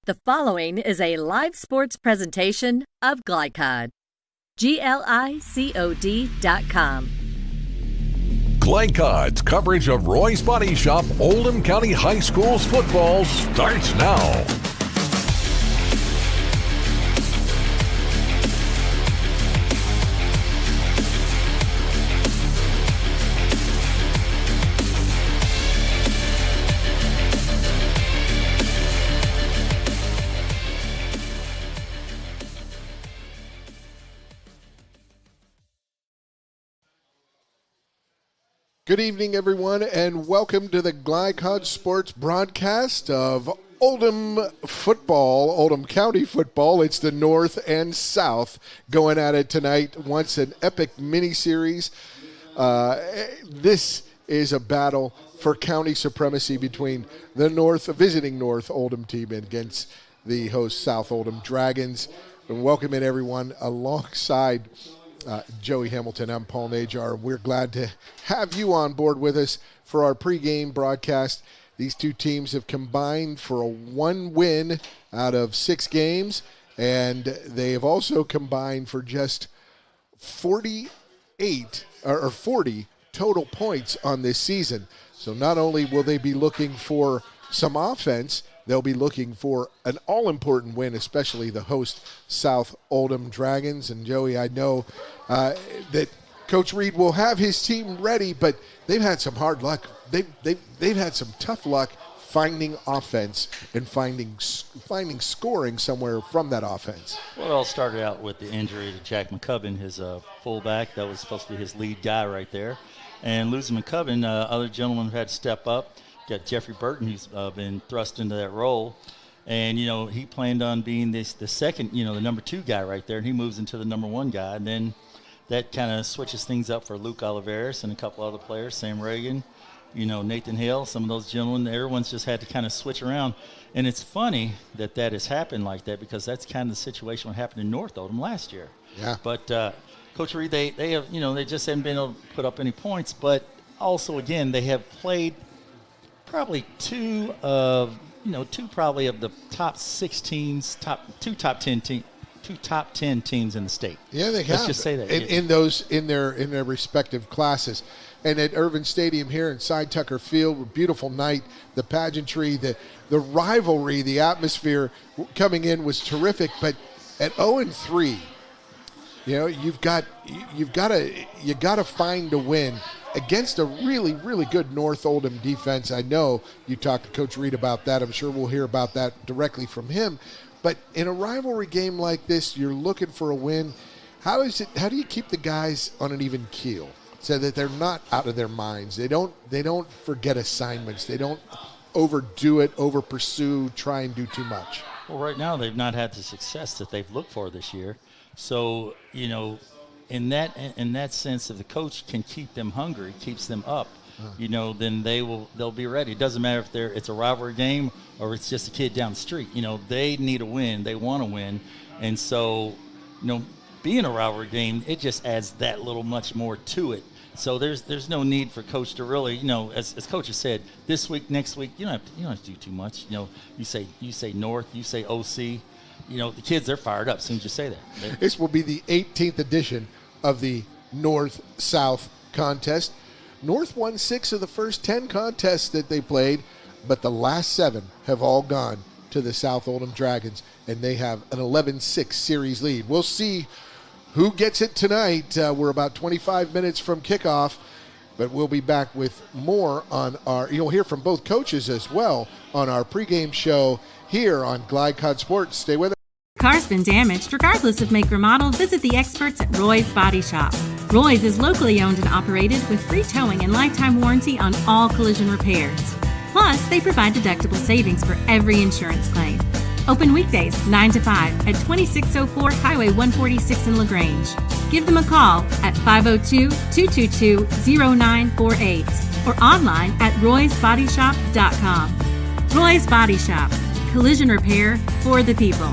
The following is a live sports presentation of Glycod. GLICOD.com. Glycod's coverage of Roy's Body Shop Oldham County High School's football starts now. Good evening, everyone, and welcome to the Glycod Sports broadcast of Oldham football, Oldham County football. It's the North and South going at it tonight. Once an epic mini-series. This is a battle for county supremacy between the visiting North Oldham team against the host South Oldham Dragons. And welcome in, everyone, alongside Joey Hamilton. I'm Paul Najar. We're glad to have you on board with us for our pregame broadcast. These two teams have combined for a 1 win out of 6 games, and they have also combined for just 40 total points on this season. So not only will they be looking for some offense, they'll be looking for an all-important win, especially the host South Oldham Dragons. And Joey, I know that Coach Reed will have his team ready, but they've had some hard luck. They've had some tough luck finding offense and finding scoring somewhere from that offense. Well, it all started out with the injury to Jack McCubbin, his fullback. That was supposed to be his lead guy right there. And losing McCubbin, other gentlemen had to step up. Got Jeffrey Burton, who's been thrust into that role. And, you know, he planned on being the second, the number 2 guy right there, and he moves into the number 1 guy. And then that kind of switches things up for Luke Oliveris and a couple other players, Sam Reagan, Nathan Hill, some of those gentlemen. Everyone's just had to kind of switch around. And it's funny that has happened like that, because that's kind of the situation what happened in North Oldham last year. Yeah. But Coach Reed, they have, they just haven't been able to put up any points. But also, again, they have played probably two probably of the top 6 teams, two top 10 teams in the state. Yeah, they have. Let's just say that in their respective classes. And at Irvin Stadium here inside Tucker Field, a beautiful night. The pageantry, the rivalry, the atmosphere coming in was terrific. But at 0-3, you've got to find a win against a really, really good North Oldham defense. I know you talked to Coach Reed about that. I'm sure we'll hear about that directly from him. But in a rivalry game like this, you're looking for a win. How do you keep the guys on an even keel so that they're not out of their minds? They don't forget assignments. They don't overdo it, over pursue, try and do too much. Well, right now they've not had the success that they've looked for this year. So, in that sense, if the coach can keep them hungry, keeps them up, then they'll be ready. It doesn't matter if it's a rivalry game or it's just a kid down the street. They need a win. They want to win. And so, being a rivalry game, it just adds that little much more to it. So there's no need for coach to really, as coach has said, this week, next week, you don't have to do too much. You say North, you say OC. The kids, they're fired up as soon as you say that. This will be the 18th edition of the North-South contest. North won 6 of the first 10 contests that they played, but the last 7 have all gone to the South Oldham Dragons, and they have an 11-6 series lead. We'll see who gets it tonight. We're about 25 minutes from kickoff, but we'll be back with more on you'll hear from both coaches as well on our pregame show here on Glycod Sports. Stay with us. Car's been damaged. Regardless of make or model, visit the experts at Roy's Body Shop. Roy's is locally owned and operated with free towing and lifetime warranty on all collision repairs. Plus, they provide deductible savings for every insurance claim. Open weekdays 9 to 5 at 2604 Highway 146 in LaGrange. Give them a call at 502-222-0948 or online at roysbodyshop.com. Roy's Body Shop. Collision repair for the people.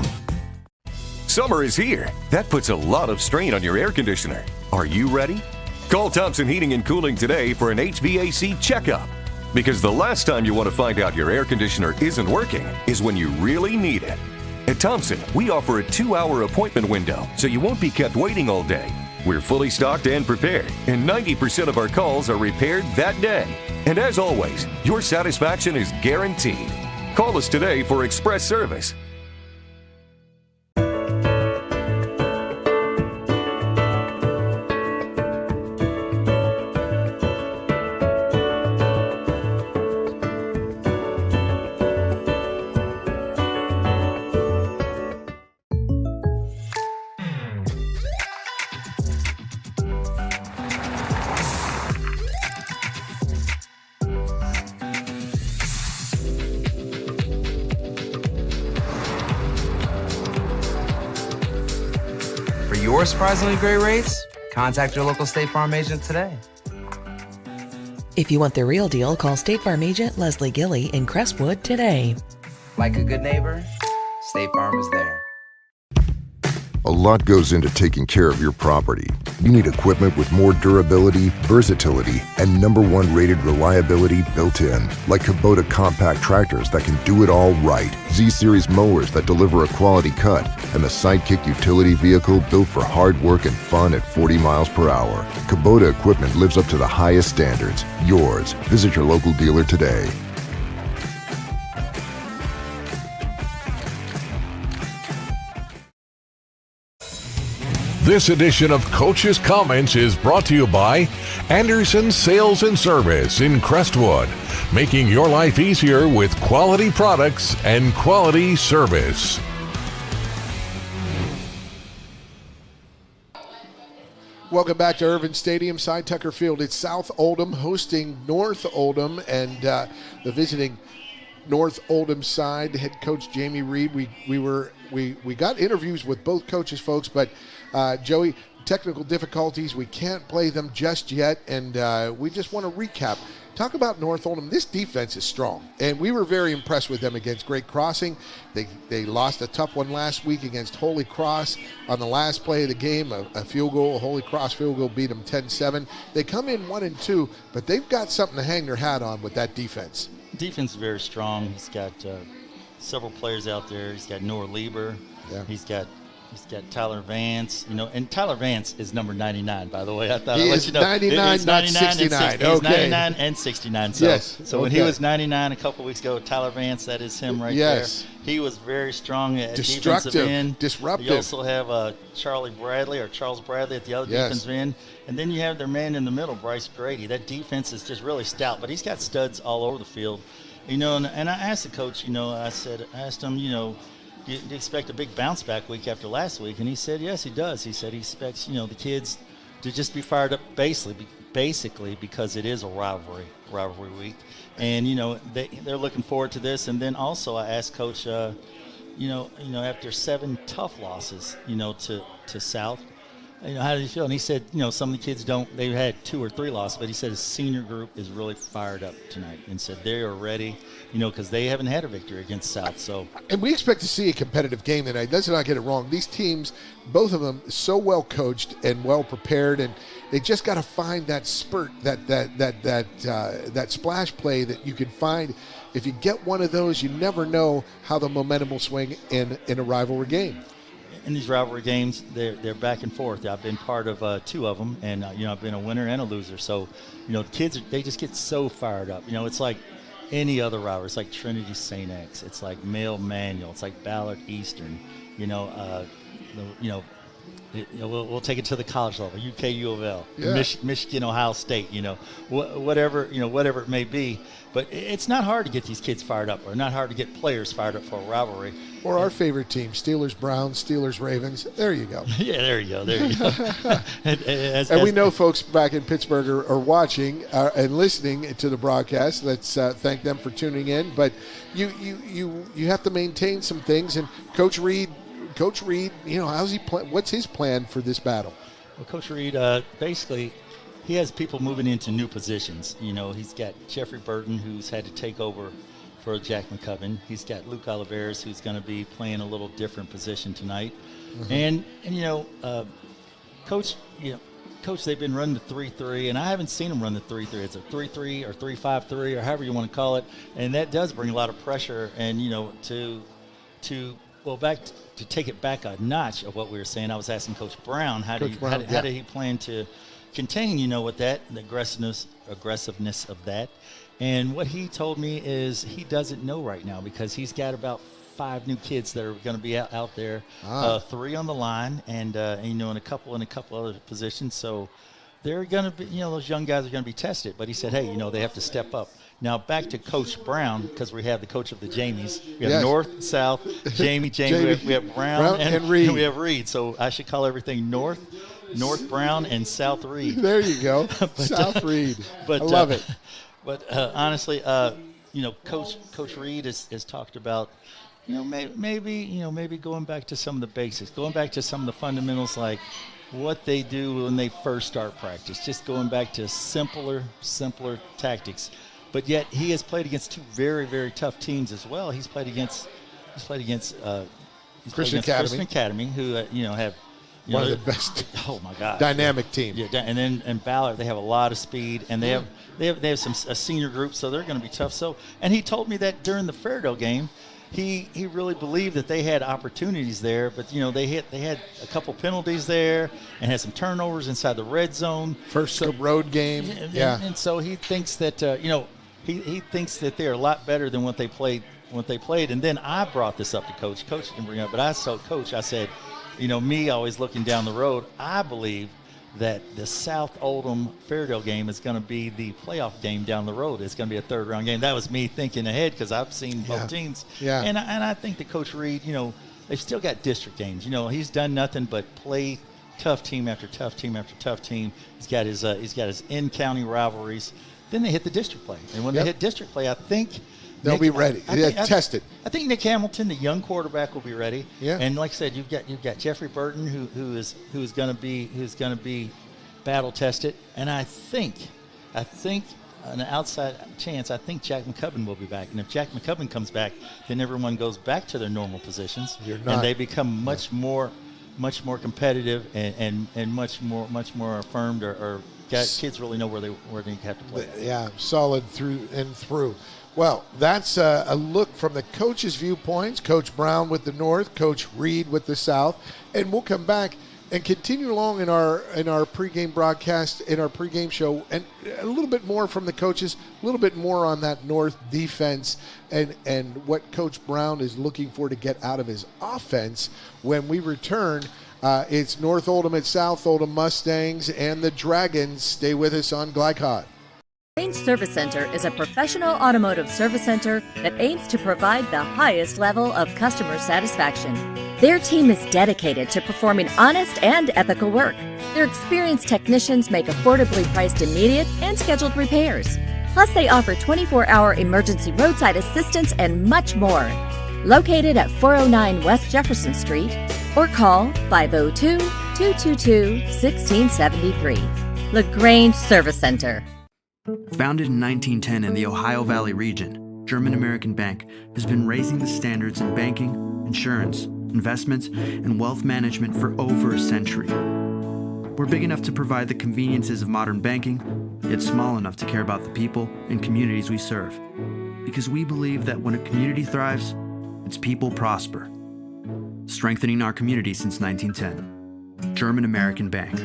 Summer is here. That puts a lot of strain on your air conditioner. Are you ready? Call Thompson Heating and Cooling today for an HVAC checkup. Because the last time you want to find out your air conditioner isn't working is when you really need it. At Thompson, we offer a 2-hour appointment window, so you won't be kept waiting all day. We're fully stocked and prepared, and 90% of our calls are repaired that day. And as always, your satisfaction is guaranteed. Call us today for express service. For your surprisingly great rates, contact your local State Farm agent today. If you want the real deal, call State Farm agent Leslie Gilly in Crestwood today. Like a good neighbor, State Farm is there. A lot goes into taking care of your property. You need equipment with more durability, versatility, and #1 rated reliability built in. Like Kubota compact tractors that can do it all right. Z-Series mowers that deliver a quality cut. And the Sidekick utility vehicle built for hard work and fun at 40 miles per hour. Kubota equipment lives up to the highest standards. Yours. Visit your local dealer today. This edition of Coach's Comments is brought to you by Anderson Sales and Service in Crestwood, making your life easier with quality products and quality service. Welcome back to Irvin Stadium, Cy Tucker Field. It's South Oldham hosting North Oldham, and the visiting North Oldham side, head coach Jamie Reed. We got interviews with both coaches, folks, but Joey, technical difficulties. We can't play them just yet, and we just want to recap. Talk about North Oldham. This defense is strong, and we were very impressed with them against Great Crossing. They lost a tough one last week against Holy Cross on the last play of the game, a field goal. A Holy Cross field goal beat them 10-7. They come in 1-2, but they've got something to hang their hat on with that defense. Defense is very strong. He's got several players out there. He's got Noah Lieber. Yeah. He's got Tyler Vance, and Tyler Vance is number 99, by the way. I thought I'd let you know. 99, not 69. He's 99 and 69. So, yes. So when he was 99 a couple weeks ago, Tyler Vance, that is him right there. He was very strong at defensive end. Disruptive. You also have Charles Bradley at the other defensive end. And then you have their man in the middle, Bryce Grady. That defense is just really stout, but he's got studs all over the field. And I asked the coach, I asked him, do you expect a big bounce back week after last week? And he said, yes, he does. He said he expects, the kids to just be fired up basically because it is a rivalry week. And, they're looking forward to this. And then also I asked Coach, after 7 tough losses, to South, how did you feel? And he said, some of the kids they've had 2 or 3 losses, but he said his senior group is really fired up tonight and said they are ready, because they haven't had a victory against South. So, and we expect to see a competitive game tonight. Let's not get it wrong. These teams, both of them, so well coached and well prepared, and they just got to find that spurt, that splash play that you can find. If you get one of those, you never know how the momentum will swing in a rivalry game. In these rivalry games, they're back and forth. I've been part of 2 of them, and I've been a winner and a loser. So, the kids they just get so fired up. It's like any other rivalry. It's like Trinity St. X. It's like Male Manual. It's like Ballard Eastern. We'll take it to the college level. UK U of L, Michigan Ohio State. Whatever it may be. But it's not hard to get these kids fired up, or not hard to get players fired up for a rivalry. Or our favorite team, Steelers Browns, Steelers Ravens. There you go. Yeah, there you go. And we know folks back in Pittsburgh are watching and listening to the broadcast. Let's thank them for tuning in. But you have to maintain some things. And Coach Reed, how's he what's his plan for this battle? Well, Coach Reed, basically, he has people moving into new positions. He's got Jeffrey Burton, who's had to take over for Jack McCubbin. He's got Luke Oliveras, who's going to be playing a little different position tonight. Mm-hmm. And Coach, they've been running the 3-3, and I haven't seen them run the 3-3. It's a 3-3 or 3-5-3 or however you want to call it, and that does bring a lot of pressure. And to Well, to take it back a notch of what we were saying, I was asking Coach Brown, how did he plan to contain, with that, the aggressiveness of that. And what he told me is he doesn't know right now because he's got about 5 new kids that are going to be out there, 3 on the line, and in a couple other positions. So they're going to be, those young guys are going to be tested. But he said, hey, they have to step up. Now back to Coach Brown, because we have the coach of the Jamies. We have North, South, Jamie. We have Brown and Reed. And we have Reed. So I should call everything North Brown, and South Reed. There you go, South Reed. I love it. But honestly, Coach Reed has talked about, maybe going back to some of the basics, going back to some of the fundamentals, like what they do when they first start practice, just going back to simpler tactics. But yet he has played against 2 very, very tough teams as well. He's played against Christian Academy, who have one of the best. Oh my God, dynamic team. Yeah, and Ballard, they have a lot of have a senior group, so they're going to be tough. So, and he told me that during the Fairdale game, he really believed that they had opportunities there, but they had a couple penalties there and had some turnovers inside the red zone. First road game, and so he thinks that he thinks that they're a lot better than what they played. And then I brought this up to Coach. Coach didn't bring it up, but I told Coach, I said, me always looking down the road, I believe that the South Oldham Fairdale game is going to be the playoff game down the road. It's going to be a third-round game. That was me thinking ahead because I've seen both teams. Yeah. And I think that Coach Reed, they've still got district games. He's done nothing but play tough team after tough team after tough team. He's got his in-county rivalries. Then they hit the district play. And when they hit district play, I think they'll be ready. Tested. I think Nick Hamilton, the young quarterback, will be ready. Yeah. And like I said, you've got Jeffrey Burton, who's going to be battle tested. And I think an outside chance, I think Jack McCubbin will be back. And if Jack McCubbin comes back, then everyone goes back to their normal positions, and they become much more competitive and much more affirmed or kids really know where they have to play. Yeah, solid through and through. Well, that's a look from the coach's viewpoints. Coach Brown with the North, Coach Reed with the South, and we'll come back and continue along in our pregame broadcast, in our pregame show, and a little bit more from the coaches, a little bit more on that North defense and what Coach Brown is looking for to get out of his offense when we return. It's North Oldham at South Oldham Mustangs and the Dragons. Stay with us on Glycod. Range Service Center is a professional automotive service center that aims to provide the highest level of customer satisfaction. Their team is dedicated to performing honest and ethical work. Their experienced technicians make affordably priced immediate and scheduled repairs. Plus, they offer 24-hour emergency roadside assistance and much more. Located at 409 West Jefferson Street, or call 502-222-1673. LaGrange Service Center. Founded in 1910 in the Ohio Valley region, German American Bank has been raising the standards in banking, insurance, investments, and wealth management for over a century. We're big enough to provide the conveniences of modern banking, yet small enough to care about the people and communities we serve. Because we believe that when a community thrives, its people prosper. Strengthening our community since 1910. German American Bank.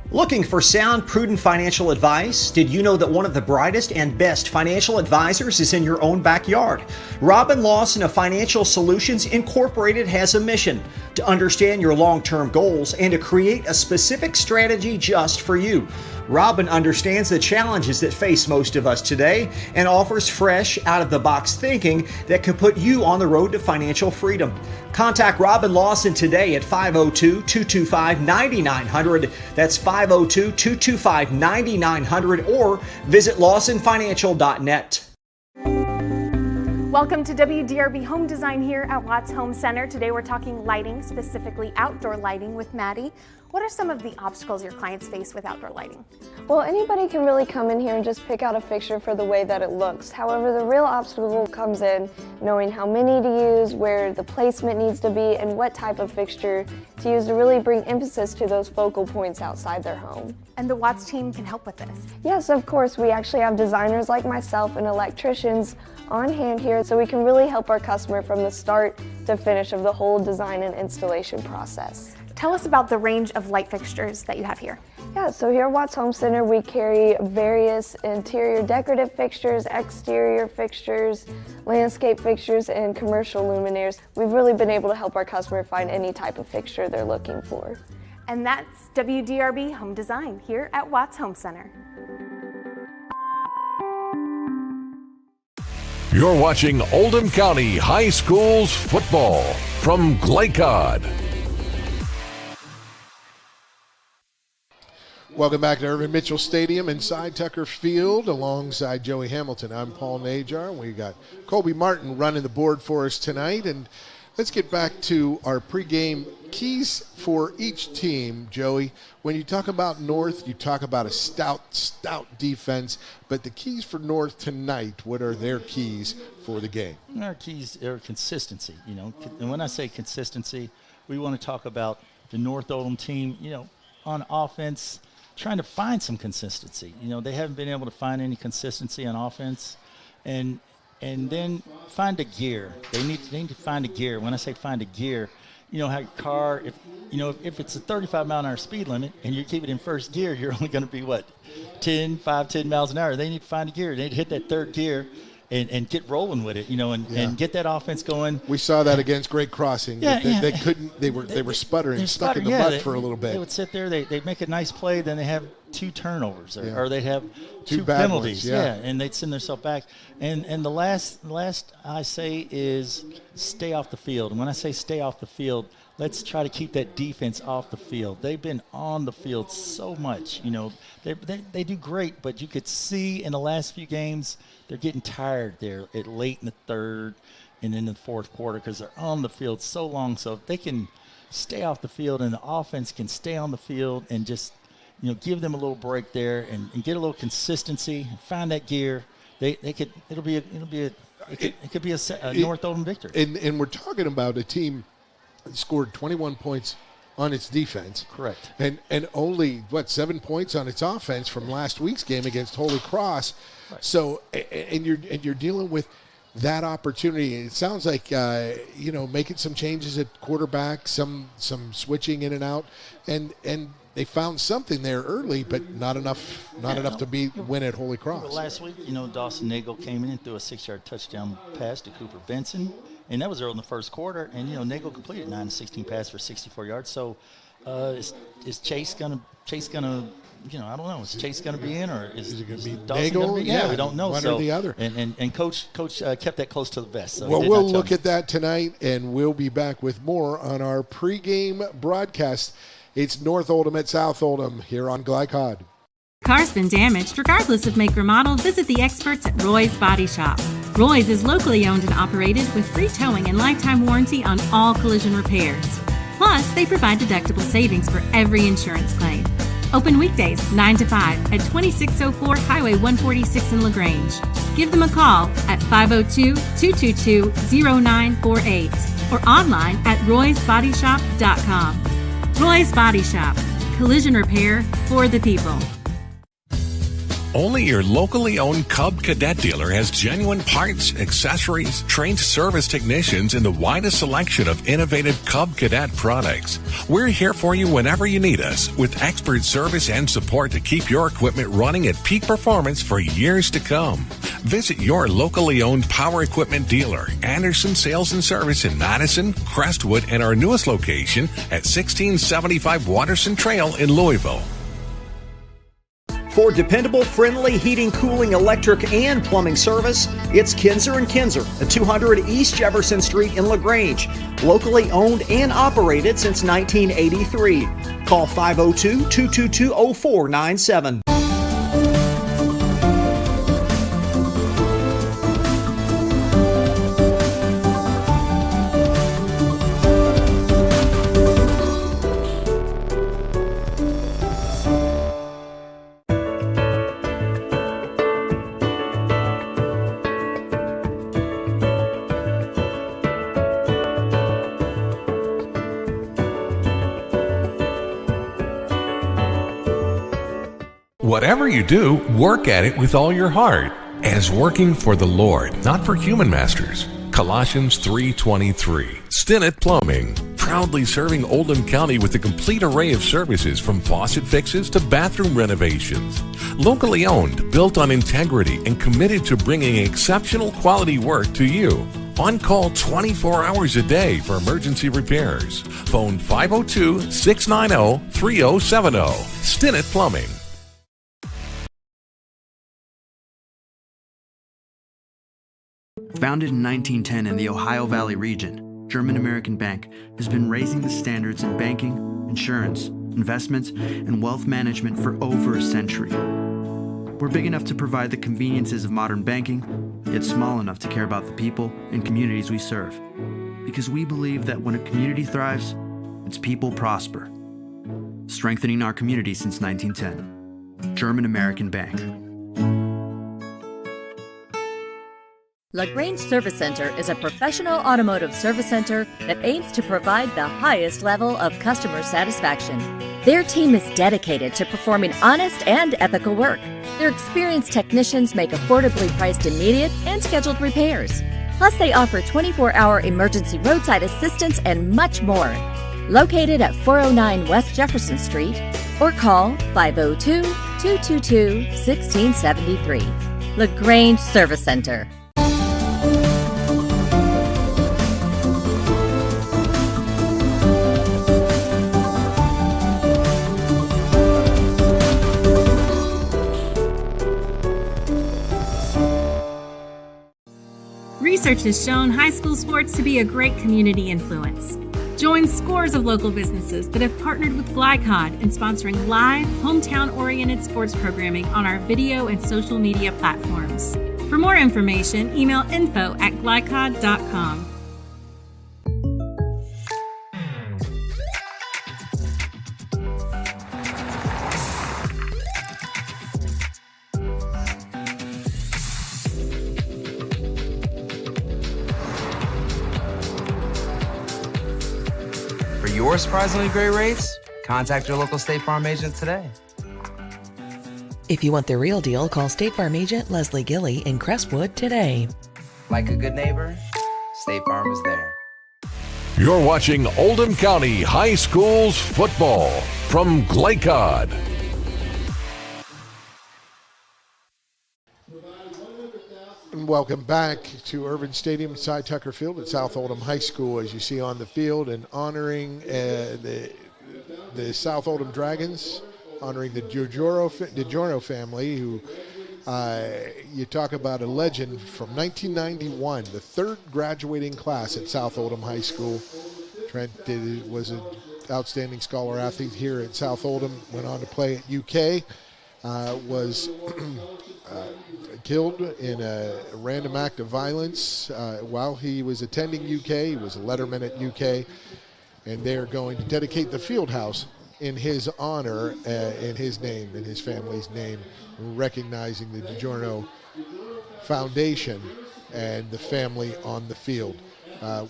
Looking for sound, prudent financial advice? Did you know that one of the brightest and best financial advisors is in your own backyard? Robin Lawson of Financial Solutions Incorporated has a mission to understand your long-term goals and to create a specific strategy just for you. Robin understands the challenges that face most of us today and offers fresh, out-of-the-box thinking that can put you on the road to financial freedom. Contact Robin Lawson today at 502-225-9900. That's 502-225-9900 or visit lawsonfinancial.net. Welcome to WDRB Home Design here at Watts Home Center. Today we're talking lighting, specifically outdoor lighting with Maddie. What are some of the obstacles your clients face with outdoor lighting? Well, anybody can really come in here and just pick out a fixture for the way that it looks. However, the real obstacle comes in knowing how many to use, where the placement needs to be, and what type of fixture to use to really bring emphasis to those focal points outside their home. And the Watts team can help with this? Yes, of course. We actually have designers like myself and electricians on hand here so we can really help our customer from the start to finish of the whole design and installation process. Tell us about the range of light fixtures that you have here. Yeah, so here at Watts Home Center, we carry various interior decorative fixtures, exterior fixtures, landscape fixtures, and commercial luminaires. We've really been able to help our customer find any type of fixture they're looking for. And that's WDRB Home Design here at Watts Home Center. You're watching Oldham County High Schools football from Glycod. Welcome back to Irvin Mitchell Stadium inside Tucker Field alongside Joey Hamilton. I'm Paul Najar. We got Colby Martin running the board for us tonight. And let's get back to our pregame keys for each team, Joey. When you talk about North, you talk about a stout defense. But the keys for North tonight, what are their keys for the game? Our keys are consistency, And when I say consistency, we want to talk about the North Oldham team, on offense, trying to find some consistency. They haven't been able to find any consistency on offense. And then find a gear. They need to find a gear. When I say find a gear, how your car, if it's a 35 mile an hour speed limit and you keep it in first gear, you're only going to be 10 miles an hour. They need to find a gear. They need to hit that third gear and get rolling with it, and get that offense going. We saw that against Great Crossing. They couldn't. They were sputtering, stuck in the mud for a little bit. They would sit there. They'd make a nice play, then they have 2 turnovers, or they'd have two bad penalties. ones, And they'd send themselves back. And the last I say is stay off the field. And when I say stay off the field, let's try to keep that defense off the field. They've been on the field so much. They do great, but you could see in the last few games they're getting tired there at late in the third and in the fourth quarter because they're on the field so long. So if they can stay off the field and the offense can stay on the field and just give them a little break there and get a little consistency, find that gear, it could be a North Oldham victory. And we're talking about a team that scored 21 points on its defense. Correct. And only 7 points on its offense from last week's game against Holy Cross. Right. So and you're dealing with that opportunity. It sounds like making some changes at quarterback, some switching in and out, and they found something there early, but not enough to win at Holy Cross. Well, last week, Dawson Nagel came in and threw a 6-yard touchdown pass to Cooper Benson, and that was early in the first quarter. And Nagel completed 9-16 pass for 64 yards. So is Chase gonna? I don't know. Is Chase going to be in, or is it going to be Nagel? Yeah, we don't know. One or the other. And Coach kept that close to the vest. So we'll look at that tonight, and we'll be back with more on our pregame broadcast. It's North Oldham at South Oldham here on Glycod. Car's been damaged. Regardless of make or model, visit the experts at Roy's Body Shop. Roy's is locally owned and operated with free towing and lifetime warranty on all collision repairs. Plus, they provide deductible savings for every insurance claim. Open weekdays 9 to 5 at 2604 Highway 146 in LaGrange. Give them a call at 502-222-0948 or online at roysbodyshop.com. Roy's Body Shop. Collision repair for the people. Only your locally owned Cub Cadet dealer has genuine parts, accessories, trained service technicians, and the widest selection of innovative Cub Cadet products. We're here for you whenever you need us, with expert service and support to keep your equipment running at peak performance for years to come. Visit your locally owned power equipment dealer, Anderson Sales and Service in Madison, Crestwood, and our newest location at 1675 Watterson Trail in Louisville. For dependable, friendly heating, cooling, electric, and plumbing service, it's Kinzer & Kinzer at 200 East Jefferson Street in LaGrange. Locally owned and operated since 1983. Call 502-222-0497. Whatever you do, work at it with all your heart. as working for the Lord, not for human masters. Colossians 3:23. Stinnett Plumbing, proudly serving Oldham County with a complete array of services from faucet fixes to bathroom renovations. Locally owned, built on integrity, and committed to bringing exceptional quality work to you. On call 24 hours a day for emergency repairs. Phone 502-690-3070. Stinnett Plumbing. Founded in 1910 in the Ohio Valley region, German-American Bank has been raising the standards in banking, insurance, investments, and wealth management for over a century. We're big enough to provide the conveniences of modern banking, yet small enough to care about the people and communities we serve. Because we believe that when a community thrives, its people prosper. Strengthening our community since 1910. German-American Bank. LaGrange Service Center is a professional automotive service center that aims to provide the highest level of customer satisfaction. Their team is dedicated to performing honest and ethical work. Their experienced technicians make affordably priced immediate and scheduled repairs. Plus, they offer 24-hour emergency roadside assistance and much more. Located at 409 West Jefferson Street, or call 502-222-1673. LaGrange Service Center. Research has shown high school sports to be a great community influence. Join scores of local businesses that have partnered with Glycod in sponsoring live, hometown-oriented sports programming on our video and social media platforms. For more information, email info@glycod.com. For your surprisingly great rates, contact your local State Farm agent today. If you want the real deal, call State Farm agent Leslie Gilly in Crestwood today. Like a good neighbor, State Farm is there. You're watching Oldham County High Schools football from Glycod. And welcome back to Irvin Stadium, Cy Tucker Field at South Oldham High School, as you see on the field, and honoring the South Oldham Dragons, honoring the DiGiorno family, who you talk about a legend from 1991, the third graduating class at South Oldham High School. Trent was an outstanding scholar athlete here at South Oldham, went on to play at UK, was killed in a random act of violence while he was attending UK. He was a letterman at UK, and they are going to dedicate the field house in his honor, in his name, in his family's name, recognizing the DiGiorno Foundation and the family on the field.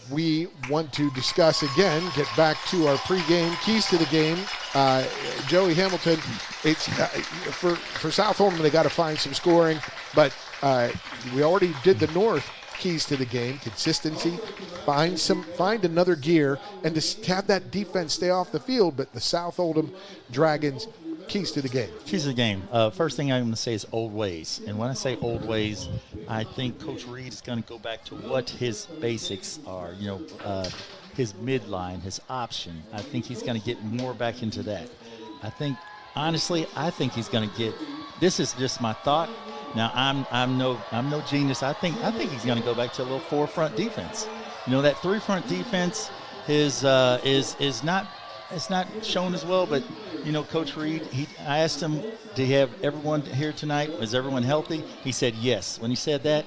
We want to discuss again, get back to our pregame keys to the game. Joey Hamilton, it's for South Oldham, they got to find some scoring, but we already did the North keys to the game: consistency, find another gear, and to have that defense stay off the field. But the South Oldham Dragons, keys to the game. Keys to the game. First thing I'm going to say is old ways. And when I say old ways, I think Coach Reed is going to go back to what his basics are. His midline, his option. I think he's going to get more back into that. I think he's going to get. This is just my thought. Now I'm no genius. I think he's going to go back to a little four-front defense. That three-front defense is not. It's not shown as well, but Coach Reed, I asked him, do you have everyone here tonight? Is everyone healthy? He said yes. When he said that,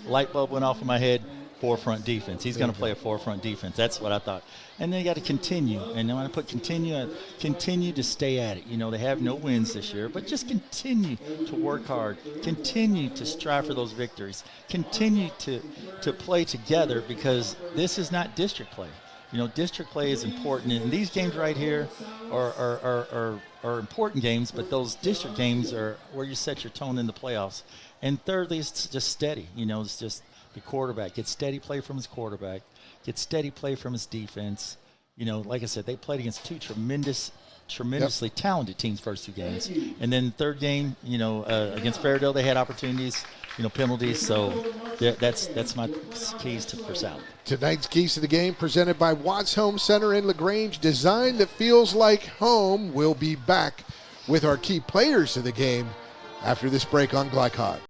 light bulb went off in my head. Four-front defense. He's going to play a four-front defense. That's what I thought. And then you got to continue. And when I put continue to stay at it. They have no wins this year, but just continue to work hard. Continue to strive for those victories. Continue to play together, because this is not district play. district play is important, and these games right here are important games, but those district games are where you set your tone in the playoffs. And thirdly, it's just steady. It's just the quarterback. Get steady play from his quarterback. Get steady play from his defense. Like I said, they played against two tremendously talented teams first two games. And then third game, against Fairdale, they had opportunities, penalties. So that's my keys for South. Tonight's keys to the game presented by Watts Home Center in LaGrange. Design that feels like home. We'll be back with our key players of the game after this break on Glycod.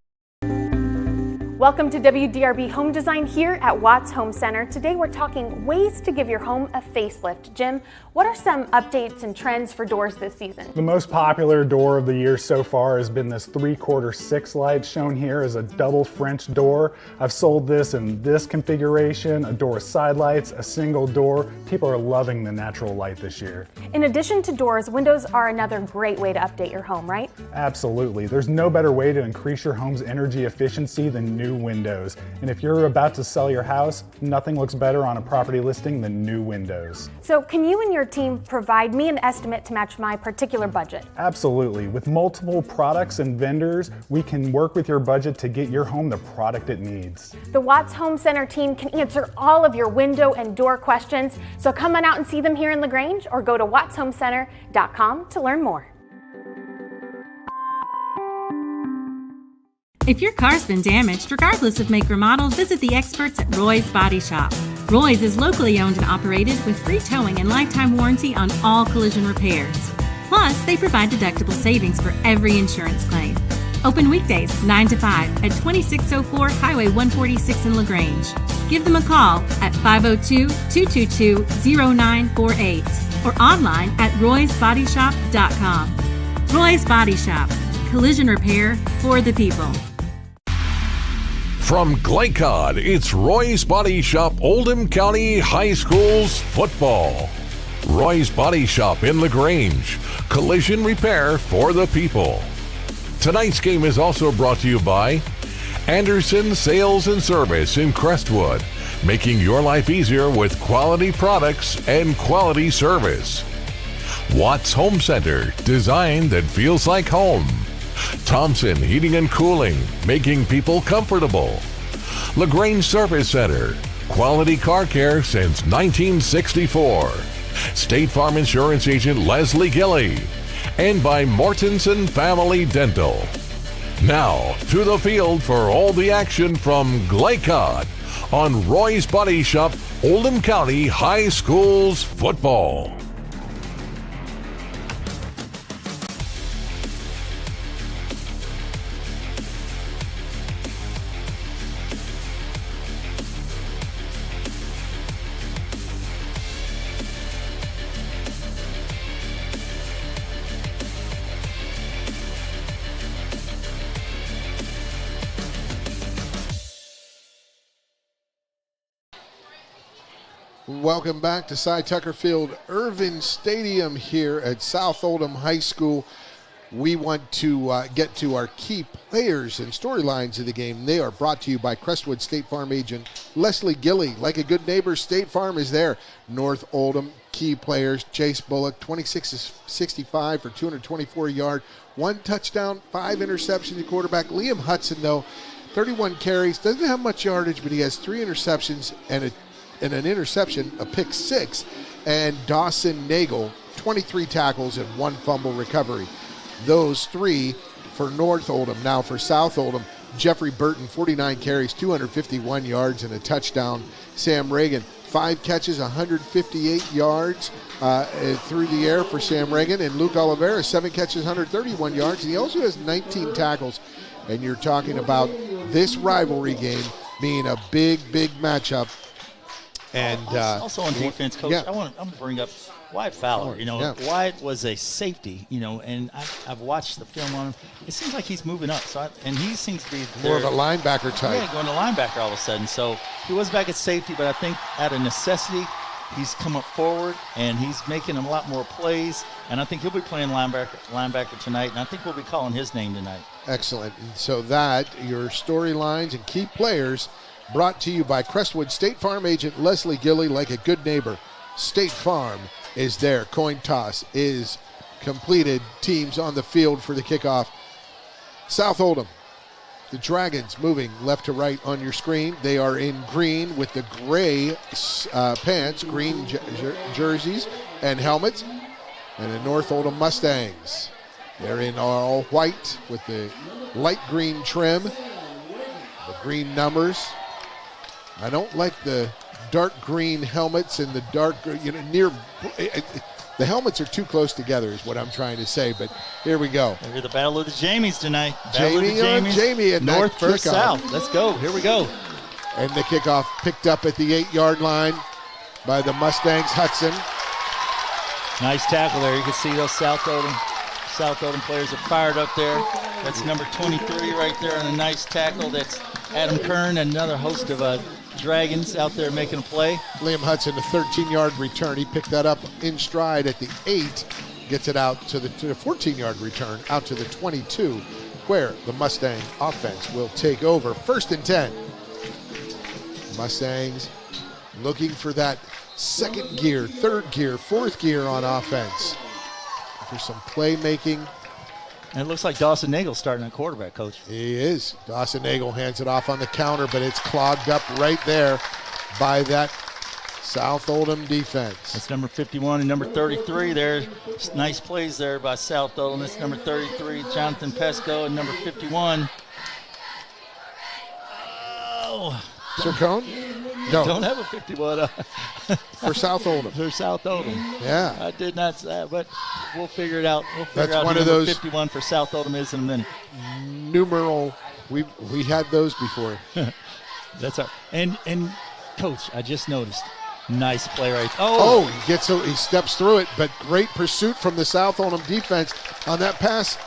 Welcome to WDRB Home Design here at Watts Home Center. Today we're talking ways to give your home a facelift. Jim, what are some updates and trends for doors this season? The most popular door of the year so far has been this 3/4 6 light, shown here as a double French door. I've sold this in this configuration, a door with side lights, a single door. People are loving the natural light this year. In addition to doors, windows are another great way to update your home, right? Absolutely. There's no better way to increase your home's energy efficiency than new windows. And if you're about to sell your house, nothing looks better on a property listing than new windows. So can you and your team provide me an estimate to match my particular budget? Absolutely. With multiple products and vendors, we can work with your budget to get your home the product it needs. The Watts Home Center team can answer all of your window and door questions. So come on out and see them here in LaGrange or go to wattshomecenter.com to learn more. If your car's been damaged, regardless of make or model, visit the experts at Roy's Body Shop. Roy's is locally owned and operated with free towing and lifetime warranty on all collision repairs. Plus, they provide deductible savings for every insurance claim. Open weekdays 9 to 5 at 2604 Highway 146 in LaGrange. Give them a call at 502-222-0948 or online at roysbodyshop.com. Roy's Body Shop. Collision repair for the people. From Glycod, it's Roy's Body Shop, Oldham County High School's football. Roy's Body Shop in LaGrange, collision repair for the people. Tonight's game is also brought to you by Anderson Sales and Service in Crestwood, making your life easier with quality products and quality service. Watts Home Center, design that feels like home. Thompson Heating and Cooling, making people comfortable. LaGrange Service Center, quality car care since 1964. State Farm Insurance Agent Leslie Gilley. And by Mortensen Family Dental. Now, to the field for all the action from Glycod on Roy's Body Shop, Oldham County High School's football. Welcome back to Cy Tucker Field, Irvin Stadium here at South Oldham High School. We want to get to our key players and storylines of the game. They are brought to you by Crestwood State Farm agent Leslie Gilley. Like a good neighbor, State Farm is there. North Oldham key players, Chase Bullock, 26-65 for 224 yards, 1 touchdown, 5 interceptions. The quarterback, Liam Hudson, though, 31 carries, doesn't have much yardage, but he has 3 interceptions and an interception, a pick 6. And Dawson Nagel, 23 tackles and 1 fumble recovery. Those 3 for North Oldham. Now for South Oldham, Jeffrey Burton, 49 carries, 251 yards and a touchdown. Sam Reagan, 5 catches, 158 yards through the air for Sam Reagan. And Luke Oliveira, 7 catches, 131 yards. And he also has 19 tackles. And you're talking about this rivalry game being a big, big matchup. And also on defense, Coach, yeah. I want to bring up Wyatt Fowler. Wyatt was a safety, and I've watched the film on him. It seems like he's moving up, and he seems to be more of a linebacker type. Yeah, going to linebacker all of a sudden. So he was back at safety, but I think out of necessity, he's come up forward, and he's making a lot more plays. And I think he'll be playing linebacker tonight, and I think we'll be calling his name tonight. Excellent. And so that, your storylines and key players brought to you by Crestwood State Farm agent Leslie Gilly. Like a good neighbor, State Farm is there. Coin toss is completed. Teams on the field for the kickoff. South Oldham, the Dragons moving left to right on your screen. They are in green with the gray pants, green jerseys and helmets. And the North Oldham Mustangs, they're in all white with the light green trim, the green numbers. I don't like the dark green helmets and the dark, the helmets are too close together is what I'm trying to say, but here we go. Maybe the battle of the Jamies tonight. Jamie at North versus kickoff. South. Let's go. Here we go. And the kickoff picked up at the 8-yard line by the Mustangs, Hudson. Nice tackle there. You can see those South Oldham players are fired up there. That's number 23 right there on a nice tackle. That's Adam Kern, another host of Dragons out there making a play. Liam Hudson, a 13-yard return. He picked that up in stride at the 8, gets it out to the 14-yard return, out to the 22, where the Mustang offense will take over. 1st and 10. Mustangs looking for that second gear, third gear, fourth gear on offense. For some playmaking. And it looks like Dawson Nagel's starting at quarterback, Coach. He is. Dawson Nagel hands it off on the counter, but it's clogged up right there by that South Oldham defense. That's number 51 and number 33 there. Nice plays there by South Oldham. That's number 33, Jonathan Pesco, and number 51. Oh. Sir Cone? No. Don't have a 51. For South Oldham. For South Oldham. Yeah. I did not say, but we'll figure it out. That's one of those 51 for South Oldham is in a minute. Numeral. We had those before. That's our and Coach, I just noticed. Nice play right. He steps through it, but great pursuit from the South Oldham defense on that pass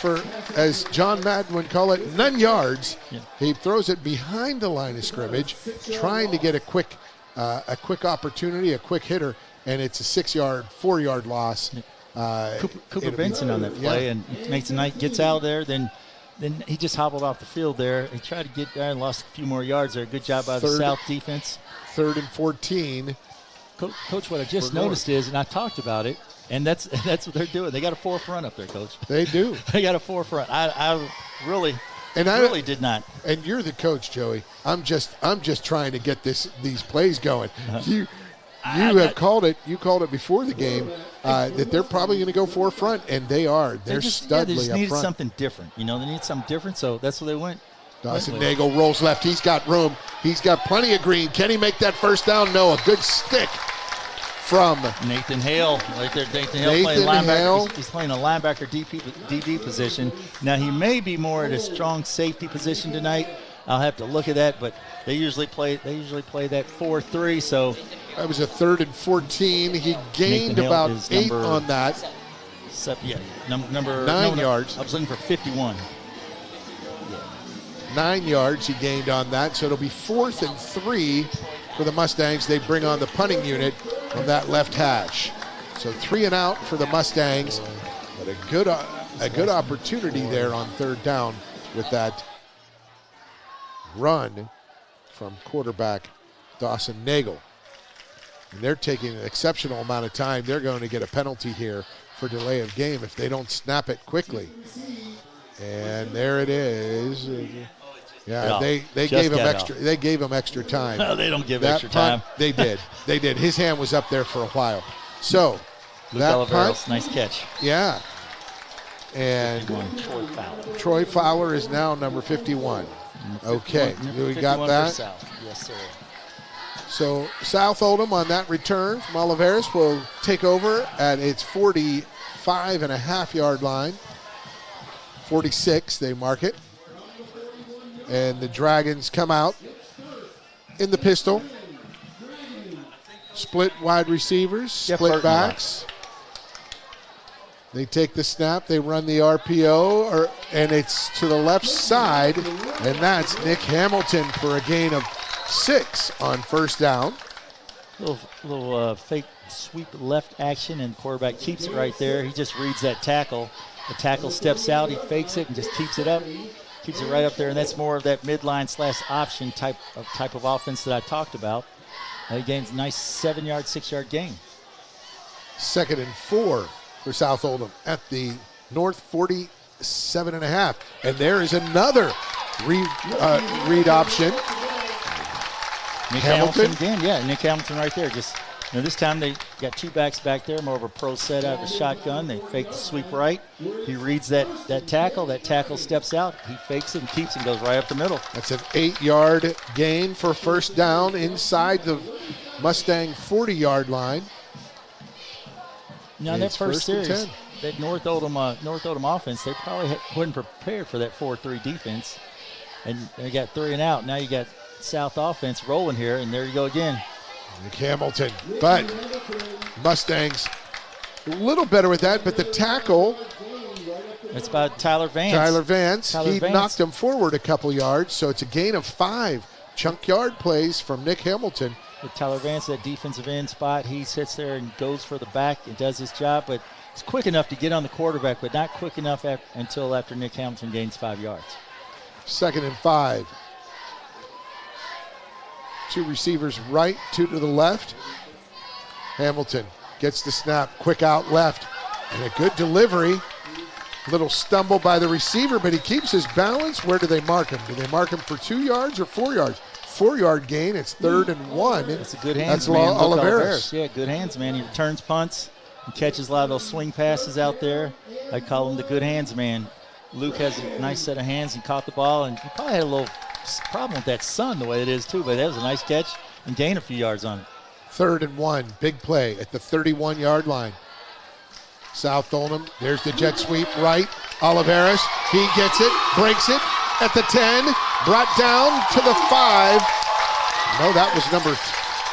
for, as John Madden would call it, 9 yards. Yeah. He throws it behind the line of scrimmage, trying to get a quick opportunity, a quick hitter, and it's a 4-yard loss. Cooper Benson on that play, and makes a nice, gets out there, then he just hobbled off the field there. He tried to get there and lost a few more yards there. Good job by the South defense. 3rd and 14. Coach, what I just noticed is, and I talked about it, and that's what they're doing. They got a 4 front up there, Coach. They do. They got a 4 front. I really did not. And you're the coach, Joey. I'm just trying to get these plays going. You called it before the game that they're probably going to go 4 front, and they are. They're studly up front. They just needed something different. They need something different, so that's where they went. Dawson Nagel rolls left. He's got room. He's got plenty of green. Can he make that first down? No. A good stick from Nathan Hale. Right there, Nathan Hale playing linebacker. He's playing a linebacker DB position. Now, he may be more at a strong safety position tonight. I'll have to look at that, but they usually play that 4-3, so. That was a 3rd and 14. He gained about 8 on that. Number 9 yards. I was looking for 51. 9 yards he gained on that, so it'll be 4th and 3 for the Mustangs. They bring on the punting unit on that left hash. So 3 and out for the Mustangs, but a good opportunity there on 3rd down with that run from quarterback Dawson Nagel. And they're taking an exceptional amount of time. They're going to get a penalty here for delay of game if they don't snap it quickly. And there it is. Yeah, they gave him extra. They gave him extra time. No, they don't give extra time. They did. They did. His hand was up there for a while. So that punt, nice catch. Yeah. And Troy Fowler is now number 51. Okay, we got that. Yes, sir. So South Oldham on that return from Oliveris will take over at its 45.5-yard line. 46, they mark it. And the Dragons come out in the pistol. Split wide receivers, split backs. They take the snap, they run the RPO, and it's to the left side, and that's Nick Hamilton for a gain of 6 on 1st down. Little fake sweep left action, and the quarterback keeps it right there. He just reads that tackle. The tackle steps out, he fakes it, and just keeps it up. keeps it right up there, and that's more of that midline / option type of offense that I talked about. He gains a nice 7-yard, 6-yard gain. 2nd and 4 for South Oldham at the North 47.5. And there is another read option. Nick Hamilton again, yeah, Nick Hamilton right there. Just this time they got 2 backs back there, more of a pro set out of a shotgun. They fake the sweep right. He reads that tackle. That tackle steps out. He fakes it and keeps it and goes right up the middle. That's an 8-yard gain for first down inside the Mustang 40-yard line. Now that first series, that North Oldham offense, they probably wasn't prepared for that 4-3 defense, and they got 3 and out. Now you got South offense rolling here, and there you go again. Nick Hamilton, but Mustangs a little better with that, but the tackle. It's by Tyler Vance. He knocked him forward a couple yards, so it's a gain of 5 chunk yard plays from Nick Hamilton. With Tyler Vance, that defensive end spot, he sits there and goes for the back and does his job, but it's quick enough to get on the quarterback, but not quick enough until after Nick Hamilton gains 5 yards. 2nd and 5. 2 receivers right, 2 to the left. Hamilton gets the snap, quick out left, and a good delivery. Little stumble by the receiver, but he keeps his balance. Where do they mark him? Do they mark him for 2 yards or 4 yards? 4-yard gain. It's 3rd and 1. That's a good hands, That's man. Oliveras. Yeah, good hands, man. He returns punts and catches a lot of those swing passes out there. I call him the good hands, man. Luke has a nice set of hands and caught the ball, and he probably had a little problem with that sun the way it is too, but that was a nice catch and gain a few yards on it. 3rd and 1. Big play at the 31-yard line. South Oldham, there's the jet sweep right. Oliveras, he gets it, breaks it at the 10, brought down to the 5. No, that was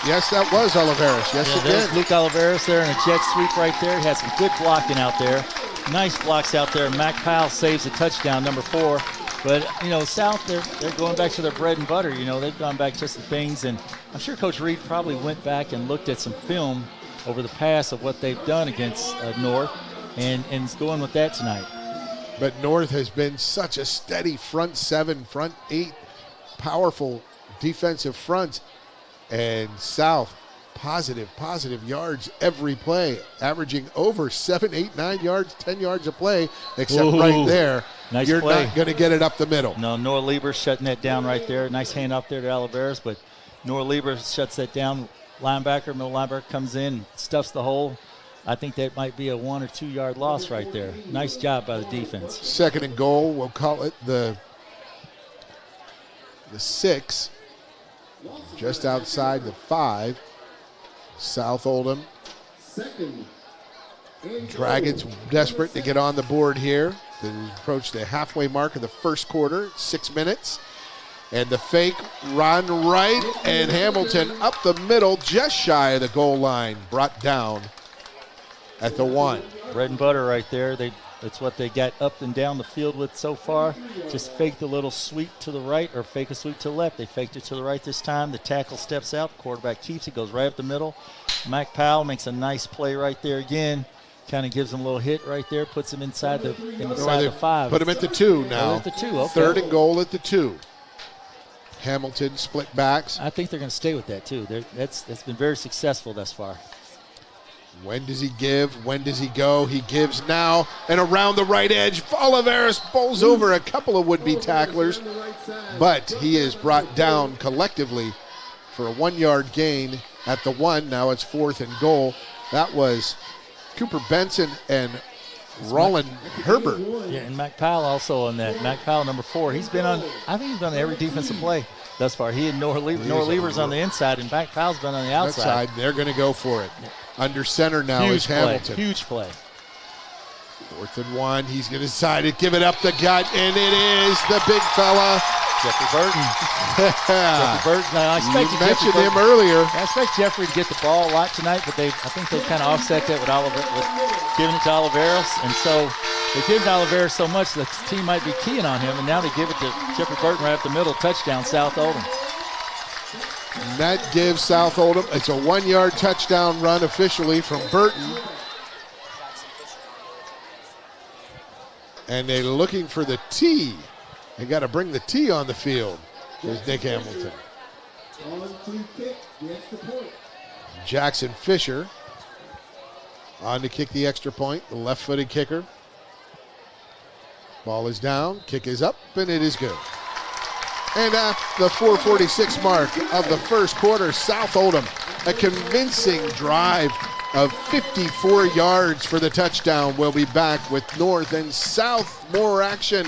yes, that was Oliveras. Yes, it there's did. Luke Oliveras there and a jet sweep right there. He had some good blocking out there. Nice blocks out there. Mac Powell saves a touchdown, number 4. But, South, they're going back to their bread and butter. They've gone back to some things, and I'm sure Coach Reed probably went back and looked at some film over the past of what they've done against North, and is going with that tonight. But North has been such a steady front 7, front 8, powerful defensive front, and South positive yards every play, averaging over 7, 8, 9 yards, 10 yards a play, except right there. Nice You're play. not going to get it up the middle. No, Noah Lieber shutting that down right there. Nice hand up there to Oliveras, but Noah Lieber shuts that down. Middle linebacker comes in, stuffs the hole. I think that might be a 1 or 2 yard loss right there. Nice job by the defense. 2nd and goal, we'll call it the 6, just outside the 5. South Oldham. Dragons desperate to get on the board here. They approach the halfway mark of the first quarter, 6 minutes. And the fake run right, and Hamilton up the middle, just shy of the goal line, brought down at the 1. Bread and butter right there. That's what they got up and down the field with so far. Just fake the little sweep to the right or fake a sweep to the left. They faked it to the right this time. The tackle steps out. The quarterback keeps it, goes right up the middle. Mac Powell makes a nice play right there again. Kind of gives him a little hit right there, puts him inside the 5. Put him at the 2 now. Oh, at the 2, okay. 3rd and goal at the 2. Hamilton split backs. I think they're going to stay with that too. That's been very successful thus far. When does he give? When does he go? He gives now, and around the right edge, Oliveras bowls over a couple of would-be tacklers, but he is brought down collectively for a 1 yard gain at the 1. Now it's 4th and goal. That was Cooper Benson and Roland Herbert. Yeah, and Mac Powell also on that. Mac Powell, number 4. I think he's done every defensive play thus far. He and Noah Lieber's on the inside, and Mac Powell's been on the outside. They're going to go for it. Under center now is Hamilton. Huge play. 4th and 1. He's going to decide to give it up the gut, and it is the big fella. Jeffrey Burton. Jeffrey Burton. Now, You mentioned him earlier. I expect Jeffrey to get the ball a lot tonight, but I think they've kind of offset that with giving it to Oliveras. And so they give it to Oliveras so much that the team might be keying on him, and now they give it to Jeffrey Burton right up the middle, touchdown, South Oldham. And that gives South Oldham, it's a 1 yard touchdown run officially from Burton. And they're looking for the tee. They got to bring the T on the field. There's Nick Hamilton. Jackson Fisher on to kick the extra point, the left-footed kicker. Ball is down, kick is up, and it is good. And at the 4:46 mark of the first quarter, South Oldham, a convincing drive of 54 yards for the touchdown. We'll be back with North and South. More action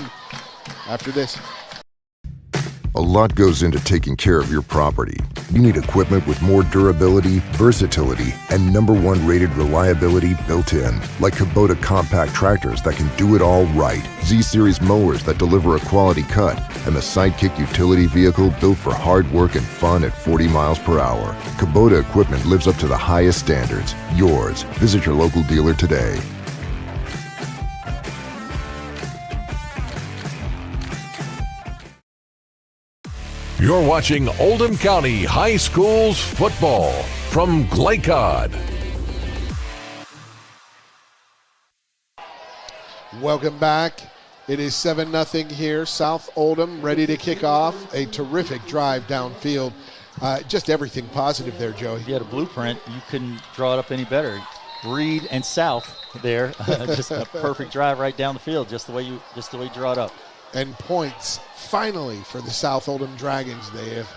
after this. A lot goes into taking care of your property. You need equipment with more durability, versatility, and #1 rated reliability built in. Like Kubota compact tractors that can do it all right. Z-Series mowers that deliver a quality cut. And the Sidekick utility vehicle built for hard work and fun at 40 miles per hour. Kubota equipment lives up to the highest standards. Yours. Visit your local dealer today. You're watching Oldham County High Schools football from Glaycod. Welcome back. It is 7-0 here. South Oldham ready to kick off. A terrific drive downfield. Just everything positive there, Joey. If you had a blueprint, you couldn't draw it up any better. Reed and South there, just a perfect drive right down the field, just the way you draw it up. And points finally for the South Oldham Dragons. They have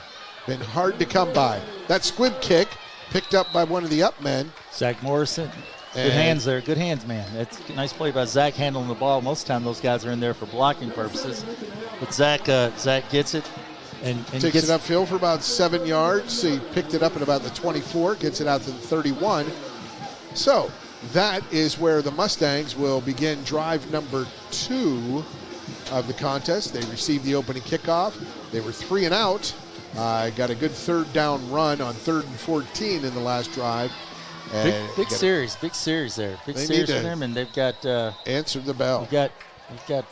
been hard to come by. That squib kick picked up by one of the up men. Zach Morrison. Good hands there. Good hands, man. That's a nice play by Zach handling the ball. Most of the time those guys are in there for blocking purposes. But Zach gets it. And takes it upfield for about 7 yards. So he picked it up at about the 24, gets it out to the 31. So that is where the Mustangs will begin drive number 2 of the contest. They received the opening kickoff. They were 3 and out. Got a good third down run on 3rd and 14 in the last drive. Big series there. Big series for them, and they've got answered the bell. They've got they've got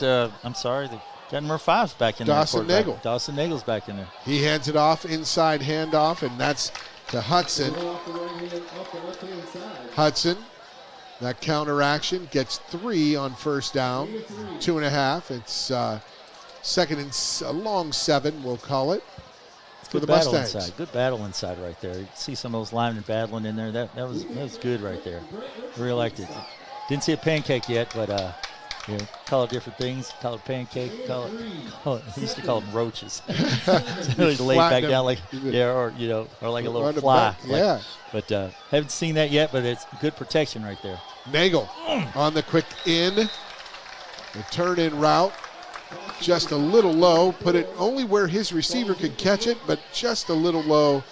number 5's back in Dawson there. Nagel. Dawson Nagel's back in there. He hands it off, inside handoff, and that's to Hudson. Hudson, that counter action, gets 3 on first down, 2.5. It's second and a long 7, we'll call it. For the Mustangs. Inside. Good battle inside right there. You see some of those linemen battling in there. That was good right there. Really liked it. Didn't see a pancake yet, but call it different things. Call it pancake. We used to call them roaches. Really laid back down like or like a little fly. Yeah. But haven't seen that yet. But it's good protection right there. Nagel on the quick in. The turn in route. Just a little low, put it only where his receiver could catch it, but just a little low.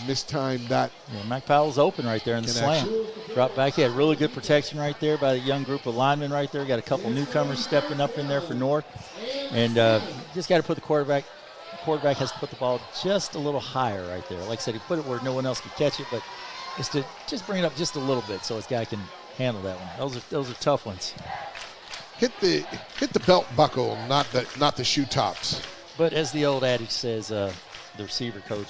Mistimed that. Yeah, Mike Powell's open right there in the slam. Drop back. He had really good protection right there by the young group of linemen right there. Got a couple newcomers stepping up in there for North. And just got to put the quarterback. The quarterback has to put the ball just a little higher right there. Like I said, he put it where no one else could catch it, but just bring it up just a little bit so his guy can handle that one. Those are tough ones. Hit the belt buckle, not the shoe tops. But as the old adage says, the receiver coach,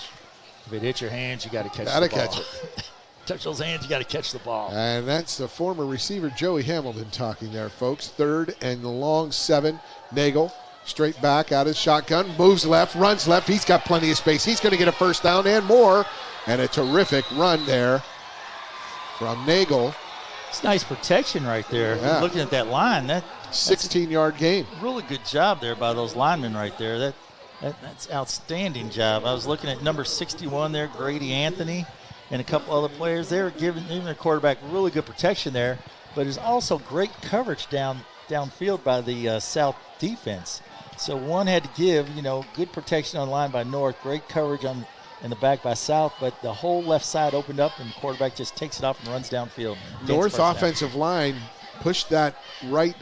if it hits your hands, you got to catch the ball. Catch it. Touch those hands, you got to catch the ball. And that's the former receiver Joey Hamilton talking there, folks. 3rd and the long 7. Nagel straight back out of shotgun, moves left, runs left. He's got plenty of space. He's going to get a first down and more. And a terrific run there from Nagel. It's nice protection right there. Yeah. Looking at that line, that's 16-yard gain. Really good job there by those linemen right there. That's outstanding job. I was looking at number 61 there, Grady Anthony, and a couple other players. They were giving their quarterback really good protection there, but there's also great coverage downfield by the South defense. So one had to give, good protection on line by North, great coverage in the back by South, but the whole left side opened up and the quarterback just takes it off and runs downfield. North offensive line pushed that right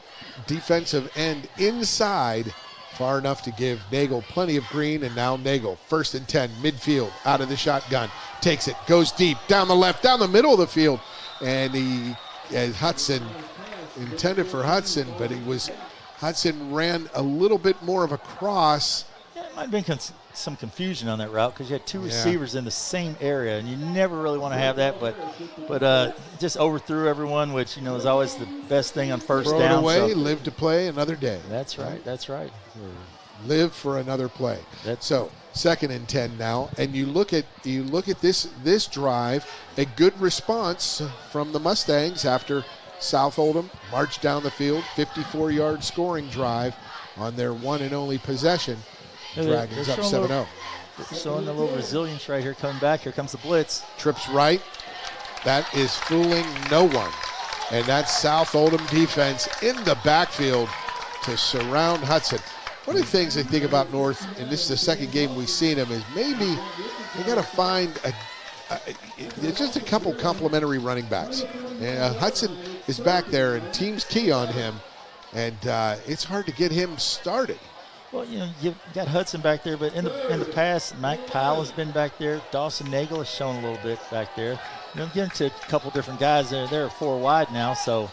defensive end inside far enough to give Nagel plenty of green, and now Nagel, 1st and 10, midfield, out of the shotgun, takes it, goes deep, down the left, down the middle of the field, and Hudson intended for Hudson, but Hudson ran a little bit more of a cross. Yeah, it might have been some confusion on that route because you had 2 receivers in the same area, and you never really want to have that, but just overthrew everyone, which is always the best thing on first down. Throw it away, live to play another day. That's right. live for another play. So 2nd and 10 now, and you look at this drive, a good response from the Mustangs after South Oldham marched down the field, 54-yard scoring drive on their one and only possession. Dragons up 7-0. Showing a little resilience right here, coming back. Here comes the blitz. Trips right. That is fooling no one. And that's South Oldham defense in the backfield to surround Hudson. One of the things I think about North, and this is the second game we've seen them, is maybe they got to find just a couple complimentary running backs. Hudson is back there, and teams key on him, and it's hard to get him started. Well, you've got Hudson back there, but in the past, Mike Powell has been back there. Dawson Nagel has shown a little bit back there. Getting to a couple different guys there. They're 4 wide now, so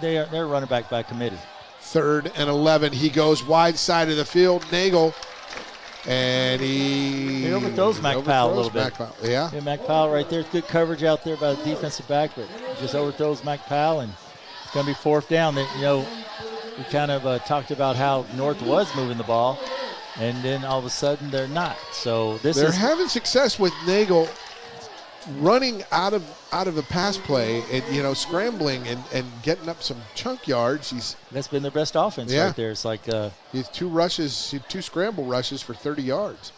they're running back by committee. 3rd and 11. He goes wide side of the field. Nagel, and he overthrows Mac Powell a little bit. Yeah, Mac Powell right there. Good coverage out there by the defensive back, but just overthrows Mac Powell, and it's going to be 4th down. We kind of talked about how North was moving the ball, and then all of a sudden they're not. So they're having success with Nagel running out of the pass play and scrambling and getting up some chunk yards. That's been their best offense right there. It's like he's 2 scramble rushes for 30 yards.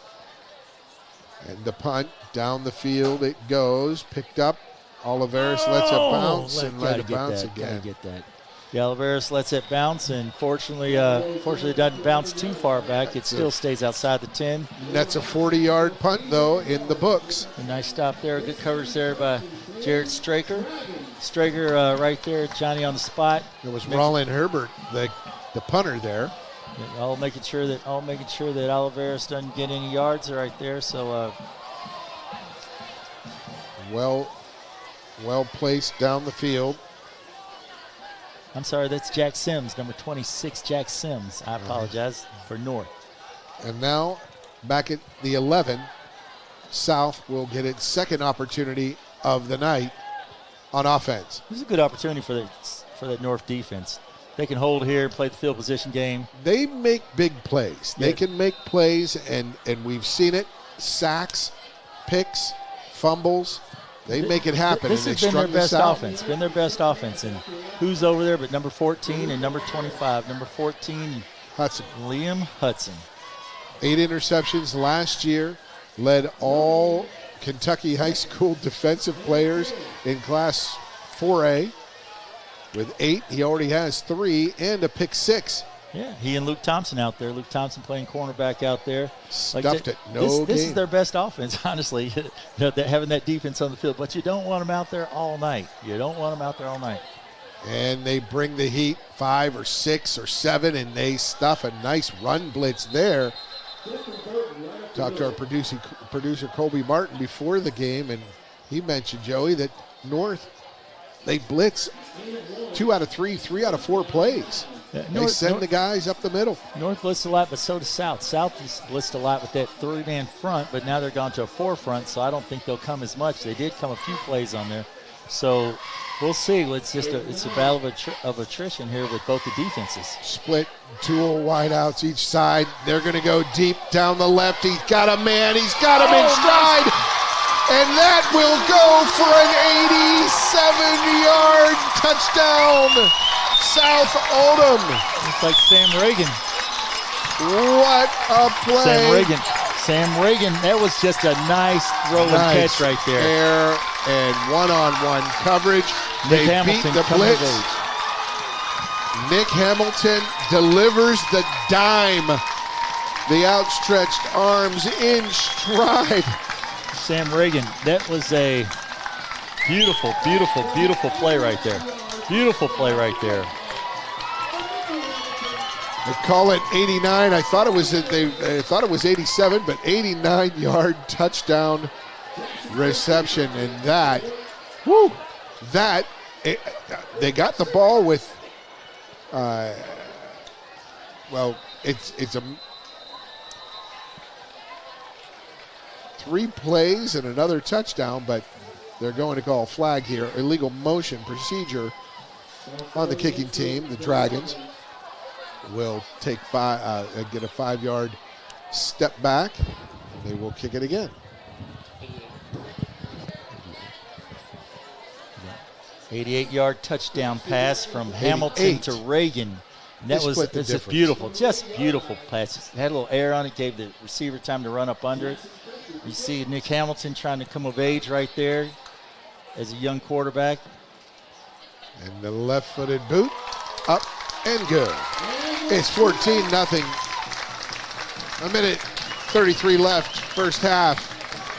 And the punt down the field it goes, picked up. Oliveris lets it bounce and let it bounce again. Get that. Yeah, Oliveris lets it bounce, and fortunately it doesn't bounce too far back. It still stays outside the 10. That's a 40-yard punt, though, in the books. A nice stop there. Good coverage there by Jared Straker. Straker right there, Johnny on the spot. It was Roland Herbert, the punter there. All making sure that Oliveris doesn't get any yards right there. So well placed down the field. I'm sorry, that's Jack Sims, number 26, Jack Sims. I apologize for North. And now, back at the 11, South will get its 2nd opportunity of the night on offense. This is a good opportunity for that North defense. They can hold here, play the field position game. They make big plays. They can make plays, and we've seen it. Sacks, picks, fumbles. They make it happen. This has been their best offense. Been their best offense. And who's over there but number 14 and number 25? Number 14, Hudson. Liam Hudson. 8 interceptions last year. Led all Kentucky high school defensive players in Class 4A. With 8, he already has 3 and a pick 6. Yeah, he and Luke Thompson out there. Luke Thompson playing cornerback out there. Stuffed it. This is their best offense, honestly, having that defense on the field. But you don't want them out there all night. And they bring the heat 5 or 6 or 7, and they stuff a nice run blitz there. Talked to our producer Colby Martin before the game, and he mentioned, Joey, that North, they blitz 2 out of 3, 3 out of 4 plays. Yeah, they send the guys up the middle. North blitzed a lot, but so does South. South has blitzed a lot with that 3-man front, but now they're gone to a 4 front, so I don't think they'll come as much. They did come a few plays on there. So we'll see. It's a battle of attrition here with both the defenses. Split 2 wideouts each side. They're going to go deep down the left. He's got a man. He's got him in stride. And that will go for an 87-yard touchdown. South Oldham. It's like Sam Reagan. What a play. Sam Reagan, that was just a nice throw and catch right there. Air and one-on-one coverage. They beat the blitz. Nick Hamilton delivers the dime. The outstretched arms in stride. Sam Reagan, that was a beautiful, beautiful, beautiful play right there. Beautiful play right there. They call it 89. I thought it was 87, but 89-yard touchdown reception, and they got the ball with. It's a 3 plays and another touchdown, but they're going to call a flag here, illegal motion procedure on the kicking team, the Dragons. will take get a 5-yard step back. They will kick it again. 88-yard touchdown pass from Hamilton to Reagan. And that was just beautiful pass. Had a little air on it, gave the receiver time to run up under it. You see Nick Hamilton trying to come of age right there as a young quarterback. And the left-footed boot, up and good. It's 14-0. A minute 33 left, first half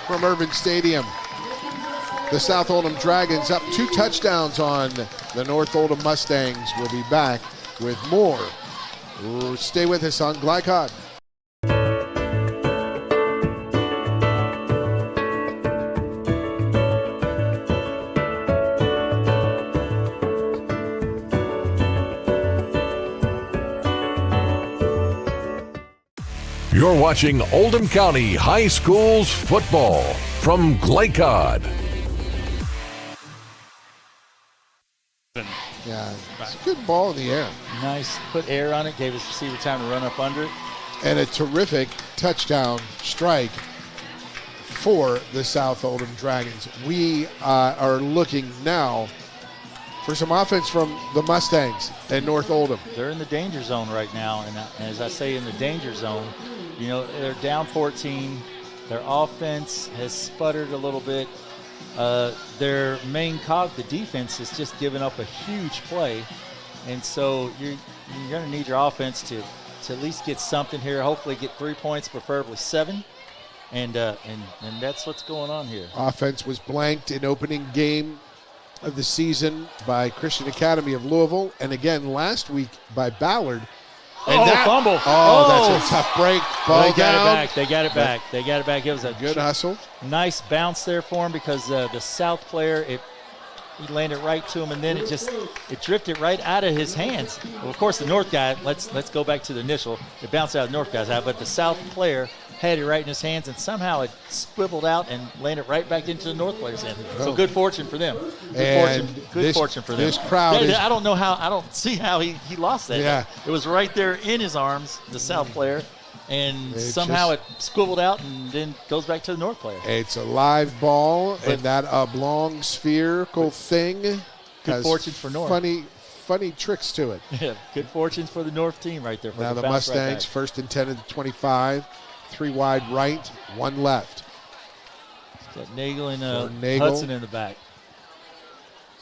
from Irvin Stadium. The South Oldham Dragons up 2 touchdowns on the North Oldham Mustangs. We'll be back with more. Stay with us on Glycod. You're watching Oldham County High Schools football from Glycod. Yeah, it's a good ball in the air. Nice, put air on it, gave his receiver time to run up under it. And a terrific touchdown strike for the South Oldham Dragons. We are looking now for some offense from the Mustangs and North Oldham. They're in the danger zone right now, and as I say, in the danger zone, you know, they're down 14. Their offense has sputtered a little bit. Their main cog, the defense, has just given up a huge play, and so you're going to need your offense to at least get something here. Hopefully, get 3 points, preferably 7, and that's what's going on here. Offense was blanked in opening game of the season by Christian Academy of Louisville, and again last week by Ballard. And fumble. That's a tough break. Ball They got it back. It was a good hustle. Nice bounce there for him because the South player, he landed right to him, and then it drifted right out of his hands. Well, of course, the North guy, let's go back to the initial. It bounced out of the North guy's hand, but the South player had it right in his hands, and somehow it swiveled out and landed right back into the North player's hand. So good fortune for them. Good fortune for them. This crowd I don't see how he lost that. Yeah. It was right there in his arms, the South player, and somehow it squiveled out and then goes back to the North player. It's a live ball, and that oblong spherical thing good fortune for North. Funny tricks to it. Yeah, good fortune for the North team right there. Now the Mustangs, first and 10 at the 25. 3 wide right, 1 left. Got Nagel and Hudson in the back.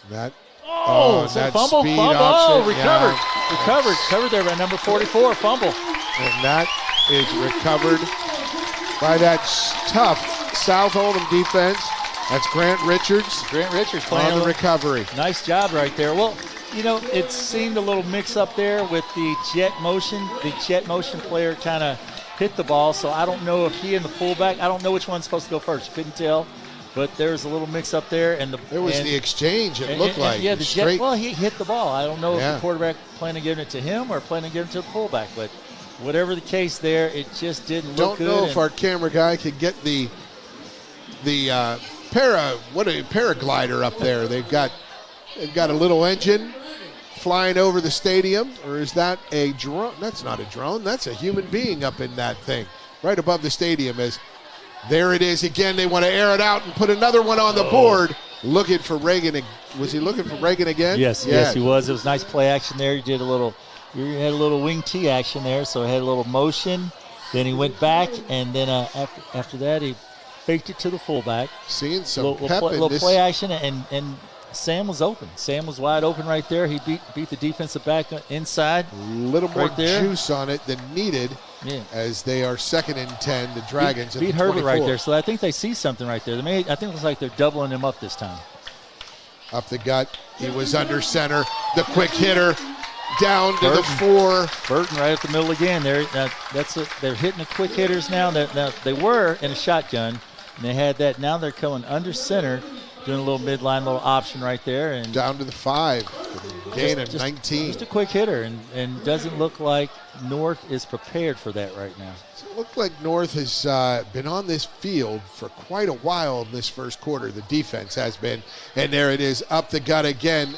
That fumble. Option. Recovered there by number 44, fumble. And that is recovered by that tough South Oldham defense. That's Grant Richards. Playing on the recovery. Nice job right there. Well, you know, it seemed a little mix up there with the jet motion. The jet motion player kind of hit the ball, so I don't know if he and the fullback, I don't know which one's supposed to go first. Couldn't tell, but there's a little mix up there. And the exchange, it looked like. Yeah, the jet, well, he hit the ball. I don't know if the quarterback planned on giving it to him or planned on giving it to the fullback, but whatever the case there, it just didn't look good. Don't know if our camera guy could get the paraglider up there. They've got a little engine flying over the stadium, or is that a drone? That's not a drone. That's a human being up in that thing right above the stadium. As there it is again. They want to air it out and put another one on the board. Looking for Reagan. Was he looking for Reagan again? Yes, he was. It was nice play action there. He had a little wing T action there, so he had a little motion. Then he went back, and then after that he faked it to the fullback. Seeing some little play action, and Sam was open. Sam was wide open right there. He beat the defensive back inside. A little more juice on it than needed as they are 2nd and 10, the Dragons. Beat Herbert right there. So I think they see something right there. I think it looks like they're doubling him up this time. Up the gut. He was under center. The quick hitter down to the 4. Burton right up the middle again. They're hitting the quick hitters now. They were in a shotgun, and they had that. Now they're coming under center. Doing a little midline, little option right there. And down to the 5. Gain of 19. Just a quick hitter, and doesn't look like North is prepared for that right now. It looked like North has been on this field for quite a while in this first quarter. The defense has been. And there it is, up the gut again.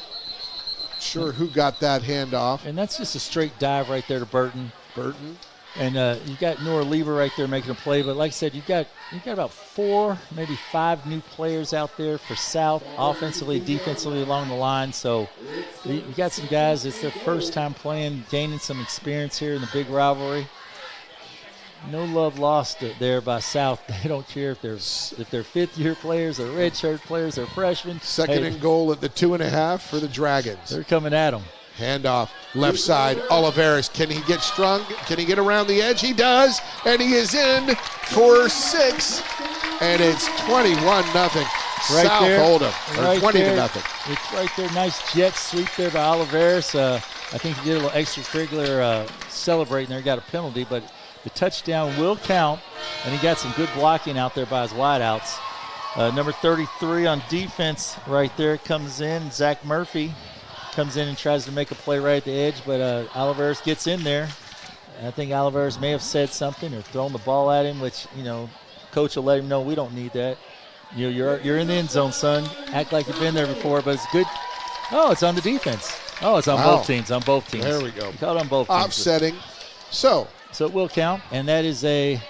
sure who got that handoff. And that's just a straight dive right there to Burton. And you got Nora Lieber right there making a play. But like I said, you've got about 4, maybe 5 new players out there for South, offensively, defensively along the line. So you got some guys, it's their first time playing, gaining some experience here in the big rivalry. No love lost there by South. They don't care if they're 5th-year players, they're redshirt players, they're freshmen. Second and goal at the 2.5 for the Dragons. They're coming at them. Handoff, left side, Oliveris. Can he get strung? Can he get around the edge? He does, and he is in for 6. And it's 21-0. Right South there, Oldham, or right 20-0. It's right there. Nice jet sweep there by Oliveris. I think he did a little extracurricular celebrating there. He got a penalty, but the touchdown will count, and he got some good blocking out there by his wideouts. Number 33 on defense right there comes in. Zach Murphy comes in and tries to make a play right at the edge, but Oliveris gets in there. I think Oliveris may have said something or thrown the ball at him, which, coach will let him know we don't need that. You're in the end zone, son. Act like you've been there before, but it's good. Oh, it's on the defense. Oh, it's on both teams. On both teams. There we go. Caught on both teams. Offsetting. So it will count, and that is a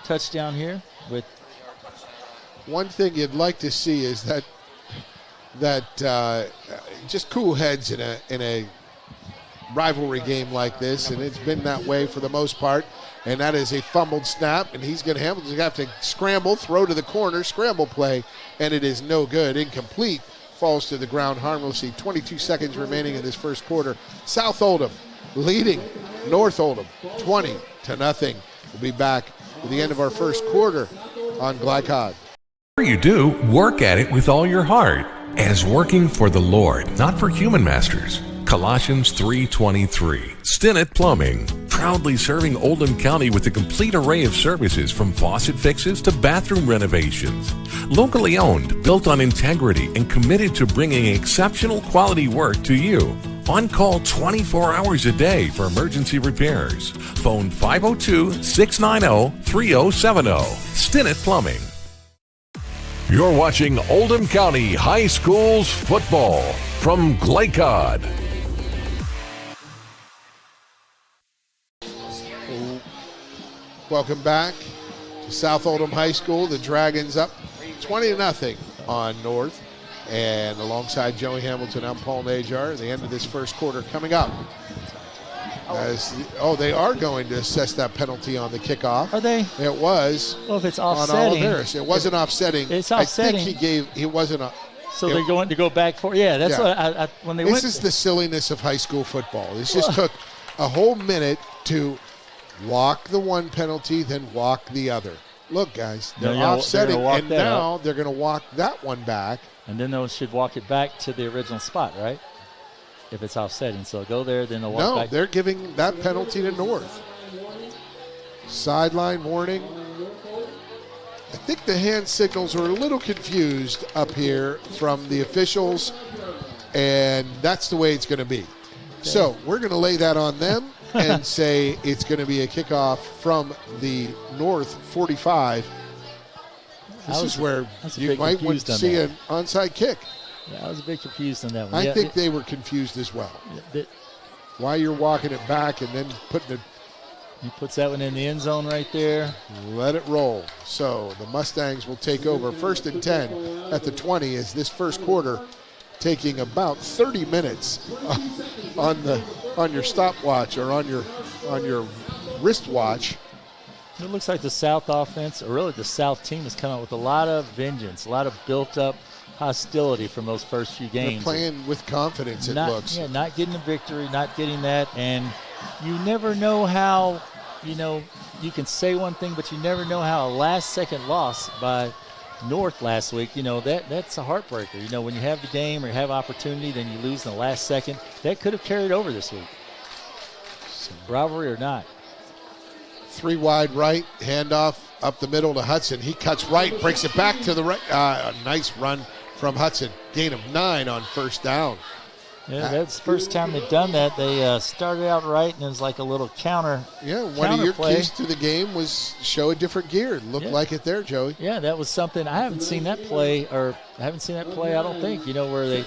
touchdown here. With one thing you'd like to see is that just cool heads in a rivalry game like this, and it's been that way for the most part. And that is a fumbled snap, and Hamilton's going to have to scramble, throw to the corner, scramble play, and it is no good. Incomplete, falls to the ground harmlessly. 22 seconds remaining in this first quarter. South Oldham leading North Oldham 20-0. We'll be back at the end of our first quarter on Glycod. Whatever you do, work at it with all your heart, as working for the Lord, not for human masters. Colossians 3:23. Stinnett Plumbing, proudly serving Oldham County with a complete array of services from faucet fixes to bathroom renovations. Locally owned, built on integrity, and committed to bringing exceptional quality work to you. On call 24 hours a day for emergency repairs. Phone 502-690-3070. Stinnett Plumbing. You're watching Oldham County High Schools football from Glycod. Welcome back to South Oldham High School. The Dragons up 20-0 on North. And alongside Joey Hamilton, I'm Paul Najar. The end of this first quarter coming up. They are going to assess that penalty on the kickoff. Are they? It was. Well, if it's offsetting. On Oliveris. It wasn't offsetting. It's offsetting. I think it wasn't. So they're going to go back for. Yeah, that's what when they went. This is the silliness of high school football. This just took a whole minute to walk the one penalty, then walk the other. Look, guys, they're offsetting, and now they're going to walk that one back. And then they should walk it back to the original spot, right? If it's offsetting. So go there, then they'll walk back. No, they're giving that penalty to North. Sideline warning. I think the hand signals are a little confused up here from the officials, and that's the way it's going to be. Okay. So we're going to lay that on them and say it's going to be a kickoff from the North 45. This is where you might want to see an onside kick. Yeah, I was a bit confused on that one. I think they were confused as well. Why you're walking it back and then putting it. He puts that one in the end zone right there. Let it roll. So the Mustangs will take over. 1st and 10 at the 20 as this first quarter taking about 30 minutes on your stopwatch or on your wristwatch. It looks like the South offense, or really the South team, has come out with a lot of vengeance, a lot of built-up hostility from those first few games. They're playing with confidence, it looks. Yeah, not getting a victory, not getting that, and you never know how, you can say one thing, but you never know how a last-second loss by North last week, that's a heartbreaker. When you have the game or you have opportunity, then you lose in the last second. That could have carried over this week. Some rivalry or not. 3 wide right, handoff up the middle to Hudson. He cuts right, breaks it back to the right. A nice run from Hudson. Gain of 9 on first down. Yeah, that's the first time they've done that. They started out right, and it was like a little counter. Yeah, one of your keys to the game was show a different gear. It looked like it there, Joey. Yeah, that was something. I haven't seen that play, I don't think, where they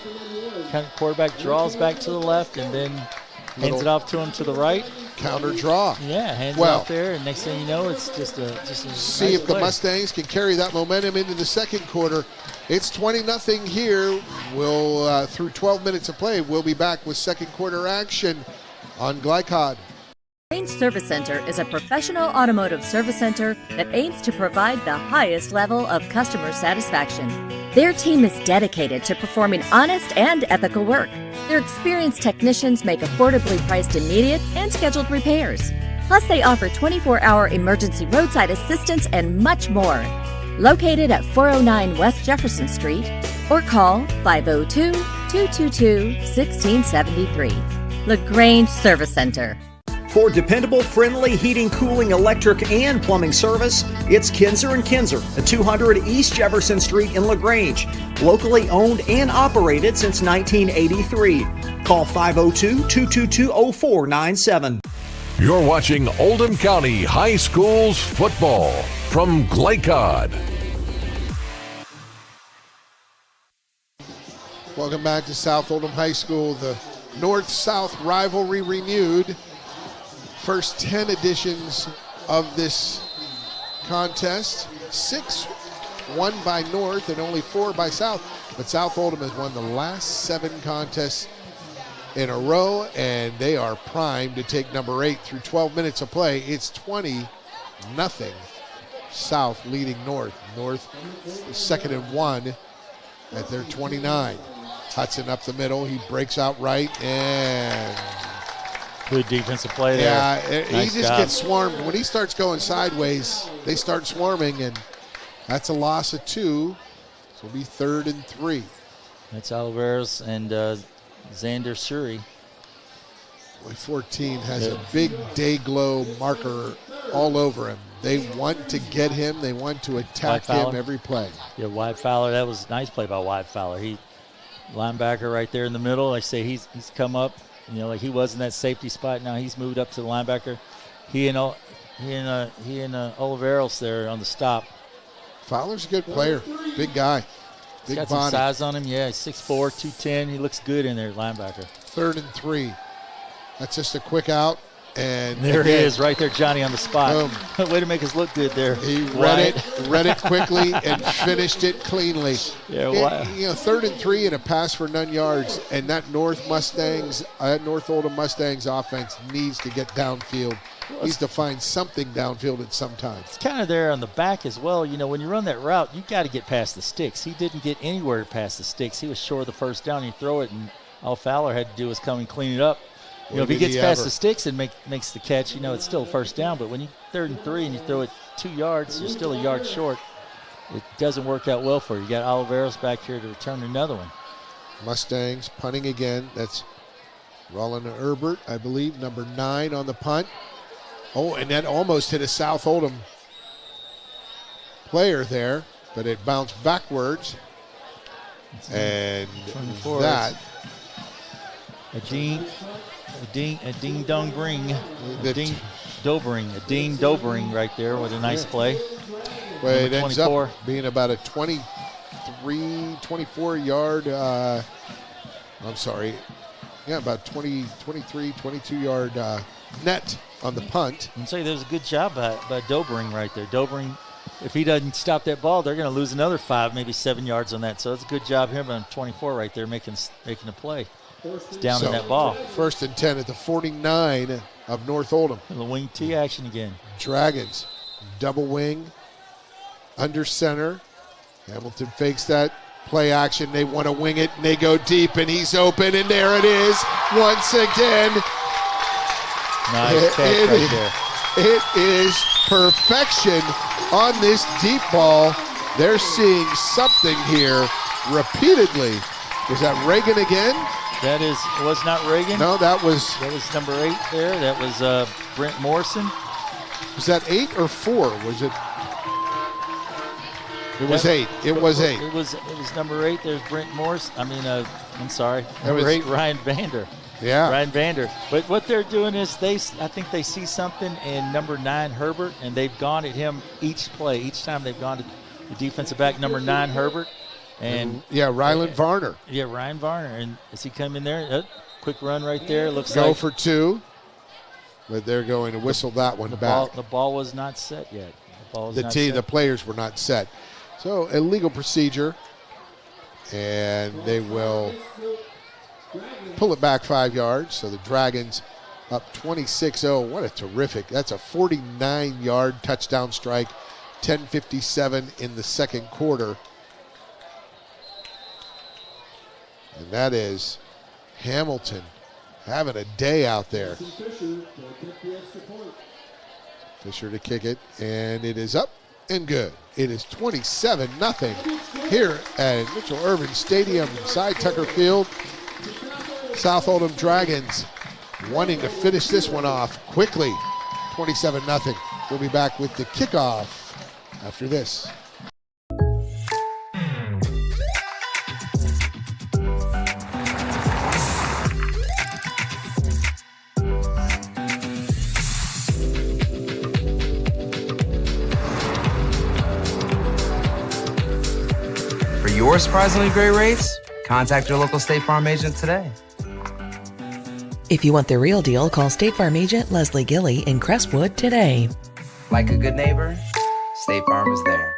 kind of quarterback draws back to the left and then hands it off to him to the right. Counter draw. Yeah, hands it off there, and next thing you know, it's just a see nice if play. The Mustangs can carry that momentum into the second quarter. It's 20-0 here. We'll through 12 minutes of play, we'll be back with second quarter action on Glycod. LaGrange Service Center is a professional automotive service center that aims to provide the highest level of customer satisfaction. Their team is dedicated to performing honest and ethical work. Their experienced technicians make affordably priced immediate and scheduled repairs. Plus, they offer 24-hour emergency roadside assistance and much more. Located at 409 West Jefferson Street, or call 502-222-1673. LaGrange Service Center. For dependable, friendly heating, cooling, electric, and plumbing service, it's Kinzer & Kinzer at 200 East Jefferson Street in LaGrange. Locally owned and operated since 1983. Call 502-222-0497. You're watching Oldham County High Schools football from Glycod. Welcome back to South Oldham High School. The North-South rivalry renewed. First 10 editions of this contest. 6 won by North and only 4 by South. But South Oldham has won the last 7 contests in a row, and they are primed to take number 8 through 12 minutes of play. It's 20-0. South leading North. North is 2nd and 1 at their 29. Hudson up the middle. He breaks out right, and good defensive play there. Yeah, nice he just job. gets swarmed. When he starts going sideways, they start swarming, and that's a loss of 2. So it'll be 3rd and 3. That's Oliveros and Xander Suri. 14 has a big day glow marker all over him. They want to get him. They want to attack him every play. Yeah, Wyatt Fowler. That was a nice play by Wyatt Fowler. He linebacker right there in the middle. Like I say, he's come up. Like he was in that safety spot. Now he's moved up to the linebacker. He and Oliveros there on the stop. Fowler's a good player. Big guy. He's got some size on him. Yeah, he's 6'4", 210. He looks good in there, linebacker. 3rd and 3. That's just a quick out. And there he is, right there, Johnny, on the spot. Way to make us look good there. He read it quickly and finished it cleanly. Yeah, 3rd and 3 and a pass for none yards, and that North Oldham Mustangs offense needs to get downfield. Needs to find something downfield at some time. It's kind of there on the back as well. When you run that route, you got to get past the sticks. He didn't get anywhere past the sticks. He was short of the first down. You throw it, and all Fowler had to do was come and clean it up. If he gets past the sticks and makes the catch, it's still first down. But when you 3rd and 3 and you throw it 2 yards, you're still a yard short. It doesn't work out well for you. You got Oliveros back here to return another one. Mustangs punting again. That's Roland Herbert, I believe, number 9 on the punt. Oh, and that almost hit a South Oldham player there, but it bounced backwards. And 24, that. A Dean Dobring. Dean Dobring right there with a nice play. Well, it ends 24. Up being about a 24 yard, about 23, 22 yard net on the punt. I'd say there's a good job by Dobring right there. Dobring, if he doesn't stop that ball, they're going to lose another 5, maybe 7 yards on that. So it's a good job him on 24 right there making a play. It's down in that ball. 1st and 10 at the 49 of North Oldham. And the wing T action again. Dragons, double wing, under center. Hamilton fakes that play action. They want to wing it, and they go deep, and he's open, and there it is once again. Nice catch right there. It is perfection on this deep ball. They're seeing something here repeatedly. Was that Reagan again? That was not Reagan. No, that was number 8 there. That was Brent Morrison. Was that 8 or 4? Was it? It was 8. It was 8. It was number 8. There's Brent Morse. I'm sorry. Number was 8, Ryan Vander. Yeah. Ryan Vander. But what they're doing is I think they see something in number 9, Herbert, and they've gone at him each play. Each time they've gone to the defensive back, number 9, Herbert. And Rylan Varner. Yeah, Ryan Varner. And as he come in there, quick run right there. Looks Go like for 2. But they're going to whistle that one back. The ball was not set yet. The players were not set. So illegal procedure. And they will pull it back 5 yards. So the Dragons up 26-0. What a terrific. That's a 49-yard touchdown strike. 10:57 in the second quarter. And that is Hamilton having a day out there. Fisher to kick it, and it is up and good. It is 27-0 here at Mitchell Irvin Stadium inside Tucker Field. South Oldham Dragons wanting to finish this one off quickly. 27-0. We'll be back with the kickoff after this. For your surprisingly great rates, contact your local State Farm agent today. If you want the real deal, call State Farm agent Leslie Gilly in Crestwood today. Like a good neighbor, State Farm is there.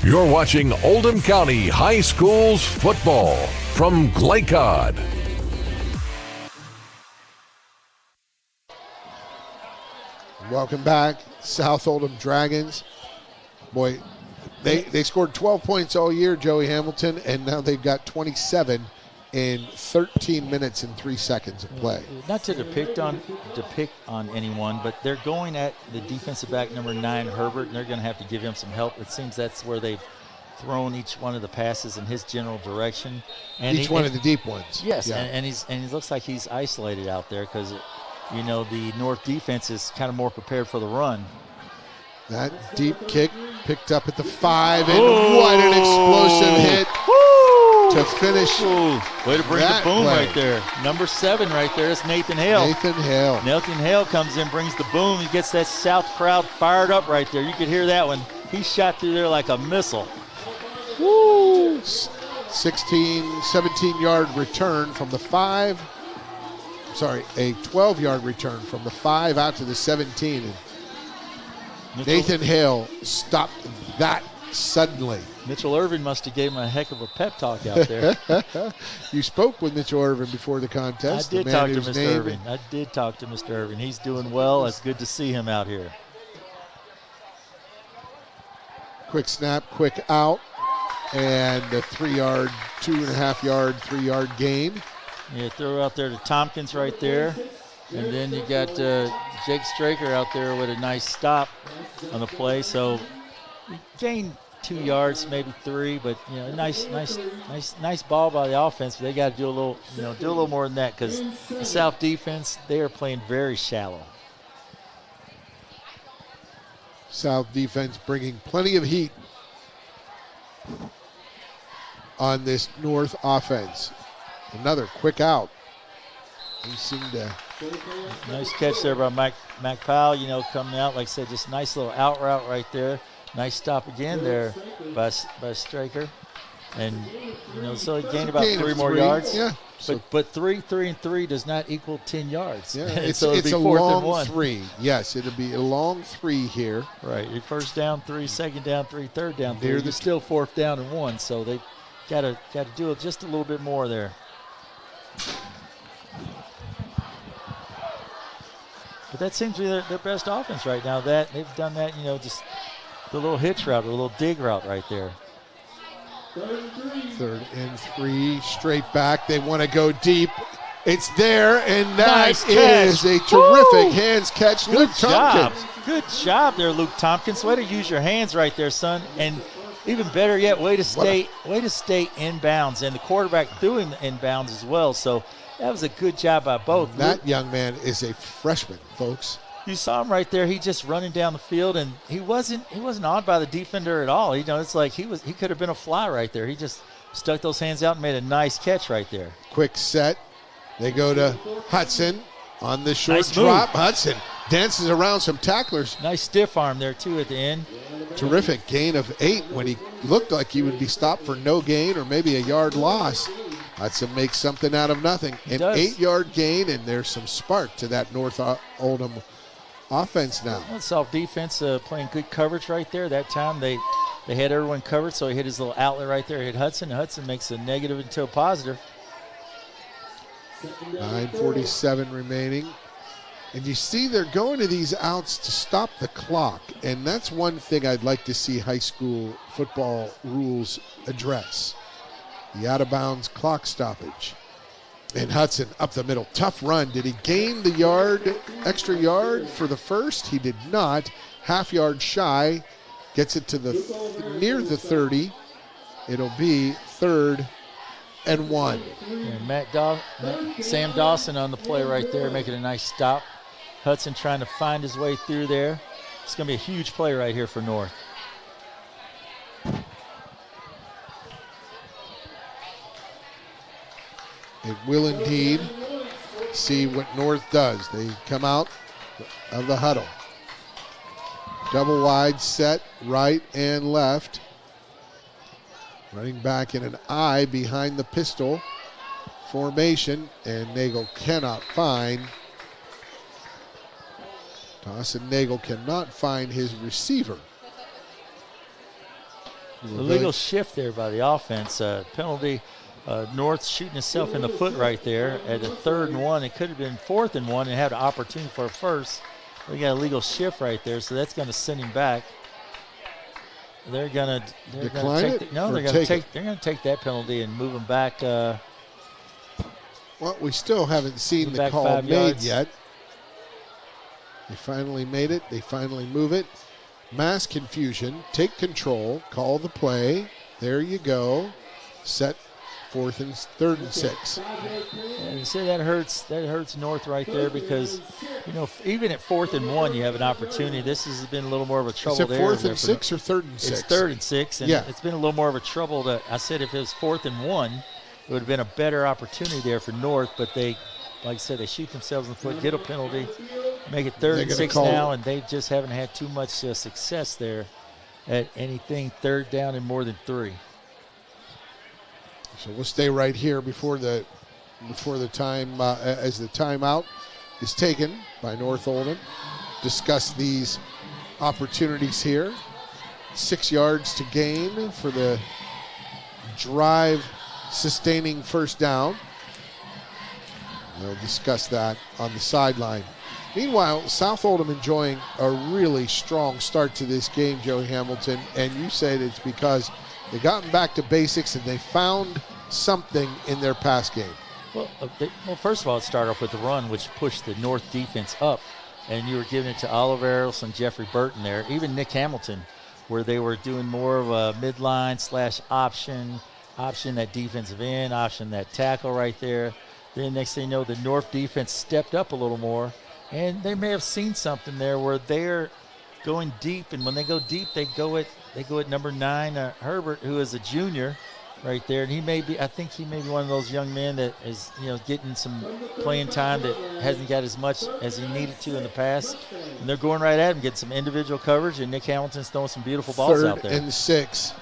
You're watching Oldham County High Schools football from Glaycod. Welcome back, South Oldham Dragons. Boy, they scored 12 points all year, Joey Hamilton, and now they've got 27 in 13 minutes and 3 seconds of play. Not to depict on anyone, but they're going at the defensive back number 9, Herbert, and they're going to have to give him some help. It seems that's where they've thrown each one of the passes in his general direction. And each one of the deep ones. Yes, yeah. and he looks like he's isolated out there because, the North defense is kind of more prepared for the run. That deep kick picked up at the 5, and what an explosive hit to finish. Way to bring the boom play. right there. Number 7 right there is Nathan Hale. Nathan Hale comes in, brings the boom. He gets that South crowd fired up right there. You could hear that one. He shot through there like a missile. 17-yard return from the 5. Sorry, a 12-yard return from the 5 out to the 17. And Nathan Hale stopped that suddenly. Mitchell Irvin must have gave him a heck of a pep talk out there. You spoke with Mitchell Irvin before the contest. I did talk to Mr. Irvin. He's doing well. It's good to see him out here. Quick snap, quick out, and a 3-yard, 2.5-yard, 3-yard gain. Yeah, throw out there to Tompkins right there. And then you got Jake Straker out there with a nice stop on the play. So you gained 2 yards, maybe 3, but nice ball by the offense. But they got to do a little more than that because the South defense, they are playing very shallow. South defense bringing plenty of heat on this North offense. Another quick out. He seemed to. Nice catch there by Mac Powell, coming out. Like I said, just nice little out route right there. Nice stop again there by Straker. And, so he gained about 3 more yards. Yeah. But 3 and 3 does not equal 10 yards. Yeah, it's so a long 3. Yes, it'll be a long 3 here. Right. Your first down 3, second down 3, third down 3. You're still 4th down and 1. So they got to do it just a little bit more there. But that seems to be their best offense right now. That they've done that, just the little hitch route, or a little dig route right there. 3rd and 3, straight back. They want to go deep. It's there, and that is a terrific hands catch. Luke Tompkins. Good job there, Luke Tompkins. Way to use your hands right there, son. And even better yet, way to stay inbounds. And the quarterback threw him inbounds as well. So that was a good job by both. That young man is a freshman, folks. You saw him right there. He just running down the field, and he wasn't awed by the defender at all. It's like he could have been a fly right there. He just stuck those hands out and made a nice catch right there. Quick set. They go to Hudson on the short drop. Hudson dances around some tacklers. Nice stiff arm there too at the end. Terrific gain of 8 when he looked like he would be stopped for no gain or maybe a yard loss. Hudson makes something out of nothing. An 8-yard gain, and there's some spark to that North Oldham offense now. South defense playing good coverage right there. That time they had everyone covered, so he hit his little outlet right there. He hit Hudson. Hudson makes a negative into a positive. 9:47 remaining. And you see they're going to these outs to stop the clock. And that's one thing I'd like to see high school football rules address. The out-of-bounds clock stoppage. And Hudson up the middle. Tough run. Did he gain the extra yard for the first? He did not. Half yard shy. Gets it to near the 30. It'll be 3rd and 1. And Sam Dawson on the play right there, making a nice stop. Hudson trying to find his way through there. It's going to be a huge play right here for North. It will indeed. See what North does. They come out of the huddle. Double wide set, right and left. Running back in an I behind the pistol formation, and Nagel cannot find. Dawson Nagel cannot find his receiver. A legal shift there by the offense. Penalty. North shooting himself in the foot right there at a 3rd and 1. It could have been 4th and 1 and had an opportunity for a first. We got a legal shift right there, so that's going to send him back. They're going to decline it. They're going to take that penalty and move him back. Well, we still haven't seen the call made yet. They finally made it. They finally move it. Mass confusion. Take control. Call the play. There you go. Set 3rd and 6. And you see that hurts North right there because, even at 4th and 1, you have an opportunity. This has been a little more of a trouble there. Is it 4th and 6 or 3rd and 6? It's 3rd and 6, and it's been a little more of a trouble. I said if it was 4th and 1, it would have been a better opportunity there for North, but they, like I said, they shoot themselves in the foot, get a penalty, make it 3rd and 6 now, and they just haven't had too much success there at anything 3rd down and more than 3. So we'll stay right here before the time as the timeout is taken by North Oldham. Discuss these opportunities here. 6 yards to gain for the drive-sustaining first down. We'll discuss that on the sideline. Meanwhile, South Oldham enjoying a really strong start to this game, Joey Hamilton, and you said it's because they gotten back to basics and they found something in their pass game. Well, first of all, it started off with the run, which pushed the North defense up, and you were giving it to Oliver Earls and Jeffrey Burton there, even Nick Hamilton, where they were doing more of a midline / option that defensive end, option that tackle right there. Then next thing you know, the North defense stepped up a little more, and they may have seen something there where they're going deep, and when they go deep, they go at number 9, Herbert, who is a junior right there, and I think he may be one of those young men that is, getting some playing time that hasn't got as much as he needed to in the past. And they're going right at him, getting some individual coverage, and Nick Hamilton's throwing some beautiful balls out there. 3rd and 6.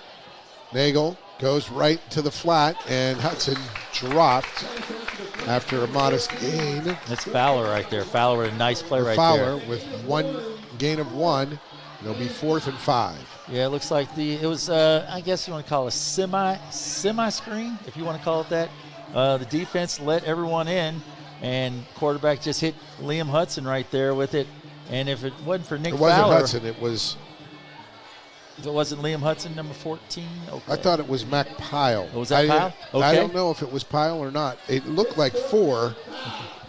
Nagel goes right to the flat, and Hudson dropped after a modest gain. That's Fowler right there. Fowler with a nice play right Fowler there. with one gain of 1. It'll be 4th and 5. Yeah, it looks like it was, I guess you want to call it a semi-screen, if you want to call it that. The defense let everyone in, and quarterback just hit Liam Hudson right there with it. And if it wasn't for Nick Fowler. It wasn't Hudson, it was. If it wasn't Liam Hudson, number 14? Okay. I thought it was Mac Pyle. Oh, was that Pyle? Okay. I don't know if it was Pyle or not. It looked like 4,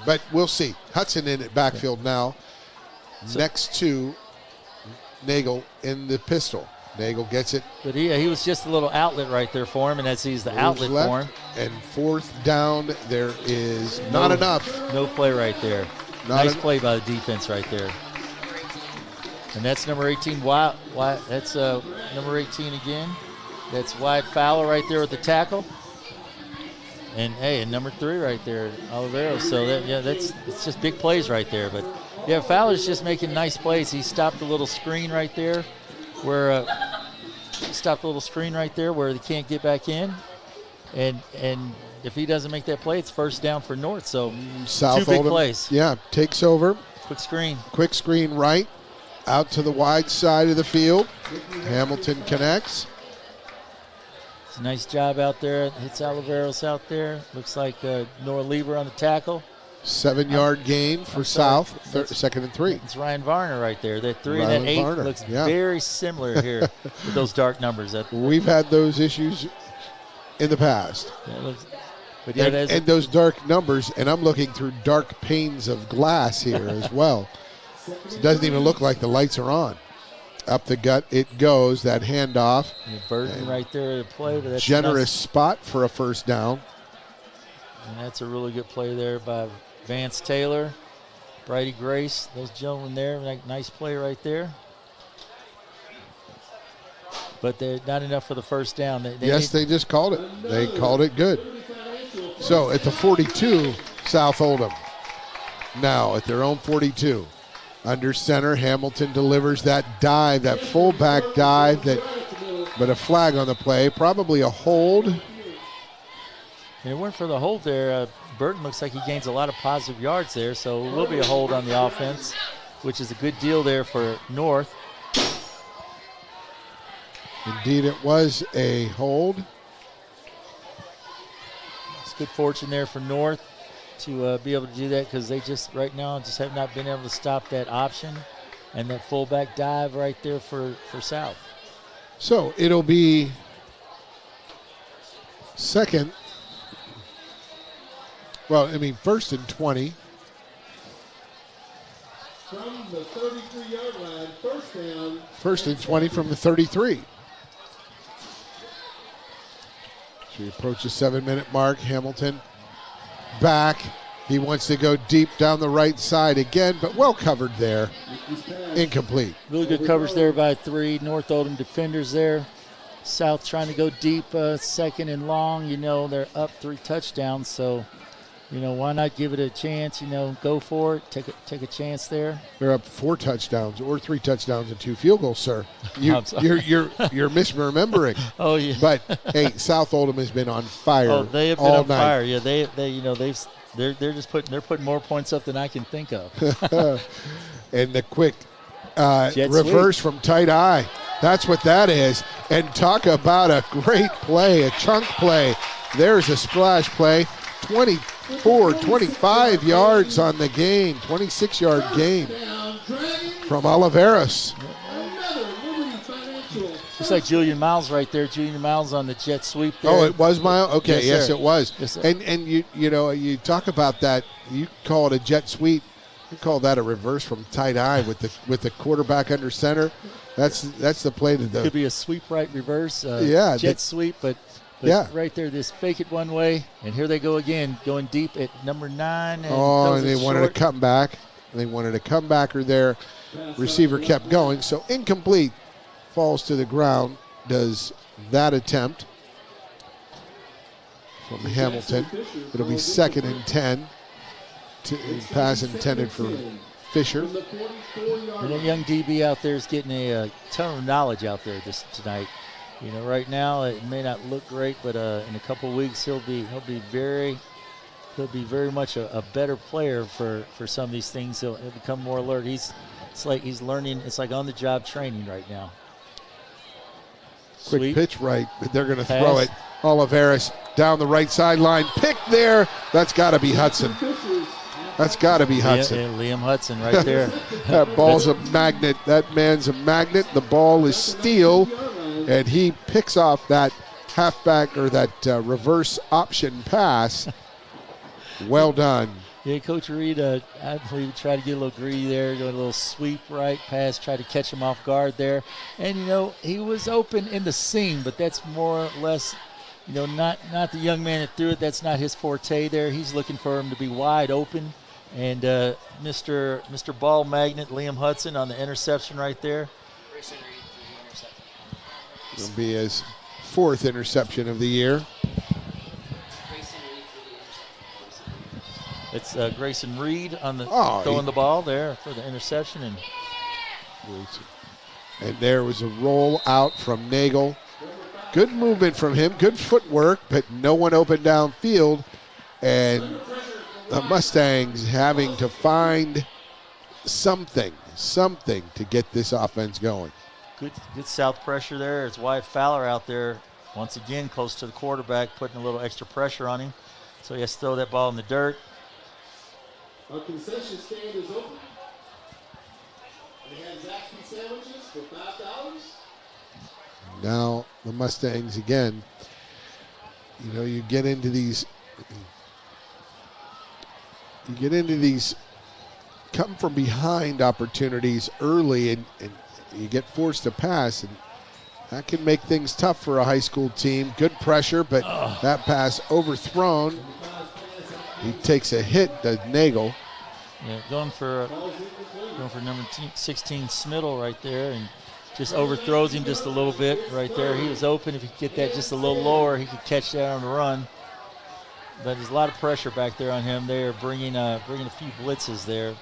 but we'll see. Hudson in at backfield now, next to Nagel in the pistol. Nagel gets it. But he was just a little outlet right there for him, and as he's the outlet for him. And 4th down, there is not enough. No play right there. Nice play by the defense right there. And that's number 18, Wyatt. That's number 18 again. That's Wyatt Fowler right there with the tackle. And, hey, and number 3 right there, Oliveros. So, it's just big plays right there. But, yeah, Fowler's just making nice plays. He stopped a little screen right there where they can't get back in. And if he doesn't make that play, it's first down for North. So, South 2 big Oldham, plays. Yeah, takes over. Quick screen. Quick screen right. Out to the wide side of the field. Hamilton connects. It's a nice job out there. Hits Oliveros out there. Looks like Noah Lieber on the tackle. 7-yard gain for South. Second and 3. It's Ryan Varner right there. That 3 Ryan and that 8 Varner, looks yeah. very similar here with those dark numbers. We've had those issues in the past. And those dark numbers, and I'm looking through dark panes of glass here as well. It doesn't even look like the lights are on. Up the gut it goes, that handoff. Burton right there to play. But that's generous spot for a first down. And that's a really good play there by Vance Taylor, Brady Grace, those gentlemen there. Nice play right there. But they're not enough for the first down. They just called it. They called it good. So at the 42, South Oldham. Now at their own 42. Under center, Hamilton delivers that dive, that fullback dive, but a flag on the play, probably a hold. And it went for the hold there. Burton looks like he gains a lot of positive yards there, so it will be a hold on the offense, which is a good deal there for North. Indeed, it was a hold. It's good fortune there for North to be able to do that, because they just right now just have not been able to stop that option and that fullback dive right there for South. So it'll be second. Well, I mean, 1st and 20. From the 33-yard line, first down. 1st and 20 from the 33. So we approach the 7-minute mark. Hamilton back. He wants to go deep down the right side again, but well covered there. Incomplete. Really good coverage there by 3 North Oldham defenders there. South trying to go deep, second and long. They're up 3 touchdowns, so why not give it a chance? Go for it. Take a chance there. They're up 4 touchdowns or 3 touchdowns and 2 field goals, sir. You're misremembering. Oh yeah. But hey, South Oldham has been on fire. Oh, they have been all on night. fire. Yeah, they're just putting more points up than I can think of. And the quick reverse from tight eye. That's what that is. And talk about a great play, a chunk play. There's a splash play. 25 yards on the game, 26-yard gain from Oliveros. Just like Julian Miles right there. Julian Miles on the jet sweep there. Oh, it was Miles? Okay, yes sir. It was. Yes, and you talk about that. You call it a jet sweep. You call that a reverse from tight eye with the quarterback under center. That's the play to Could be a sweep right reverse. Jet sweep, but right there, just fake it one way, and here they go again, going deep at number 9. And they wanted a comeback. They wanted a comebacker there. Receiver kept going, so incomplete. Falls to the ground, does that attempt from Hamilton. It'll be 2nd and 10. Pass intended for Fisher. And that young DB out there is getting a ton of knowledge out there tonight. Right now it may not look great, but in a couple of weeks he'll be very much a better player for some of these things. He'll become more alert. It's like he's learning. It's like on the job training right now. Quick pitch right, but they're going to throw it. Oliveros down the right sideline. Pick there. That's got to be Hudson. That's got to be Hudson. Yeah, Liam Hudson right there. That ball's a magnet. That man's a magnet. The ball is steel, and he picks off that halfback or that reverse option pass. Well done. Yeah, Coach Reed, I believe, tried to get a little greedy there, doing a little sweep right pass, tried to catch him off guard there. And, he was open in the seam, but that's more or less, not the young man that threw it. That's not his forte there. He's looking for him to be wide open. And Mr. Ball Magnet, Liam Hudson on the interception right there. It'll be his 4th interception of the year. It's Grayson Reed on the throwing the ball there for the interception. And there was a roll out from Nagel. Good movement from him, good footwork, but no one open downfield. And the Mustangs having to find something to get this offense going. Good south pressure there. It's Wyatt Fowler out there once again close to the quarterback, putting a little extra pressure on him. So he has to throw that ball in the dirt. Our concession stand is open. They have Zaxby sandwiches for $5. Now the Mustangs again, you get into these come from behind opportunities early and you get forced to pass, and that can make things tough for a high school team. Good pressure, but that pass overthrown. He takes a hit to Nagel. Yeah, going for number 16 Smittle right there, and just overthrows him just a little bit right there. He was open. If he could get that just a little lower, he could catch that on the run. But there's a lot of pressure back there on him. They are bringing a few blitzes there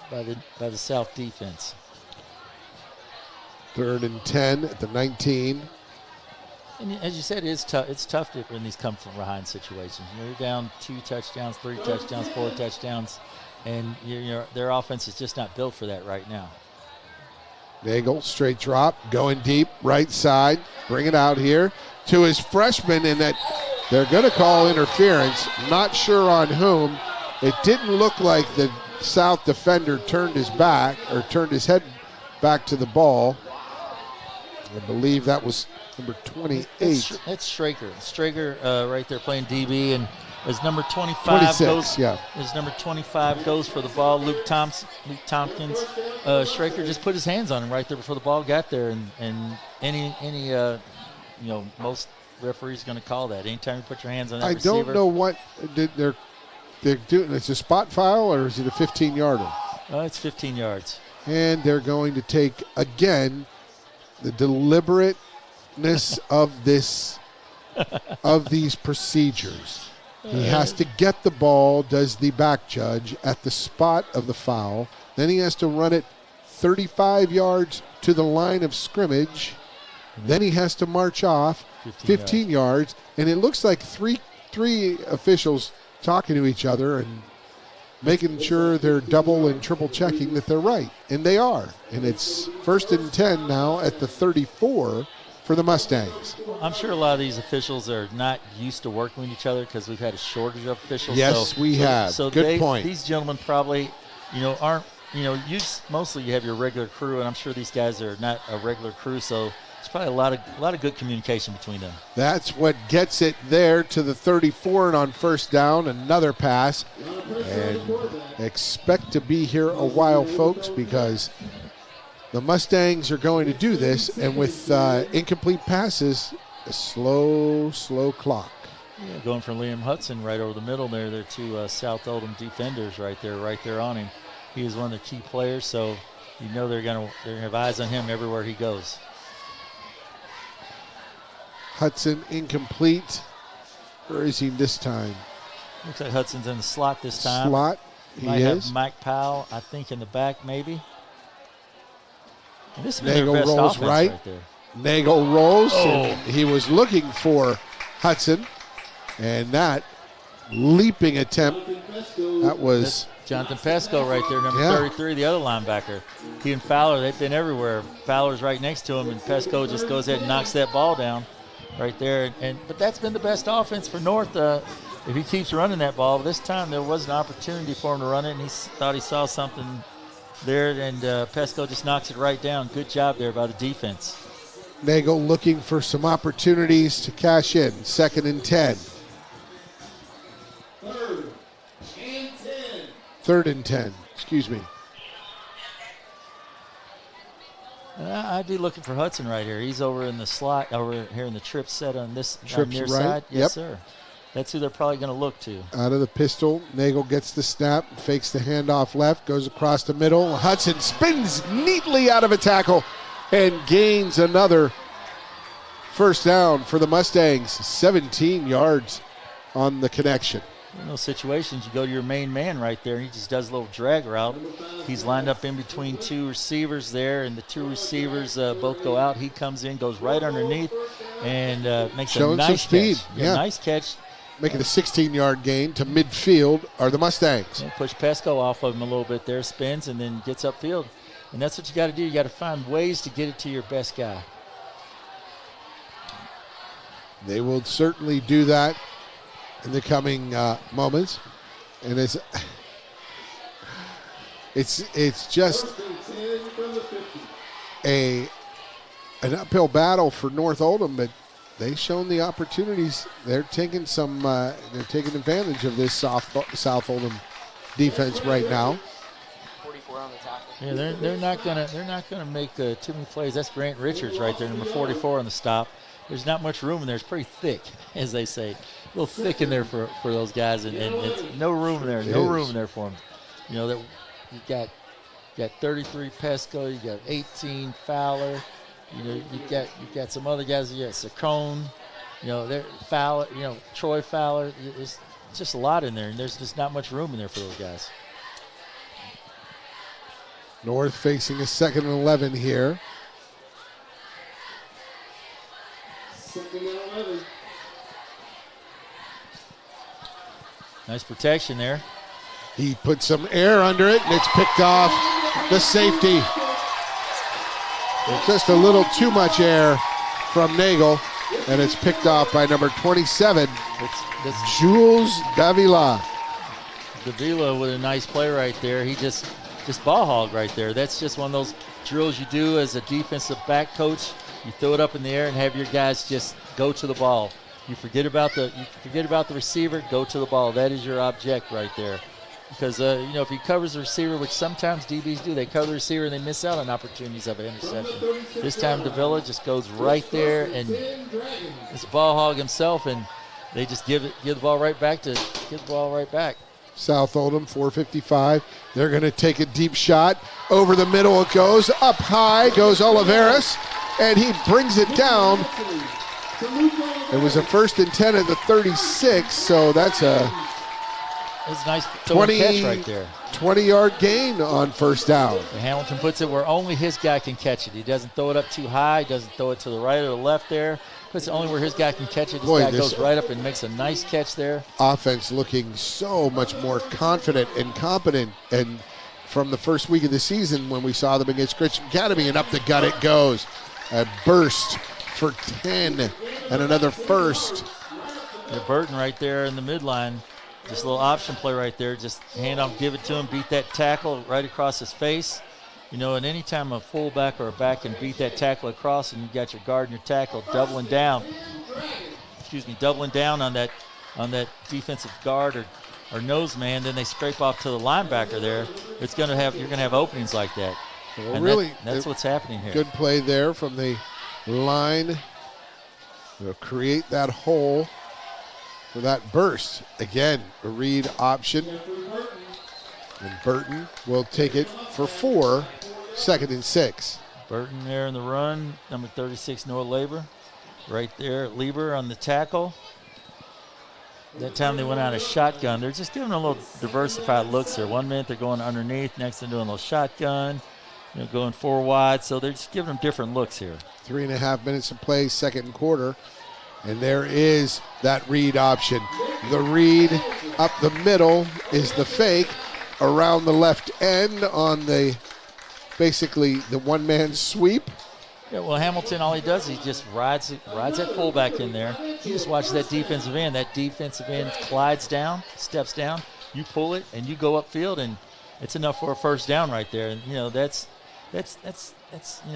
by the South defense. 3rd and 10 at the 19. And as you said, it's tough when these come from behind situations. You're down 2 touchdowns, 3 touchdowns, 4 touchdowns, and their offense is just not built for that right now. Nagel, straight drop, going deep, right side, bring it out here to his freshman, and that they're going to call interference. Not sure on whom. It didn't look like the South defender turned his head back to the ball. I believe that was number 28. That's Straker. Straker right there playing DB, and as number 25 26, as number 25 goes for the ball, Luke Tompkins, Straker just put his hands on him right there before the ball got there, and most referees going to call that. Anytime you put your hands on that receiver. I don't know what they're doing. It's a spot foul, or is it a 15-yarder? It's 15 yards. And they're going to take, again, the deliberateness of these procedures. He has to get the ball, does the back judge, at the spot of the foul. Then he has to run it 35 yards to the line of scrimmage. Then he has to march off 15 yards. And it looks like three officials talking to each other and making sure they're double and triple checking that they're right. And they are. And it's 1st and 10 now at the 34 for the Mustangs. I'm sure a lot of these officials are not used to working with each other because we've had a shortage of officials. Yes, we have. So good point. These gentlemen probably, aren't, mostly you have your regular crew, and I'm sure these guys are not a regular crew, so it's probably a lot of good communication between them. That's what gets it there to the 34, and on 1st down, another pass. And expect to be here a while, folks, because the Mustangs are going to do this, and with incomplete passes, a slow clock. Yeah, going for Liam Hudson right over the middle there. They're 2 South Oldham defenders right there on him. He is one of the key players, so they're gonna have eyes on him everywhere he goes. Hudson incomplete. Where is he this time? Looks like Hudson's in the slot this time. Slot, he Might is. have Mike Powell, I think, in the back maybe. And this has been Nagel their best rolls offense right there. Nagel rolls, and he was looking for Hudson, and that leaping attempt, that was Jonathan Pesco right there, number 33, the other linebacker. He and Fowler, they've been everywhere. Fowler's right next to him, and Pesco just goes ahead and knocks that ball down right there. But that's been the best offense for North. If he keeps running that ball, this time there was an opportunity for him to run it, and he thought he saw something there, and Pesco just knocks it right down. Good job there by the defense. Nagel looking for some opportunities to cash in. 2nd and 10. 3rd and 10, excuse me. I'd be looking for Hudson right here. He's over in the slot, over here in the trip set on this Trips near right. side. Yes, sir. that's who they're probably going to look to. Out of the pistol, Nagel gets the snap, fakes the handoff left, goes across the middle. Hudson spins neatly out of a tackle and gains another first down for the Mustangs. 17 yards on the connection. In those situations, you go to your main man right there, and he just does a little drag route. He's lined up in between two receivers there, and the two receivers both go out. He comes in, goes right underneath, and makes a nice catch. Yeah. Nice catch. Making a 16-yard gain to midfield are the Mustangs. And push Pesco off of him a little bit there, spins, and then gets upfield. And that's what you got to do. You got to find ways to get it to your best guy. They will certainly do that in the coming moments, and it's just an uphill battle for North Oldham, but they've shown the opportunities. They're taking advantage of this South Oldham defense right now. 44 on the tackle. Yeah, they're not gonna make too many plays. That's Grant Richards right there, number 44 on the stop. There's not much room in there. It's pretty thick, as they say. A little thick in there for those guys, and it's no room in there. No room in there for them. You know, that you got 33 Pesco, you got 18 Fowler. You know, you got some other guys. You got Saccone. You know, Fowler. You know, Troy Fowler. There's just a lot in there, and there's just not much room in there for those guys. North facing a 2nd and 11 here. 2nd and 11. Nice protection there. He put some air under it, and it's picked off the safety. Just a little too much air from Nagel, and it's picked off by number 27, That's Jules Davila. Davila with a nice play right there. He just ball hog right there. That's just one of those drills you do as a defensive back coach. You throw it up in the air and have your guys just go to the ball. You forget about the receiver, go to the ball. That is your object right there. Because you know, if he covers the receiver, which sometimes DBs do, they cover the receiver and they miss out on opportunities of an interception. This time Davila just goes right there and it's a ball hog himself, and they just give the ball right back. South Oldham, 4:55. They're going to take a deep shot. Over the middle it goes. Up high goes Oliveras, and he brings it down. It was a 1st and 10 at the 36, so that's a nice 20 catch right there. 20-yard gain on first down. And Hamilton puts it where only his guy can catch it. He doesn't throw it up too high. He doesn't throw it to the right or the left there. Puts it only where his guy can catch it. This guy goes right up and makes a nice catch there. Offense looking so much more confident and competent, and from the first week of the season when we saw them against Christian Academy, and up the gut it goes. A burst for 10 and another first. Burton right there in the midline. Just a little option play right there. Just hand off, give it to him, beat that tackle right across his face. You know, and anytime a fullback or a back can beat that tackle across and you got your guard and your tackle doubling down on that defensive guard or nose man, then they scrape off to the linebacker there. You're gonna have openings like that. Well, and really, that's what's happening here. Good play there from the line. They'll create that hole for that burst. Again, a read option. And Burton will take it for 4, 2nd and 6. Burton there in the run, number 36, Noah Lieber. Right there, Lieber on the tackle. That time they went out of shotgun. They're just giving a little diversified looks there. 1 minute they're going underneath, next they're doing a little shotgun, going 4 wide. So they're just giving them different looks here. 3.5 minutes to play, second quarter. And there is that read option. The read up the middle is the fake around the left end on basically the one-man sweep. Yeah, well, Hamilton, all he does, he just rides that fullback in there. You just watch that defensive end. That defensive end glides down, steps down. You pull it, and you go upfield, and it's enough for a first down right there. And that's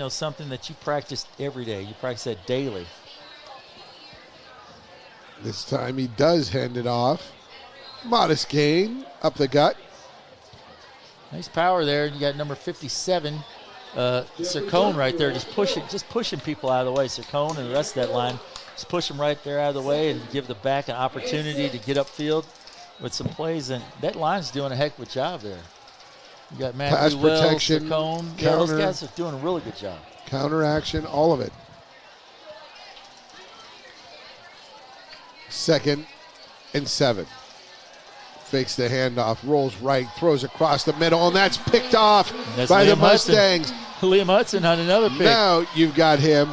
something that you practice every day. You practice that daily. This time he does hand it off. Modest gain up the gut. Nice power there. You got number 57, Saccone right there, just pushing people out of the way. Saccone and the rest of that line just push them right there out of the way and give the back an opportunity to get upfield with some plays. And that line's doing a heck of a job there. You got Pass Matthew Wells, protection, Cone. Yeah, counter, those guys are doing a really good job. Counter action, all of it. 2nd and 7. Fakes the handoff, rolls right, throws across the middle, and that's picked off by the Mustangs. Liam Hudson on another pick. Now you've got him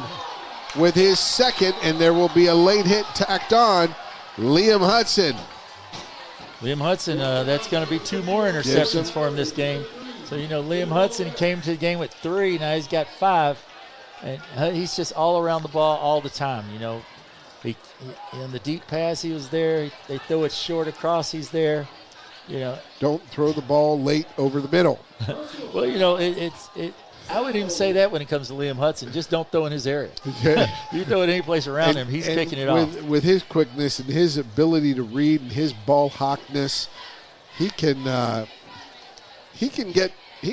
with his 2nd, and there will be a late hit tacked on. Liam Hudson. Liam Hudson, that's going to be 2 more interceptions for him this game. So, Liam Hudson came to the game with 3. Now he's got 5. And he's just all around the ball all the time, He, in the deep pass, he was there. They throw it short across, he's there. Don't throw the ball late over the middle. Well, I wouldn't even say that when it comes to Liam Hudson. Just don't throw in his area. You throw it any place around him, he's picking it off. With his quickness and his ability to read and his ball hawkness, he can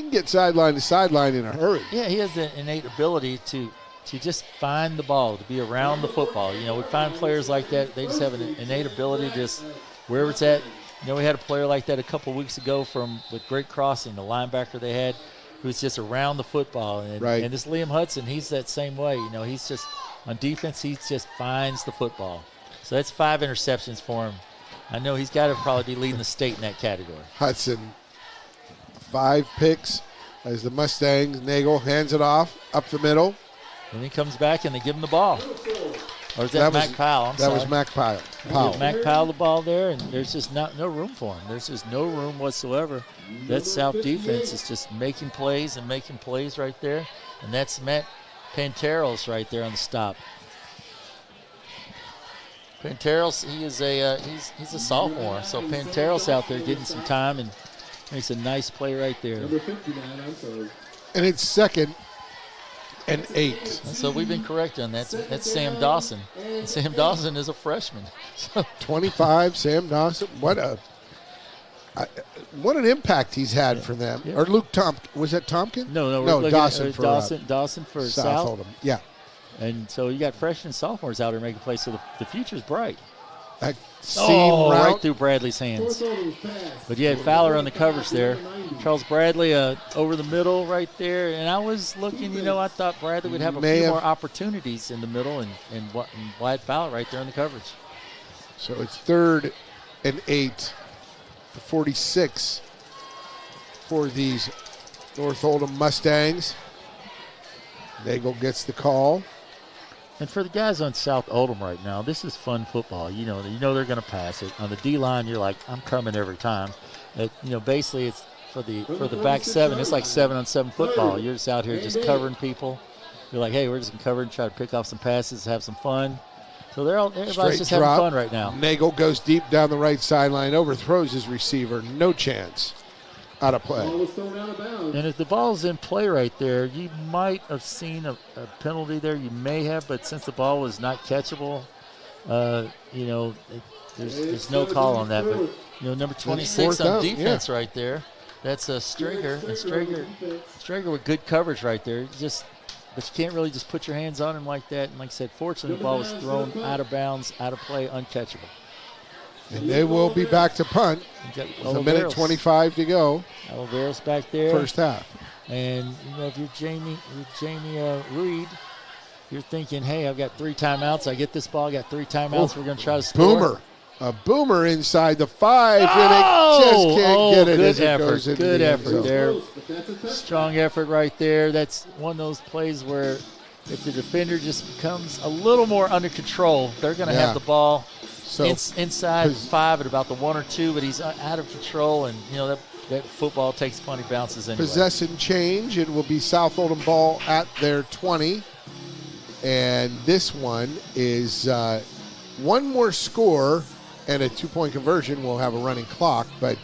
get sideline to sideline in a hurry. Yeah, he has the innate ability to just find the ball, to be around the football. We find players like that. They just have an innate ability to just wherever it's at. We had a player like that a couple weeks ago with Great Crossing, the linebacker they had, who's just around the football. And this Liam Hudson, he's that same way. He's just on defense, he just finds the football. So that's 5 interceptions for him. I know he's got to probably be leading the state in that category. Hudson, 5 picks as the Mustangs. Nagel hands it off up the middle. And he comes back and they give him the ball. Or is that Mac Powell? That was Mac Powell. Give Mac Powell the ball there, and there's just no room for him. There's just no room whatsoever. That South defense is just making plays right there. And that's Matt Panteros right there on the stop. Panteros, he is he's a sophomore, so Panteros out there getting some time, and makes a nice play right there. Number 59, I'm sorry. And it's 2nd and 8. So we've been correct on that. That's Sam Dawson. And Sam Dawson is a freshman. 25, Sam Dawson. What an impact he's had for them. Yeah. Or Luke Tompkins. Was that Tompkins? No, Dawson for Dawson for South Oldham. Yeah. And so you got freshmen and sophomores out there making plays, so the future's bright. That seam route. Right through Bradley's hands. But you had Fowler on the coverage there. Charles Bradley over the middle right there. And I was looking, I thought Bradley would have a few more opportunities in the middle, and Wyatt Fowler right there in the coverage. So it's 3rd and 8, 46 for these North Oldham Mustangs. Nagel gets the call. And for the guys on South Oldham right now, this is fun football. You know they're going to pass it. On the D-line, you're like, I'm coming every time. Basically it's for the back 7. It's like 7-on-7 football. You're just out here just covering people. You're like, hey, we're just going to cover and try to pick off some passes, have some fun. So everybody's just having fun right now. Nagel goes deep down the right sideline, overthrows his receiver. No chance. Out of play. And if the ball's in play right there, you might have seen a penalty there. You may have, but since the ball was not catchable, there's no call on that. But number 26 on defense right there, that's a Strager, and Strager with good coverage right there. But you can't really just put your hands on him like that. And like I said, fortunately, the ball was thrown out of bounds, out of play, uncatchable. And they will be back to punt. With a minute 25 to go. Oliveros back there. First half. And if you're Jamie Reed, you're thinking, hey, I've got 3 timeouts. I get this ball. I got 3 timeouts. We're going to try to score. A boomer inside the 5, and it just can't get it as it goes into Good the end effort zone. there. Strong effort right there. That's one of those plays where if the defender just becomes a little more under control, they're going to have the ball. So inside 5 at about the 1 or 2, but he's out of control, and that football takes funny bounces anyway. Possess and change. It will be South Oldham ball at their 20, and this one is one more score and a 2-point conversion. We'll have a running clock, but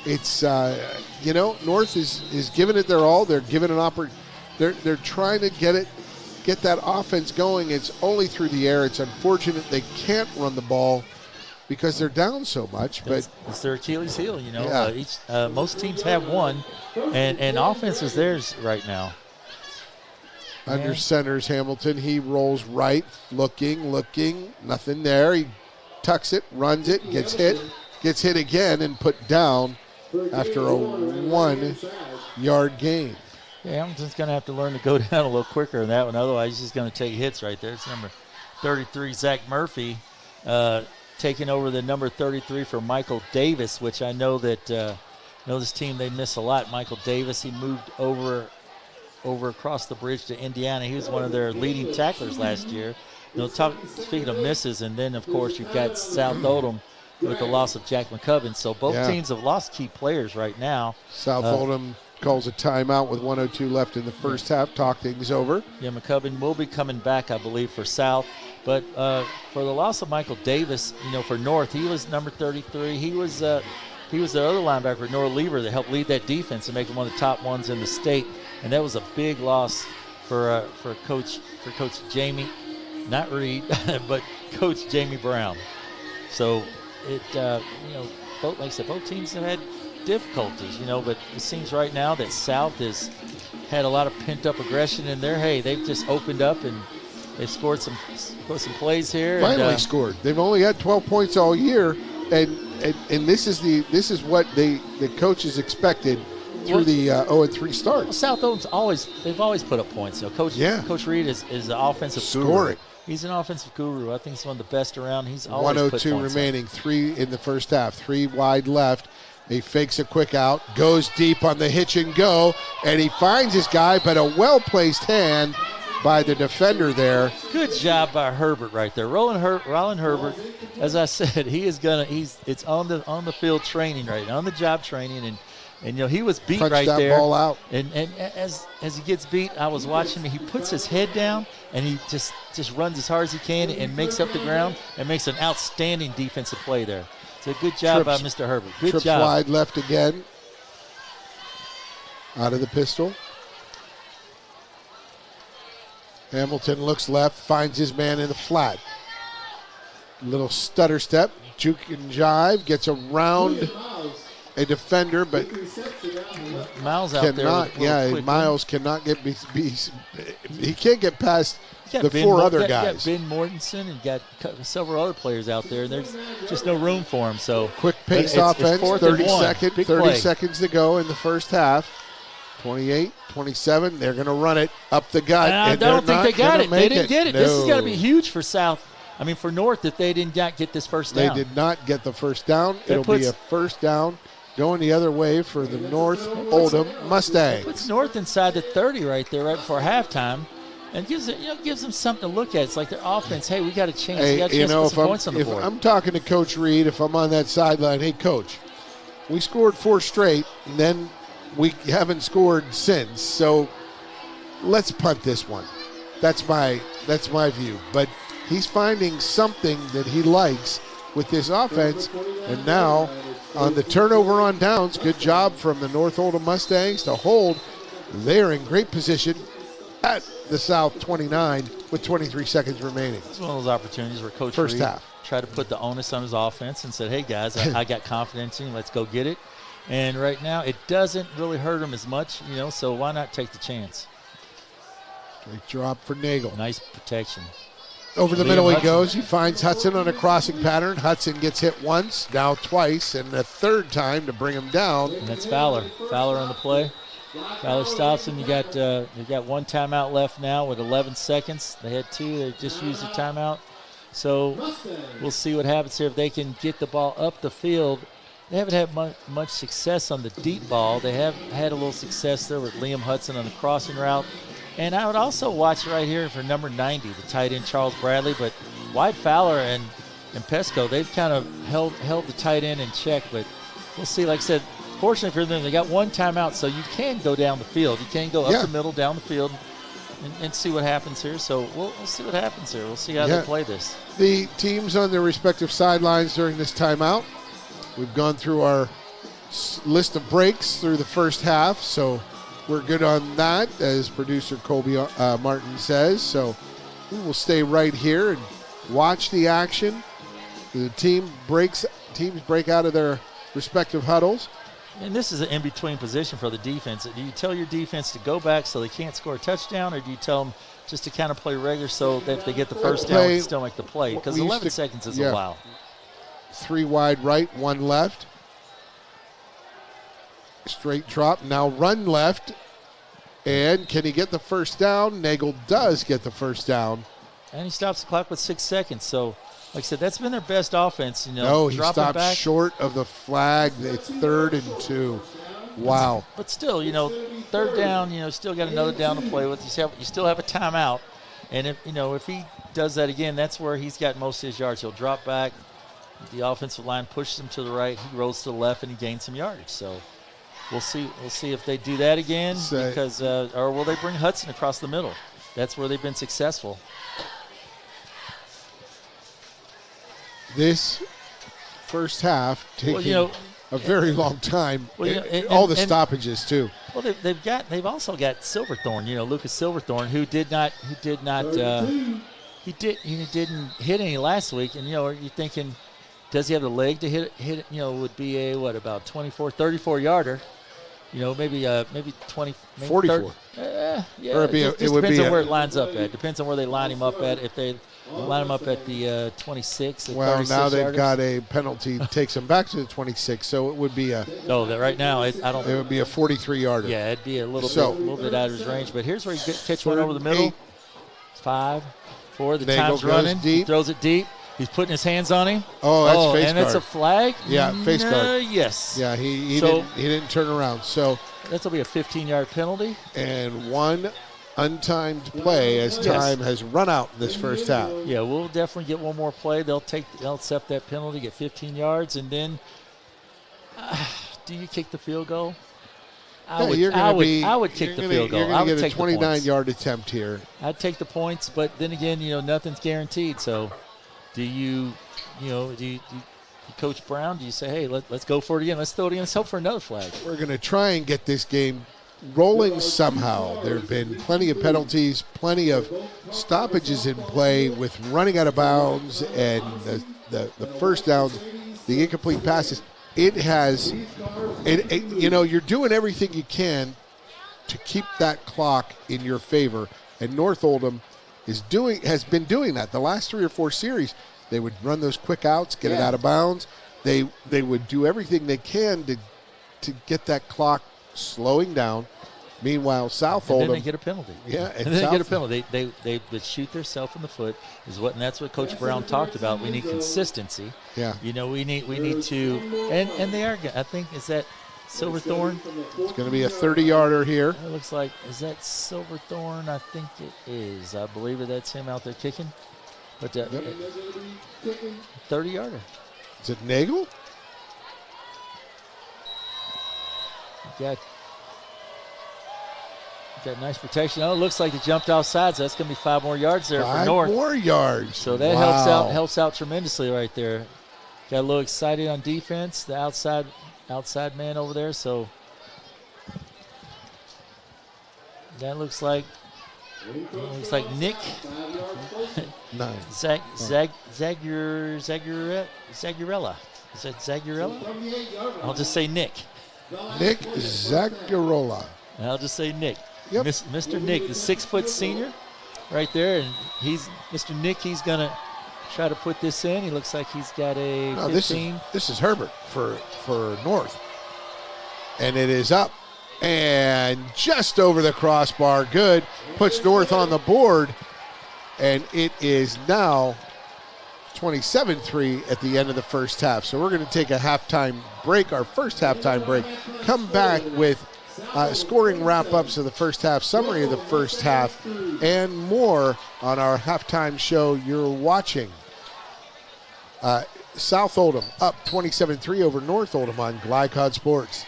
it's North is giving it their all. They're giving an They're trying to get that offense going. It's only through the air. It's unfortunate they can't run the ball because they're down so much. But it's their Achilles heel, Yeah. Most teams have one, and offense is theirs right now. Under centers Hamilton. He rolls right, looking, nothing there. He tucks it, runs it, gets hit again, and put down after a 1-yard gain. Yeah, Hamilton's going to have to learn to go down a little quicker than that one. Otherwise, he's just going to take hits right there. It's number 33, Zach Murphy, taking over the number 33 for Michael Davis, which I know that this team, they miss a lot. Michael Davis, he moved over across the bridge to Indiana. He was one of their leading tacklers last year. Speaking of misses, and then, of course, you've got South Oldham with the loss of Jack McCubbin. So both teams have lost key players right now. South Oldham calls a timeout with 1:02 left in the first half. Talk things over. Yeah, McCubbin will be coming back, I believe, for South. But for the loss of Michael Davis, for North, he was number 33. He was the other linebacker, Noah Lever, that helped lead that defense and make him one of the top ones in the state. And that was a big loss for Coach Jamie, not Reed, but Coach Jamie Brown. So both teams have had difficulties, but it seems right now that South has had a lot of pent-up aggression in there. Hey, they've just opened up and they've scored some plays here. Finally scored. They've only had 12 points all year, and this is what the coaches expected through the 0-3 start. Well, South Oldham's always put up points. Coach Reed is the offensive scoring. Guru. He's an offensive guru. I think he's one of the best around. He's always 1:02 remaining, 3 in the first half, 3 wide left. He fakes a quick out, goes deep on the hitch and go, and he finds his guy, but a well-placed hand by the defender there. Good job by Herbert right there. Roland Herbert, as I said, it's on the field training right now, on the job training, and he was beat Punched right that there. Ball out. And as he gets beat, I was watching him. He puts his head down and he just runs as hard as he can and makes up the ground and makes an outstanding defensive play there. So good job by Mr. Herbert. Good trips job. Wide left again. Out of the pistol. Hamilton looks left, finds his man in the flat. Little stutter step, juke and jive, gets around a defender, but Miles out there. Miles cannot get he can't get past the four other guys. You got Ben Mortensen and got several other players out there, and there's just no room for him. So quick pace offense, 30 seconds to go in the first half. 28, 27, they're going to run it up the gut. I don't think they got it. They didn't get it. No. This is going to be huge for South. For North, that they did not get this first down. They did not get the first down. It'll be a first down going the other way for the North Oldham Mustangs. Puts North inside the 30 right there, right before halftime, and gives them something to look at. It's like their offense. Hey, we got a chance. We got a chance to put some points on the board. If I'm talking to Coach Reed, if I'm on that sideline, hey, Coach, we scored 4 straight, and then we haven't scored since. So let's punt this one. That's my view. But he's finding something that he likes with this offense, and now on the turnover on downs, good job from the North Oldham Mustangs to hold. They're in great position at the South 29 with 23 seconds remaining. It's one of those opportunities where Coach First Reed half tried to put the onus on his offense and said, hey, guys, I got confidence in you. Let's go get it. And right now it doesn't really hurt him as much, so why not take the chance? Great drop for Nagel. Nice protection. Over the middle he goes. He finds Hudson on a crossing pattern. Hudson gets hit once, now twice, and a third time to bring him down. And that's Fowler. Fowler on the play. Fowler stops him. You got one timeout left now with 11 seconds. They had 2. They just used the timeout. So we'll see what happens here if they can get the ball up the field. They haven't had much success on the deep ball. They have had a little success there with Liam Hudson on the crossing route. And I would also watch right here for number 90, the tight end Charles Bradley. But Wyatt Fowler and Pesco, they've kind of held the tight end in check. But we'll see. Like I said, fortunately for them, they got one timeout, so you can go down the field. You can go up the middle, down the field, and see what happens here. So we'll see what happens here. We'll see how they play this. The teams on their respective sidelines during this timeout. We've gone through our list of breaks through the first half, so we're good on that, as producer Colby Martin says. So we will stay right here and watch the action. The teams break out of their respective huddles. And this is an in-between position for the defense. Do you tell your defense to go back so they can't score a touchdown, or do you tell them just to kind of play regular so that if they get the first down, they can still make the play? Because 11 seconds is a while. 3 wide right, 1 left. Straight drop, now run left. And can he get the first down? Nagel does get the first down. And he stops the clock with 6 seconds. So, like I said, that's been their best offense. No, he stopped short of the flag. It's 3rd and 2. Wow. But still, 3rd down, still got another down to play with. You still have a timeout. And if he does that again, that's where he's got most of his yards. He'll drop back. The offensive line pushes him to the right. He rolls to the left, and he gains some yardage. So we'll see. We'll see if they do that again, because or will they bring Hudson across the middle? That's where they've been successful. This first half taking a very long time. All the stoppages too. Well, they've also got Silverthorne. Lucas Silverthorne, who didn't hit any last week, and you're thinking, does he have the leg to hit it? Would be a about 24, 34 yarder. Maybe 20, maybe 44. 30. It depends on where it lines up at. Depends on where they line him up at. If they line him up at the 26, well, now they've yarders. got a penalty takes him back to the 26, so it would be a. No, that right now I don't. It would be a 43-yarder. Yeah, it'd be a little bit out of his range. But here's where he catch one over the middle. 5, 4. The time's running. Deep. He throws it deep. He's putting his hands on him. Oh, that's face and guard. It's a flag? Yeah, face guard. Yes. Yeah, he didn't turn around. So that'll be a 15-yard penalty. And 1 untimed play as time has run out in this first half. Yeah, we'll definitely get one more play. They'll accept that penalty, get 15 yards, and then do you kick the field goal? I would kick the field goal. You're going to get a 29-yard attempt here. I'd take the points, but then again, nothing's guaranteed. So do you Coach Brown, do you say, hey, let's go for it again. Let's throw it again. Let's hope for another flag. We're going to try and get this game rolling somehow. There have been plenty of penalties, plenty of stoppages in play with running out of bounds and the first downs, the incomplete passes. You're doing everything you can to keep that clock in your favor, and North Oldham has been doing that. The last 3 or 4 series, they would run those quick outs, get it out of bounds. They would do everything they can to get that clock slowing down. Meanwhile, South Oldham, then they get a penalty. Yeah, and then they get a penalty. They would shoot themselves in the foot, and that's what Coach Brown talked about. We need consistency. Yeah. We need to, and they are. I think, is that Silverthorne? It's going to be a 30-yarder here. It looks like, is that Silverthorne? I think it is. I believe that's him out there kicking. But 30-yarder. Is it Nagel? Got nice protection. Oh, it looks like he jumped offside, so that's going to be 5 more yards there for North. 5 more yards. So that helps out tremendously right there. Got a little excited on defense, the outside man over there. So that looks like Nick. Nice. Zagurella. Is that Zagurella? I'll just say Nick. Nick Zagurella. I'll just say Nick. Yep. Mr. Nick, the 6-foot senior right there. And Mr. Nick, he's going to try to put this in. He looks like he's got a 15. This is Herbert for North. And it is up. And just over the crossbar. Good. Puts North on the board. And it is now 27-3 at the end of the first half. So we're going to take a halftime break, our first halftime break. Come back with scoring wrap-ups of the first half, summary of the first half, and more on our halftime show you're watching. South Oldham up 27-3 over North Oldham on Glycod Sports.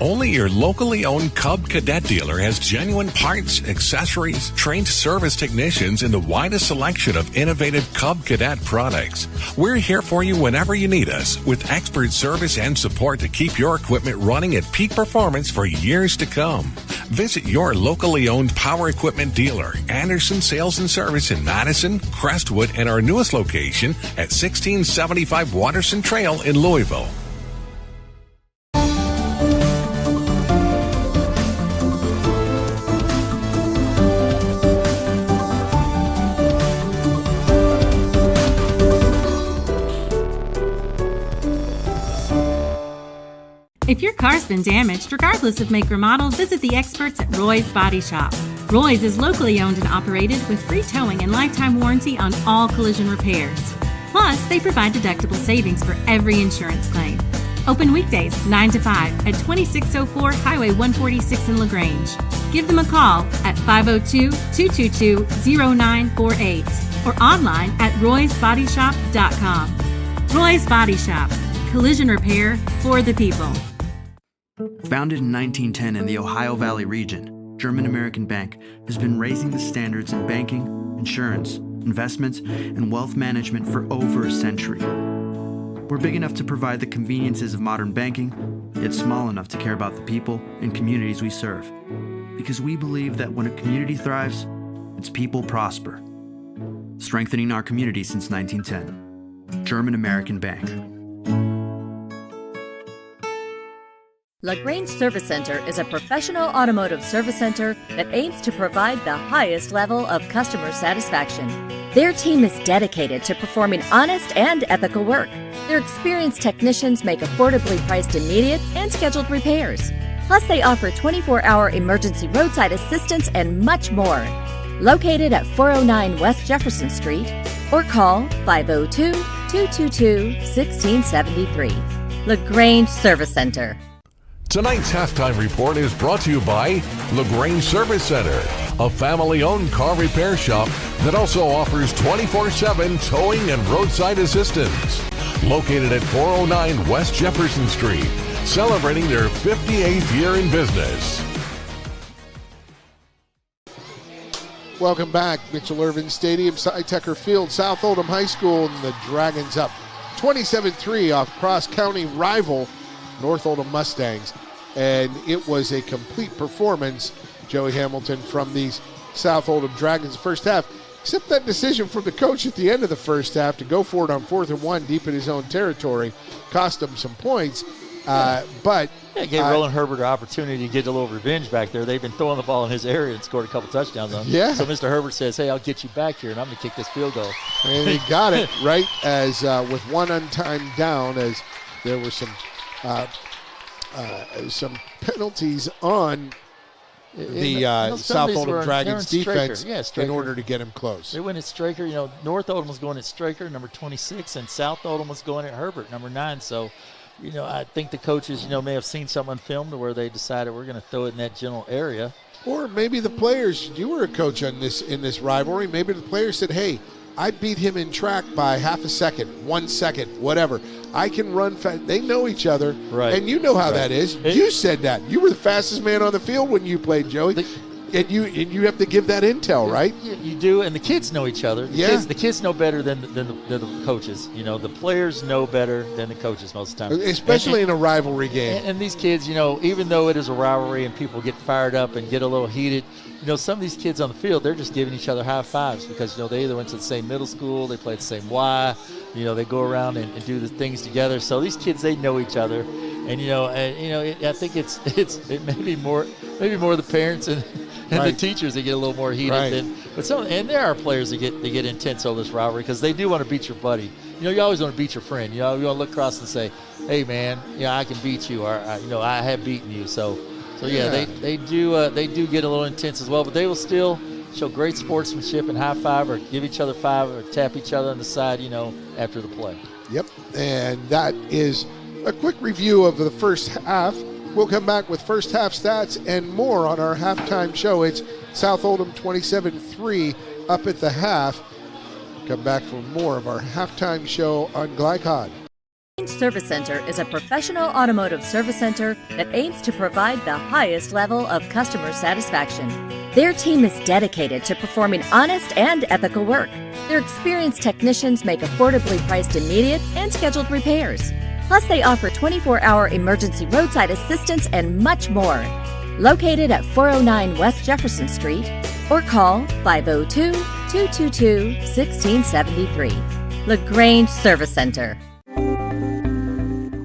Only your locally owned Cub Cadet dealer has genuine parts, accessories, trained service technicians, and the widest selection of innovative Cub Cadet products. We're here for you whenever you need us, with expert service and support to keep your equipment running at peak performance for years to come. Visit your locally owned power equipment dealer, Anderson Sales and Service in Madison, Crestwood, and our newest location at 1675 Waterson Trail in Louisville. If your car's been damaged, regardless of make or model, visit the experts at Roy's Body Shop. Roy's is locally owned and operated with free towing and lifetime warranty on all collision repairs. Plus, they provide deductible savings for every insurance claim. Open weekdays 9 to 5 at 2604 Highway 146 in LaGrange. Give them a call at 502-222-0948 or online at roysbodyshop.com. Roy's Body Shop. Collision repair for the people. Founded in 1910 in the Ohio Valley region, German American Bank has been raising the standards in banking, insurance, investments, and wealth management for over a century. We're big enough to provide the conveniences of modern banking, yet small enough to care about the people and communities we serve. Because we believe that when a community thrives, its people prosper. Strengthening our community since 1910. German American Bank. LaGrange Service Center is a professional automotive service center that aims to provide the highest level of customer satisfaction. Their team is dedicated to performing honest and ethical work. Their experienced technicians make affordably priced immediate and scheduled repairs. Plus, they offer 24-hour emergency roadside assistance and much more. Located at 409 West Jefferson Street or call 502-222-1673. LaGrange Service Center. Tonight's halftime report is brought to you by LaGrange Service Center, a family-owned car repair shop that also offers 24/7 towing and roadside assistance. Located at 409 West Jefferson Street, celebrating their 58th year in business. Welcome back. Mitchell Irvin Stadium, Cy Tucker Field, South Oldham High School, and the Dragons up 27-3 off cross-county rival North Oldham Mustangs. And it was a complete performance, Joey Hamilton, from these South Oldham Dragons first half. Except that decision from the coach at the end of the first half to go for it on 4th and 1 deep in his own territory cost him some points. But it gave Roland Herbert an opportunity to get a little revenge back there. They've been throwing the ball in his area and scored a couple touchdowns on him. Yeah. So Mr. Herbert says, hey, I'll get you back here, and I'm going to kick this field goal. And he got it right as with one untimed down, as there were some penalties on the South Oldham Dragons defense in order to get him close. They went at Straker. You know, North Oldham was going at Straker, number 26, and South Oldham was going at Herbert, number 9. So, you know, I think the coaches, may have seen something on film to where they decided we're going to throw it in that general area. Or maybe the players, you were a coach in this rivalry, maybe the players said, hey, I beat him in track by half a second, 1 second, whatever. I can run fast. They know each other, right? And you know how that is. You said that. You were the fastest man on the field when you played, Joey. And you have to give that intel, right? You do, and the kids know each other. The kids know better than the coaches. The players know better than the coaches most of the time. Especially in a rivalry game. And these kids, even though it is a rivalry and people get fired up and get a little heated, some of these kids on the field, they're just giving each other high fives because, they either went to the same middle school, they played the same Y, they go around and do the things together. So these kids, they know each other. And, I think it may be more the parents and the teachers that get a little more heated and there are players that get intense over this rivalry because they do want to beat your buddy. You always want to beat your friend. You want to look across and say, hey man, I can beat you, or I have beaten you. So they do get a little intense as well, but they will still show great sportsmanship and high five or give each other five or tap each other on the side, after the play. Yep, and that is a quick review of the first half. We'll come back with first half stats and more on our halftime show. It's South Oldham 27-3 up at the half. Come back for more of our halftime show on Glycod. Service Center is a professional automotive service center that aims to provide the highest level of customer satisfaction. Their team is dedicated to performing honest and ethical work. Their experienced technicians make affordably priced immediate and scheduled repairs. Plus, they offer 24-hour emergency roadside assistance and much more. Located at 409 West Jefferson Street or call 502-222-1673. LaGrange Service Center.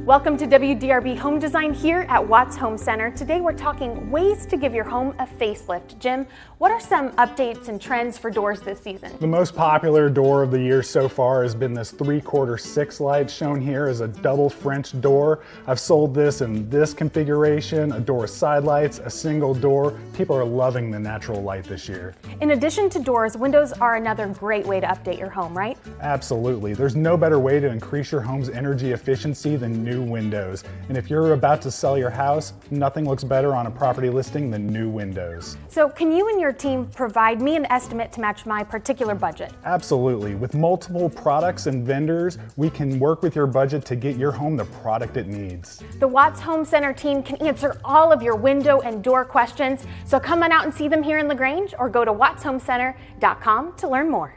Welcome to WDRB Home Design here at Watts Home Center. Today we're talking ways to give your home a facelift. Jim, what are some updates and trends for doors this season? The most popular door of the year so far has been this 3/4 6 light shown here as a double French door. I've sold this in this configuration, a door with side lights, a single door. People are loving the natural light this year. In addition to doors, windows are another great way to update your home, right? Absolutely. There's no better way to increase your home's energy efficiency than new windows. And if you're about to sell your house, nothing looks better on a property listing than new windows. So can you and your team provide me an estimate to match my particular budget? Absolutely. With multiple products and vendors, we can work with your budget to get your home the product it needs. The Watts Home Center team can answer all of your window and door questions. So come on out and see them here in LaGrange or go to wattshomecenter.com to learn more.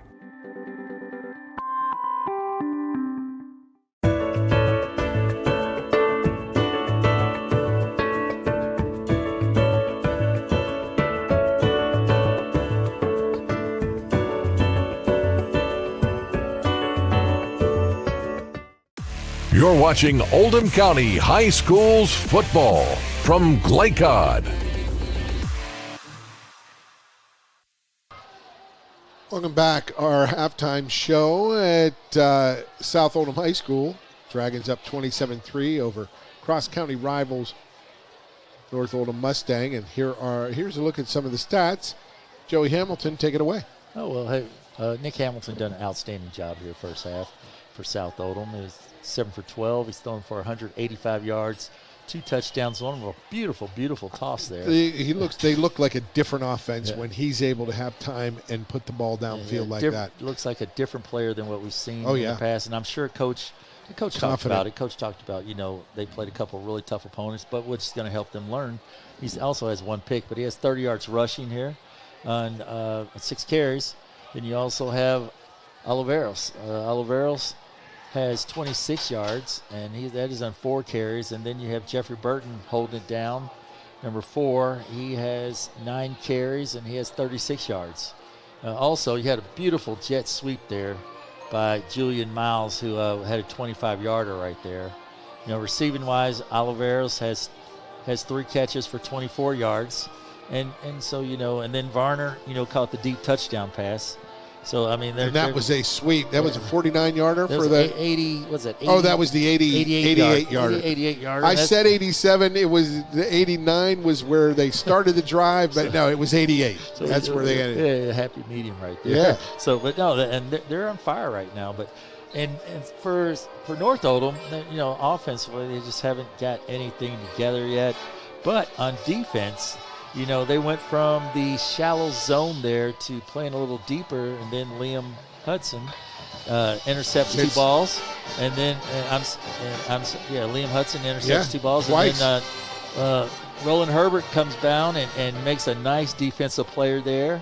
You're watching Oldham County High Schools football from Glycod. Welcome back. Our halftime show at South Oldham High School. Dragons up 27-3 over cross-county rivals North Oldham Mustang. And here's a look at some of the stats. Joey Hamilton, take it away. Oh, well, hey, Nick Hamilton done an outstanding job here first half for South Oldham. He's 7 for 12. He's thrown for 185 yards, 2 touchdowns. One of a beautiful, beautiful toss there. They look like a different offense when he's able to have time and put the ball downfield like that. Looks like a different player than what we've seen in the past. And I'm sure Coach talked about it. Coach talked about, they played a couple of really tough opponents, but which is going to help them learn. He also has 1 pick, but he has 30 yards rushing here on 6 carries. Then you also have Oliveros. Oliveros has 26 yards, and that is on 4 carries. And then you have Jeffrey Burton holding it down, number 4. He has 9 carries, and he has 36 yards. Also, you had a beautiful jet sweep there by Julian Miles, who had a 25-yarder right there. Receiving-wise, Oliveros has 3 catches for 24 yards. And so, and then Varner, caught the deep touchdown pass. So, I mean, that was a sweep. That was a 49-yarder for the 80. What's that? 80, oh, that was the 88-yarder. 88-yarder. I said 87. It was the 89 was where they started the drive, but no, it was 88. So that's where they ended. Yeah, happy medium right there. Yeah. So, but no, and they're on fire right now. But and for North Oldham, offensively, they just haven't got anything together yet. But on defense, they went from the shallow zone there to playing a little deeper, and then Liam Hudson intercepts 2 balls, and then Liam Hudson intercepts 2 balls, twice. And then Roland Herbert comes down and makes a nice defensive player there,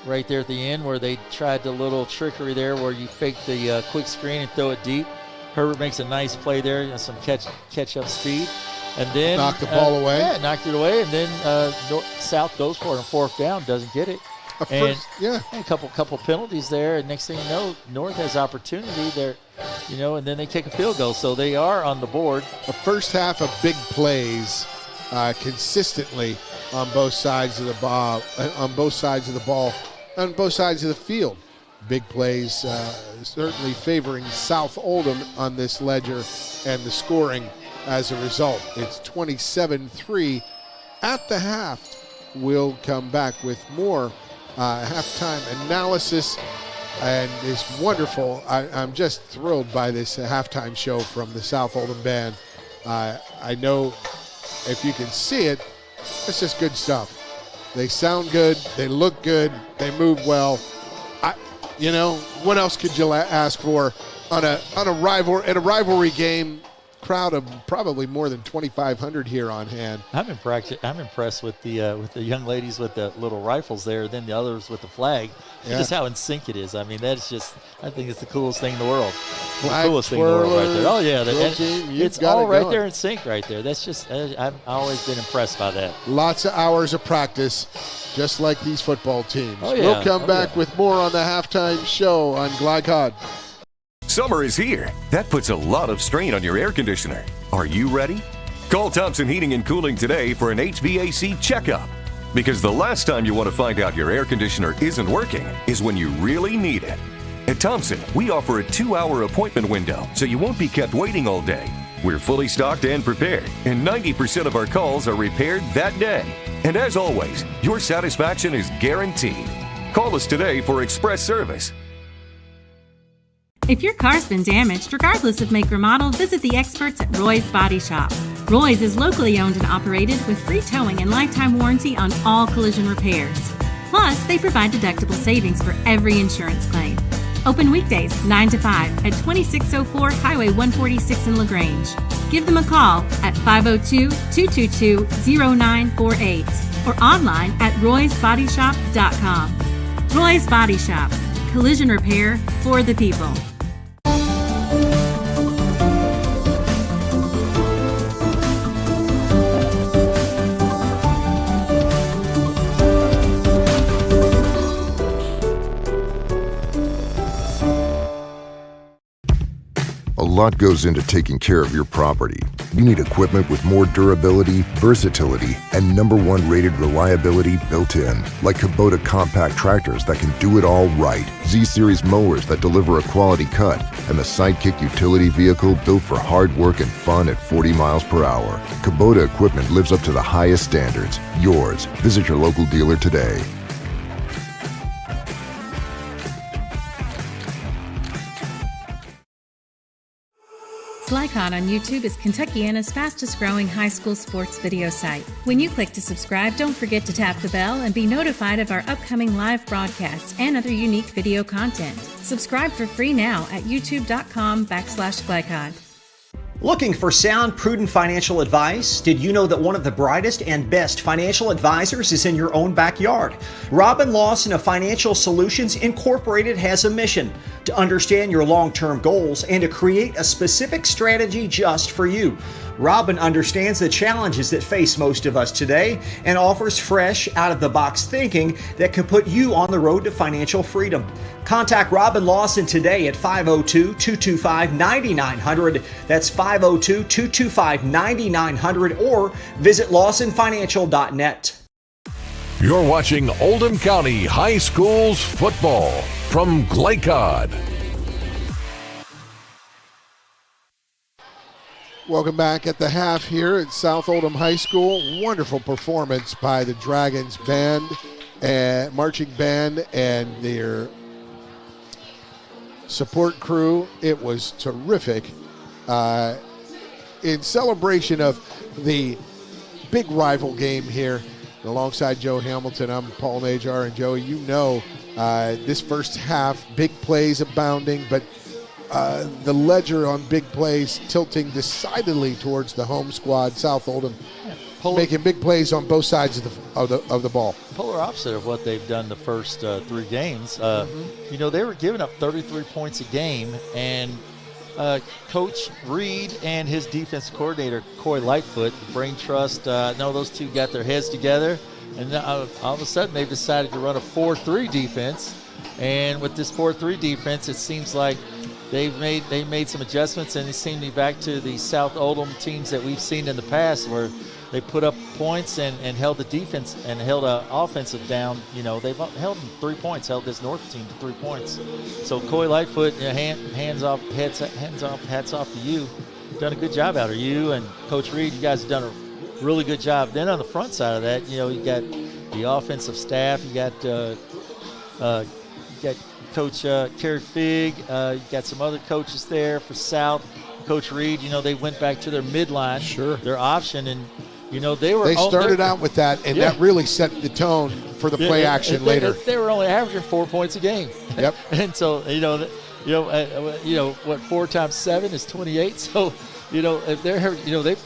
right there at the end where they tried the little trickery there where you fake the quick screen and throw it deep. Herbert makes a nice play there and some catch-up speed. And then knocked the ball away. Yeah, knocked it away, and then South goes for it on 4th down, doesn't get it. And a couple penalties there, and next thing you know, North has opportunity there, and then they kick a field goal, so they are on the board. A first half of big plays consistently on both sides of the ball, on both sides of the field. Big plays certainly favoring South Oldham on this ledger, and the scoring as a result. It's 27-3 at the half. We'll come back with more halftime analysis, and it's wonderful. I'm just thrilled by this halftime show from the South Oldham Band. I know if you can see it, it's just good stuff. They sound good, they look good, they move well. What else could you ask for on a rivalry game? Crowd of probably more than 2,500 here on hand. I'm impressed with the young ladies with the little rifles there, then the others with the flag. Yeah. Just how in sync it is. I mean, I think it's the coolest thing in the world. The coolest thing in the world right there. Oh yeah, it's all right there in sync right there. That's just I've always been impressed by that. Lots of hours of practice, just like these football teams. Oh, yeah. We'll come back with more on the halftime show on Glycod. Summer is here. That puts a lot of strain on your air conditioner. Are you ready? Call Thompson Heating and Cooling today for an HVAC checkup. Because the last time you want to find out your air conditioner isn't working is when you really need it. At Thompson, we offer a 2-hour appointment window so you won't be kept waiting all day. We're fully stocked and prepared, and 90% of our calls are repaired that day. And as always, your satisfaction is guaranteed. Call us today for express service. If your car's been damaged, regardless of make or model, visit the experts at Roy's Body Shop. Roy's is locally owned and operated with free towing and lifetime warranty on all collision repairs. Plus, they provide deductible savings for every insurance claim. Open weekdays 9 to 5 at 2604 Highway 146 in LaGrange. Give them a call at 502-222-0948 or online at roysbodyshop.com. Roy's Body Shop. Collision repair for the people. A lot goes into taking care of your property. You need equipment with more durability, versatility, and #1 rated reliability built in, like Kubota compact tractors that can do it all right, Z-Series mowers that deliver a quality cut, and the Sidekick utility vehicle built for hard work and fun at 40 miles per hour. Kubota equipment lives up to the highest standards. Yours. Visit your local dealer today. Glycon on YouTube is Kentuckiana's fastest growing high school sports video site. When you click to subscribe, don't forget to tap the bell and be notified of our upcoming live broadcasts and other unique video content. Subscribe for free now at youtube.com/Glycon. Looking for sound, prudent financial advice? Did you know that one of the brightest and best financial advisors is in your own backyard? Robin Lawson of Financial Solutions Incorporated has a mission to understand your long-term goals and to create a specific strategy just for you. Robin understands the challenges that face most of us today and offers fresh, out-of-the-box thinking that can put you on the road to financial freedom. Contact Robin Lawson today at 502-225-9900. That's 502-225-9900 or visit lawsonfinancial.net. You're watching Oldham County High Schools football from Glycod. Welcome back at the half here at South Oldham High School. Wonderful performance by the Dragons band, marching band, and their support crew. It was terrific. In celebration of the big rival game here, alongside Joe Hamilton, I'm Paul Najar, and Joey, you know, this first half, big plays abounding, but the ledger on big plays tilting decidedly towards the home squad, South Oldham, making big plays on both sides of the ball. Polar opposite of what they've done the first 3 games. You know, they were giving up 33 points a game, and Coach Reed and his defense coordinator, Coy Lightfoot, Brain Trust, those two got their heads together, and all of a sudden they've decided to run a 4-3 defense. And with this 4-3 defense, it seems like they made some adjustments, and they seem to be back to the South Oldham teams that we've seen in the past, where they put up points and held the defense and held an offensive down. You know, they've held them 3 points, held this North team to 3 points. So Coy Lightfoot, hats off to you. You've done a good job out of you and Coach Reed. You guys have done a really good job. Then on the front side of that, you know, you got the offensive staff. You got Coach Kerry Fig. You got some other coaches there for South. Coach Reed, you know, they went back to their midline, their option, and you know they started out with that, and that really set the tone for the play action later. They were only averaging 4 points a game. Yep. And so what 4 times 7 is 28. So you know, if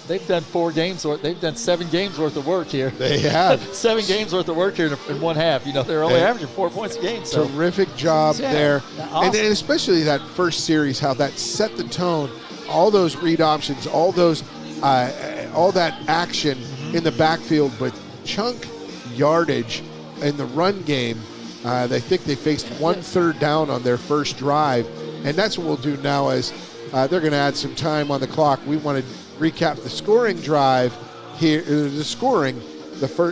they've done 4 games, or they've done 7 games worth of work here. They have 7 games worth of work here in one half. You know, they're only averaging 4 points a game. So. Terrific job there, awesome. and especially that first series, how that set the tone. All those read options, all those, all that action in the backfield with chunk yardage in the run game. They think they faced 1 third down on their first drive, and that's what we'll do now. As they're going to add some time on the clock. We wanted recap the scoring drive here, the scoring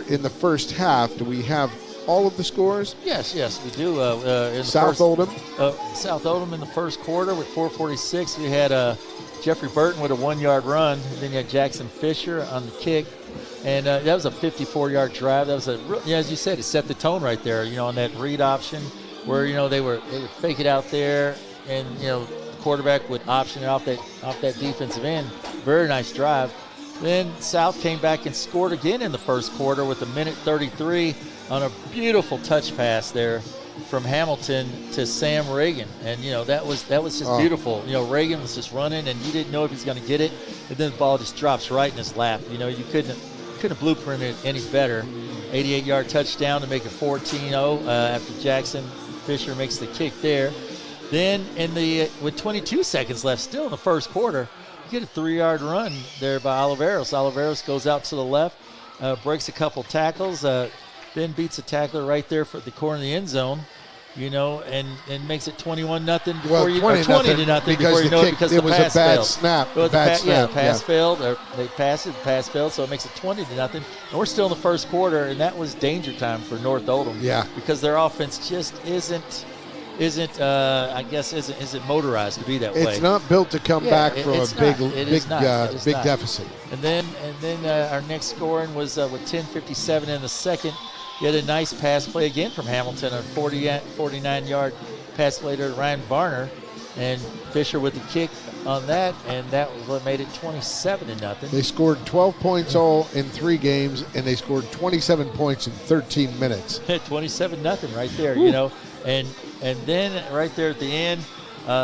in the first half. Do we have all of the scores? Yes, we do. In South Oldham? South Oldham in the first quarter with 4:46. We had Jeffrey Burton with a 1-yard run. And then you had Jackson Fisher on the kick. And that was a 54-yard drive. That was as you said, it set the tone right there, on that read option where, they would fake it out there and, the quarterback would option it off that defensive end. Very nice drive. Then South came back and scored again in the first quarter with 1:33 on a beautiful touch pass there from Hamilton to Sam Reagan. And, that was just beautiful. Reagan was just running and you didn't know if he was going to get it. And then the ball just drops right in his lap. You couldn't have blueprinted it any better. 88-yard touchdown to make it 14-0 after Jackson Fisher makes the kick there. Then with 22 seconds left still in the first quarter, you get a 3-yard run there by Oliveros. Oliveros goes out to the left, breaks a couple tackles, then beats a tackler right there for the corner of the end zone, and makes it 21-0 before 20-0 before you know it because it the was pass a bad failed. snap. Pass failed. Or they passed it, the pass failed, so it makes it 20-0. And we're still in the first quarter, and that was danger time for North Oldham. Yeah. Because their offense just isn't motorized to be that way. It's not built to come back from a big deficit. And then our next scoring was with 10:57 in the second. You had a nice pass play again from Hamilton, a 49-yard pass play to Ryan Varner, and Fisher with the kick on that, and that was what made it 27-0. They scored 12 points all in 3 games, and they scored 27 points in 13 minutes. 27-0 right there, And then right there at the end,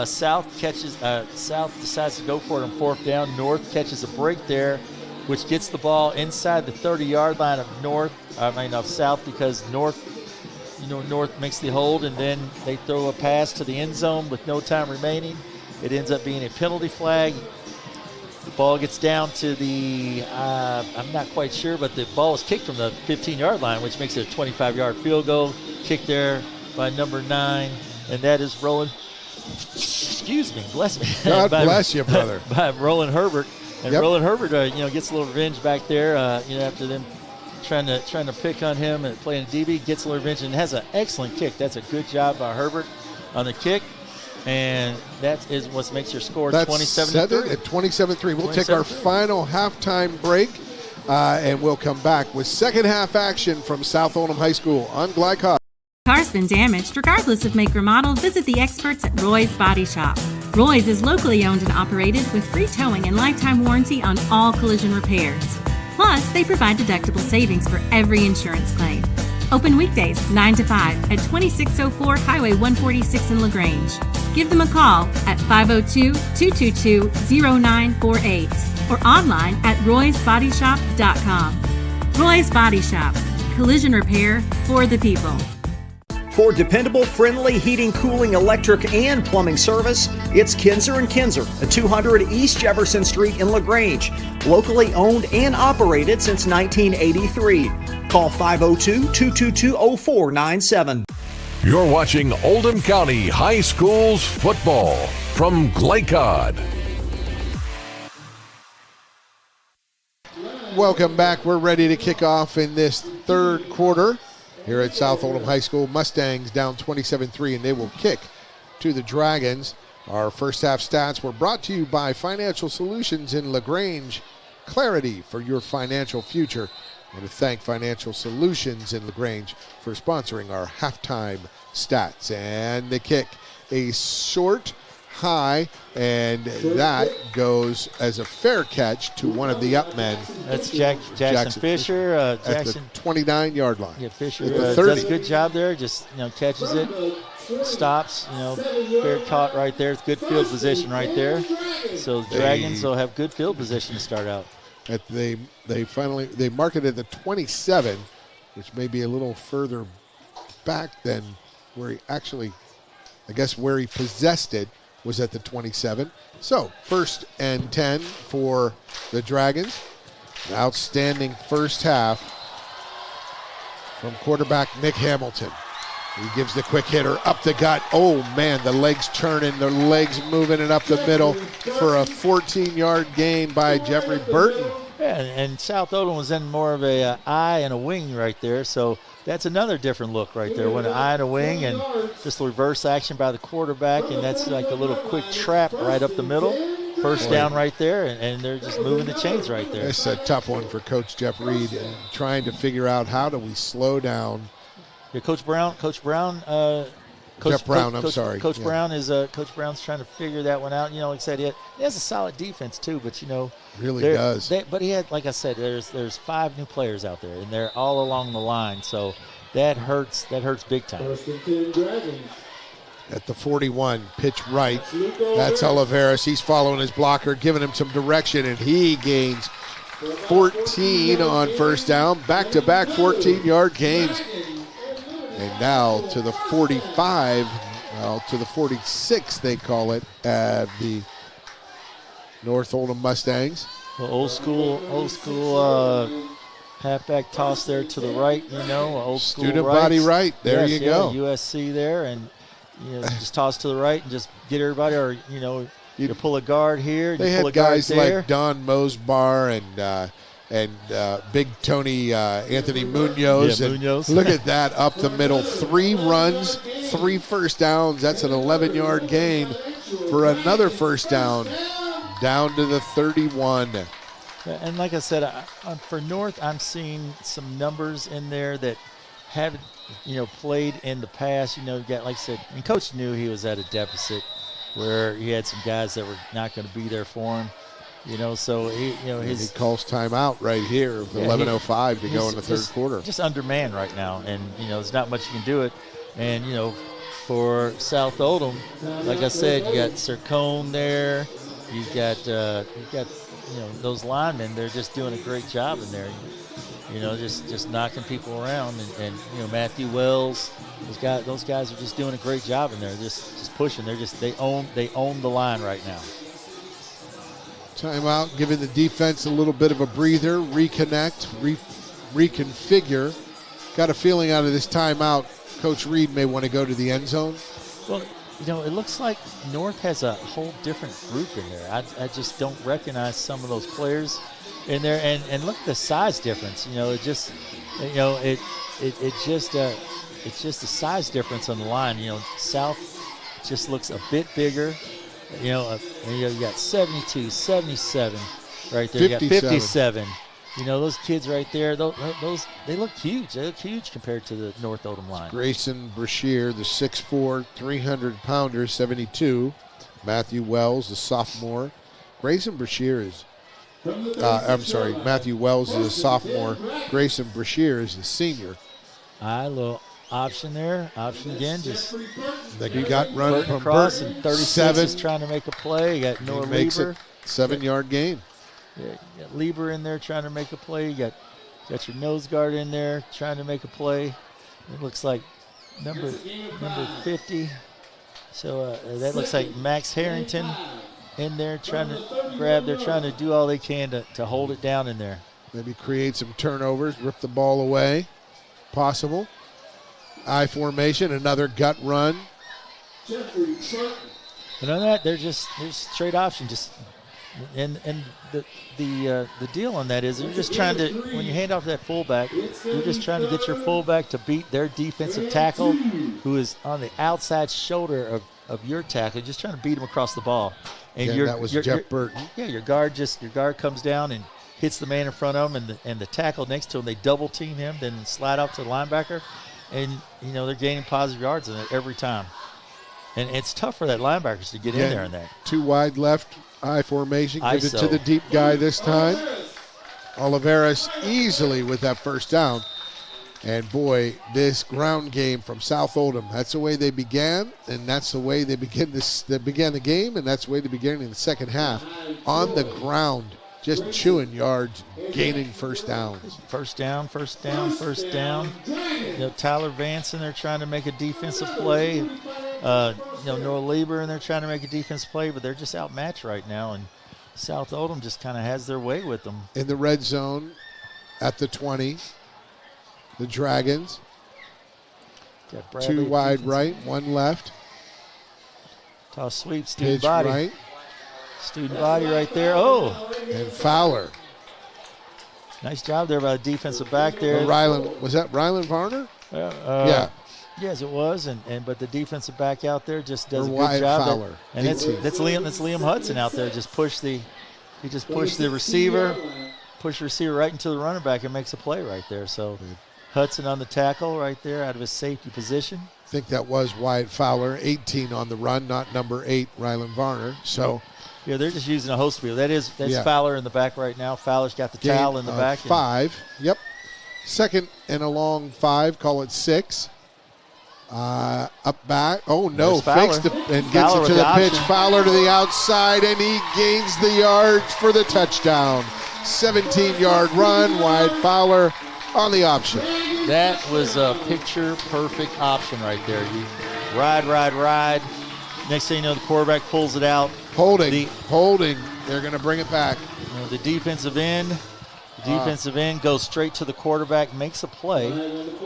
South decides to go for it on 4th down. North catches a break there, which gets the ball inside the 30-yard line of South, because North makes the hold, and then they throw a pass to the end zone with no time remaining. It ends up being a penalty flag. The ball gets down to the, I'm not quite sure, but the ball is kicked from the 15-yard line, which makes it a 25-yard field goal. Kick there by number 9, and that is Roland. Excuse me, bless me. God bless you, brother. By Roland Herbert, and Roland Herbert, gets a little revenge back there. After them trying to pick on him and playing DB, gets a little revenge and has an excellent kick. That's a good job by Herbert on the kick, and that is what makes your score 27-3. At 27-3. We'll take our final halftime break, and we'll come back with second half action from South Oldham High School on Glycod. Car's been damaged, regardless of make or model, visit the experts at Roy's Body Shop. Roy's is locally owned and operated with free towing and lifetime warranty on all collision repairs. Plus, they provide deductible savings for every insurance claim. Open weekdays 9 to 5 at 2604 Highway 146 in LaGrange. Give them a call at 502-222-0948 or online at roysbodyshop.com. Roy's Body Shop. Collision repair for the people. For dependable, friendly heating, cooling, electric, and plumbing service, it's Kinzer & Kinzer at 200 East Jefferson Street in LaGrange. Locally owned and operated since 1983. Call 502-222-0497. You're watching Oldham County High Schools football from Glycod. Welcome back. We're ready to kick off in this third quarter here at South Oldham High School. Mustangs down 27-3, and they will kick to the Dragons. Our first half stats were brought to you by Financial Solutions in LaGrange. Clarity for your financial future. I want to thank Financial Solutions in LaGrange for sponsoring our halftime stats. And the kick, a short high, and that goes as a fair catch to one of the up men. That's Jackson Fisher. At the 29-yard line. Yeah, Fisher does a good job there. Just catches it, stops. Fair caught right there. It's good field position right there. So the Dragons will have good field position to start out. They mark it at the 27, which may be a little further back than where he actually, where he possessed it was at the 27. So 1st and 10 for the Dragons. An outstanding first half from quarterback Nick Hamilton. He gives the quick hitter up the gut. Oh, man, the legs turning, the legs moving it up the middle for a 14-yard gain by Jeffrey Burton. Yeah, and South Oldham was in more of a eye and a wing right there, so that's another different look right there. When an eye and a wing and just the reverse action by the quarterback, and that's like a little quick trap right up the middle. First down right there, and they're just moving the chains right there. It's a tough one for Coach Jeff Reed, and trying to figure out how do we slow down. Yeah, Coach Brown, Jeff Brown, Coach Brown is Coach Brown's trying to figure that one out. You know, like I said, he has a solid defense too, but you know, really does. But he had, like I said, there's 5 new players out there, and they're all along the line, so that hurts. That hurts big time. At the 41, pitch right. That's Oliveras. He's following his blocker, giving him some direction, and he gains 14 on first down. Back-to-back 14-yard gains. And now to the 45, to the 46, they call it, at the North Oldham Mustangs. The old school halfback toss there to the right, you know, old school student body right. There you go. USC there, and you know, just toss to the right and just get everybody, or you know, you pull a guard here. They had guys like Don Mosbar and Big Tony Anthony Munoz. Yeah, Munoz. Look at that up the middle. 3 runs, 3 first downs. That's an 11-yard gain for another first down, down to the 31. And like I said, for North, I'm seeing some numbers in there that haven't, you know, played in the past. You know, like I said, and Coach knew he was at a deficit where he had some guys that were not going to be there for him. You know, so he calls timeout right here with 11:05 to go in the third quarter. Just undermanned right now, and you know, there's not much you can do it. And you know, for South Oldham, like I said, you got Sircone there. You've got you know, those linemen. They're just doing a great job in there. You know, just knocking people around, and you know, Matthew Wells. Those guys are just doing a great job in there. Just pushing. They own the line right now. Timeout, giving the defense a little bit of a breather, reconnect, reconfigure. Got a feeling out of this timeout, Coach Reed may want to go to the end zone. Well, you know, it looks like North has a whole different group in there. I just don't recognize some of those players in there, and look at the size difference. You know, it's just a size difference on the line. You know, South just looks a bit bigger. You know, you got 72, 77 right there. 57. You got 57. You know, those kids right there, those they look huge. They look huge compared to the North Oldham line. Grayson Brashear, the 6'4", 300-pounder, 72. Matthew Wells, the sophomore. Grayson Brashear is, Matthew Wells is a sophomore. Grayson Brashear is the senior. A little option there. Option again. Just you got run from across, Burton. and 36 is trying to make a play. You got Noah Lieber. Makes it 7-yard gain. Yeah, you got Lieber in there trying to make a play. You got your nose guard in there trying to make a play. It looks like number 50. So that looks like Max Harrington in there trying to grab. They're trying to do all they can to hold it down in there. Maybe create some turnovers, rip the ball away. Possible. I formation, another gut run. And on that, there's straight option. And the deal on that is you're just trying to, when you hand off that fullback, you're just trying to get your fullback to beat their defensive tackle, who is on the outside shoulder of your tackle. Just trying to beat him across the ball. And that was Jeff Burton. Yeah, your guard comes down and hits the man in front of him, and the tackle next to him, they double team him, then slide off to the linebacker. And, you know, they're gaining positive yards in it every time. And it's tough for that linebackers to get in there in that. 2 wide left, I formation. Give it to the deep guy this time. Oliveras easily with that first down. And, boy, this ground game from South Oldham, that's the way they began, and that's the way they began the game, and that's the way they began in the second half. On the ground, just chewing yards, gaining first downs. First down. You know, Tyler Vance in there trying to make a defensive play. You know, Noah Lieber in there trying to make a defensive play, but they're just outmatched right now, and South Oldham just kind of has their way with them. In the red zone at the 20, the Dragons. Got Bradley 2 wide defense. right, 1 left. Toss sweep, student Pitch body. right. Student body right there. Oh! And Fowler. Nice job there by the defensive back there. Was that Rylan Varner? Yeah. Yes, it was, but the defensive back out there just does a good job. Fowler. And that's Liam Hudson out there. He just pushed the receiver, right into the running back and makes a play right there. So Hudson on the tackle right there out of his safety position. I think that was Wyatt Fowler, 18 on the run, not number 8, Rylan Varner. So yeah, they're just using a host wheel. That's Fowler in the back right now. Fowler's got the towel in the back. 5. Yep. 2nd and a long 5. Call it 6. Up back. Oh no! Fakes and gets it to the pitch. Fowler to the outside, and he gains the yards for the touchdown. 17-yard run. Wyatt Fowler on the option. That was a picture-perfect option right there. You ride. Next thing you know, the quarterback pulls it out. Holding. They're going to bring it back. The defensive end goes straight to the quarterback, makes a play,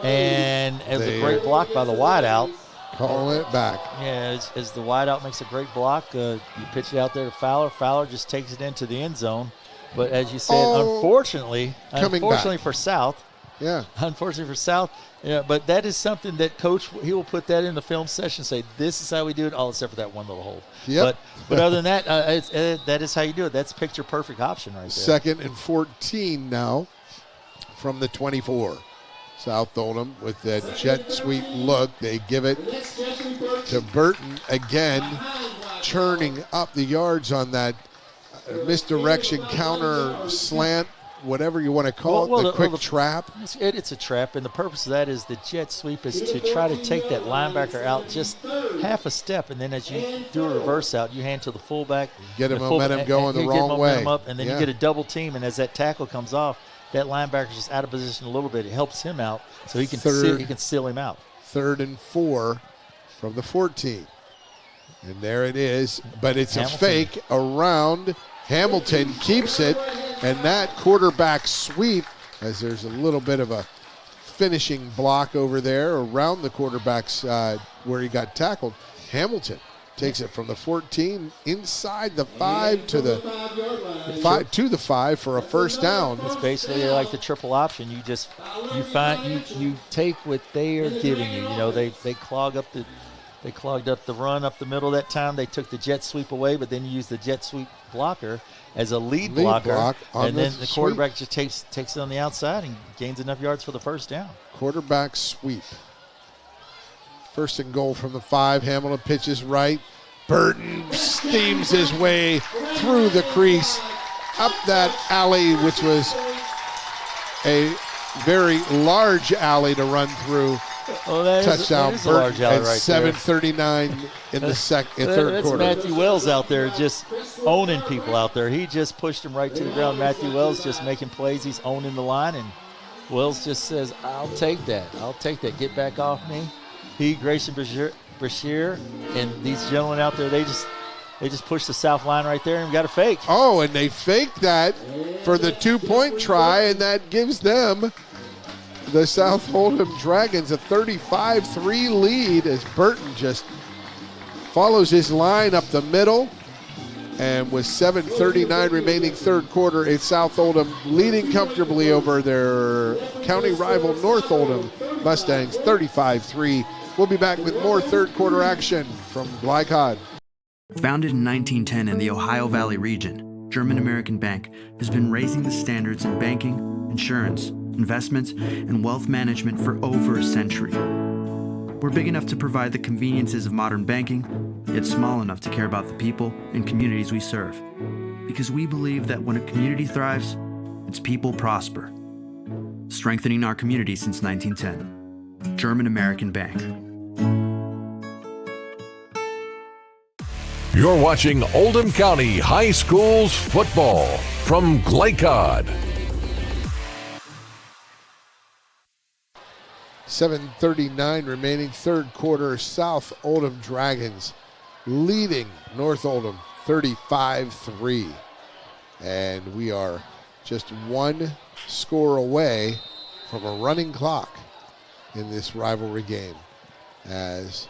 and as a great block by the wideout. Call it back. Yeah, as the wideout makes a great block, you pitch it out there to Fowler. Fowler just takes it into the end zone. But as you said, unfortunately for South. Yeah. Unfortunately for South. Yeah, but that is something that Coach, he will put that in the film session, say, this is how we do it, all except for that one little hole. Yep. But other than that, that is how you do it. That's picture-perfect option right there. 2nd and 14 now from the 24. South Oldham with that jet sweep look. They give it to Burton again, churning up the yards on that misdirection counter slant, whatever you want to call it, the quick trap. It's a trap, and the purpose of that is the jet sweep is to try to take that linebacker out just half a step, and then as you do a reverse out, you hand to the fullback. Get a momentum going the wrong way. Up, and then you get a double team, and as that tackle comes off, that linebacker's just out of position a little bit. It helps him out so he can seal him out. 3rd and 4 from the 14. And there it is, but it's a fake around. Hamilton keeps it, and that quarterback sweep, as there's a little bit of a finishing block over there around the quarterback's where he got tackled. Hamilton takes it from the 14 inside the 5 to the 5 for a first down. It's basically like the triple option. You take what they are giving you. You know, they clogged up the run up the middle that time. They took the jet sweep away, but then you use the jet sweep blocker as a lead blocker, and then the quarterback just takes it on the outside and gains enough yards for the first down. Quarterback sweep. 1st and goal from the 5. Hamilton pitches right. Burton steams his way through the crease, up that alley, which was a very large alley to run through. Touchdown. That is a large alley right 7:39 in the third quarter. That's Matthew Wells out there just owning people out there. He just pushed him right to the ground. Matthew Wells just making plays. He's owning the line, and Wells just says, I'll take that. Get back off me. He, Grayson Brashear, and these gentlemen out there, they just pushed the south line right there and got a fake. Oh, and they faked that for the 2-point try, and that gives them, the South Oldham Dragons, a 35-3 lead as Burton just follows his line up the middle. And with 7:39 remaining third quarter, it's South Oldham leading comfortably over their county rival North Oldham Mustangs, 35-3. We'll be back with more third quarter action from Glycod. Founded in 1910 in the Ohio Valley region, German American Bank has been raising the standards in banking, insurance, investments, and wealth management for over a century. We're big enough to provide the conveniences of modern banking, yet small enough to care about the people and communities we serve. Because we believe that when a community thrives, its people prosper. Strengthening our community since 1910. German American Bank. You're watching Oldham County High Schools football from Glycod. 7:39 remaining third quarter. South Oldham Dragons leading North Oldham 35-3. And we are just one score away from a running clock in this rivalry game. as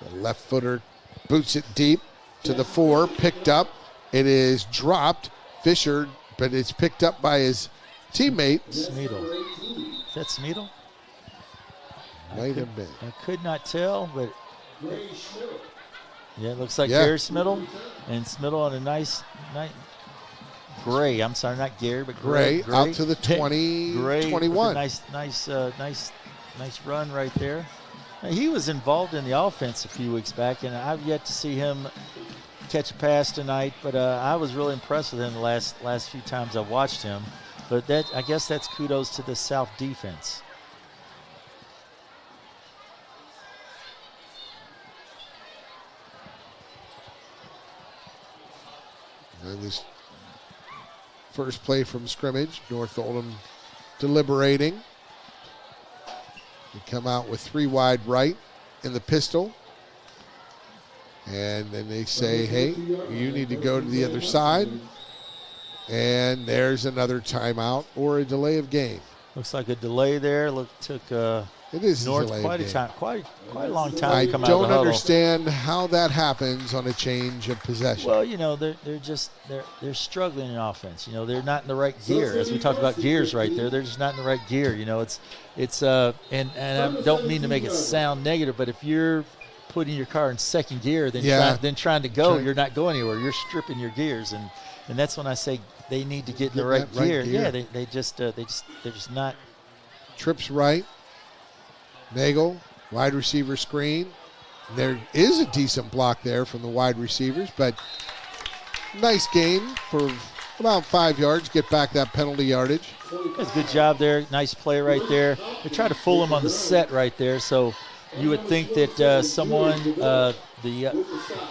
the left footer boots it deep to the 4, picked up. It is dropped. Fisher, but it's picked up by his teammate. Smeedle. Is that Smeedle? Might have been. I could not tell, but yeah, it looks like Gary Smiddle. And Smiddle on a nice Gray. I'm sorry, not Gary, but Gray. Out to the 20, Gray 21. Nice run right there. Now, he was involved in the offense a few weeks back, and I've yet to see him catch a pass tonight. But I was really impressed with him the last few times I've watched him. But I guess that's kudos to the South defense. And this first play from scrimmage, North Oldham deliberating. They come out with 3 wide right in the pistol. And then they say, hey, you need to go to the other side. And there's another timeout or a delay of game. Looks like a delay there. Took it is North quite a long time to come out of the huddle. I don't understand how that happens on a change of possession. Well, they're struggling in offense. They're not in the right gear. As we talked about gears right there, they're just not in the right gear. And I don't mean to make it sound negative, but if you're putting your car in second gear, then trying to go, you're not going anywhere. You're stripping your gears, and that's when I say they need to get in the right gear. Yeah, they're just not. Trips right. Nagel, wide receiver screen. There is a decent block there from the wide receivers, but nice gain for about 5 yards. Get back that penalty yardage. That's a good job there. Nice play right there. They try to fool him on the set right there, so you would think that someone, the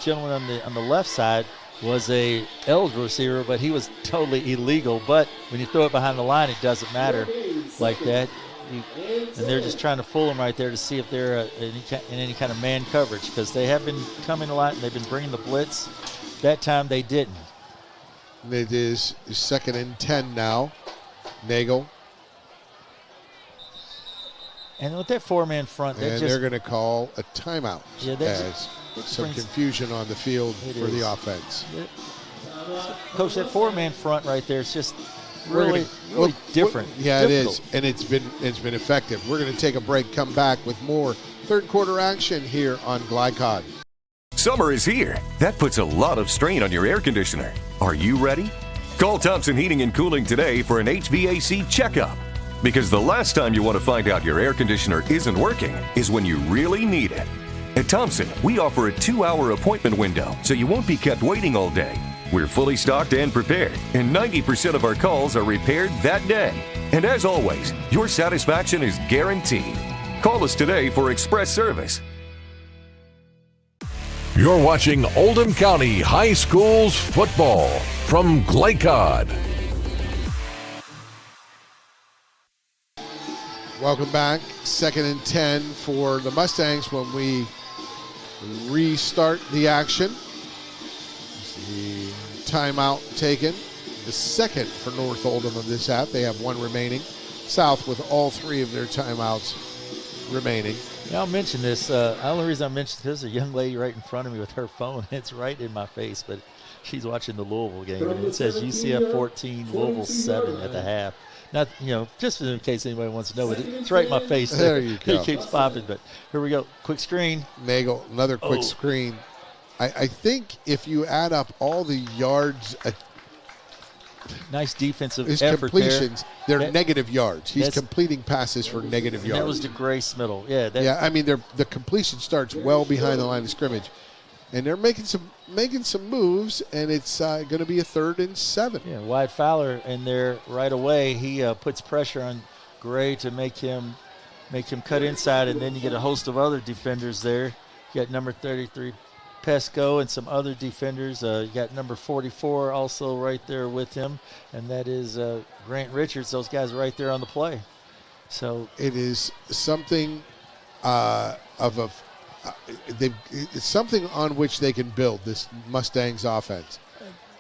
gentleman on the left side, was a eligible receiver, but he was totally illegal. But when you throw it behind the line, it doesn't matter like that. And they're just trying to fool them right there to see if they're in any kind of man coverage, because they have been coming a lot and they've been bringing the blitz. That time they didn't. It is 2nd and 10 now. Nagel. And with that 4-man front, they're going to call a timeout. Yeah, as some confusion on the field for the offense. Coach, that 4-man front right there is just really different. Yeah, difficult. It is, and it's been effective. We're going to take a break, come back with more third quarter action here on Glycod. Summer is here. That puts a lot of strain on your air conditioner. Are you ready? Call Thompson Heating and Cooling today for an HVAC checkup. Because the last time you want to find out your air conditioner isn't working is when you really need it. At Thompson, we offer a 2-hour appointment window, so you won't be kept waiting all day. We're fully stocked and prepared, and 90% of our calls are repaired that day. And as always, your satisfaction is guaranteed. Call us today for express service. You're watching Oldham County High Schools football from Glycod. Welcome back. 2nd and 10 for the Mustangs when we restart the action. The timeout taken. The second for North Oldham of this half. They have 1 remaining. South with all 3 of their timeouts remaining. Yeah, I'll mention this. The only reason I mentioned this, there's a young lady right in front of me with her phone. It's right in my face, but she's watching the Louisville game. And it says UCF 14, Louisville 7 at the half. Not, just in case anybody wants to know, but it's right in my face. There you go. It keeps popping, but here we go. Quick screen. Nagel, another quick screen. I think if you add up all the yards, nice defensive his effort completions, they're negative yards. He's completing passes for negative yards. That was the Grace Middle. Yeah. I mean, the completion starts well behind the line of scrimmage. And they're making some moves, and it's going to be a 3rd and 7. Yeah, Wyatt Fowler in there right away. He puts pressure on Gray to make him cut inside, and then you get a host of other defenders there. You got number 33 Pesco and some other defenders. You got number 44 also right there with him, and that is Grant Richards. Those guys are right there on the play. So it is something it's something on which they can build this Mustangs offense.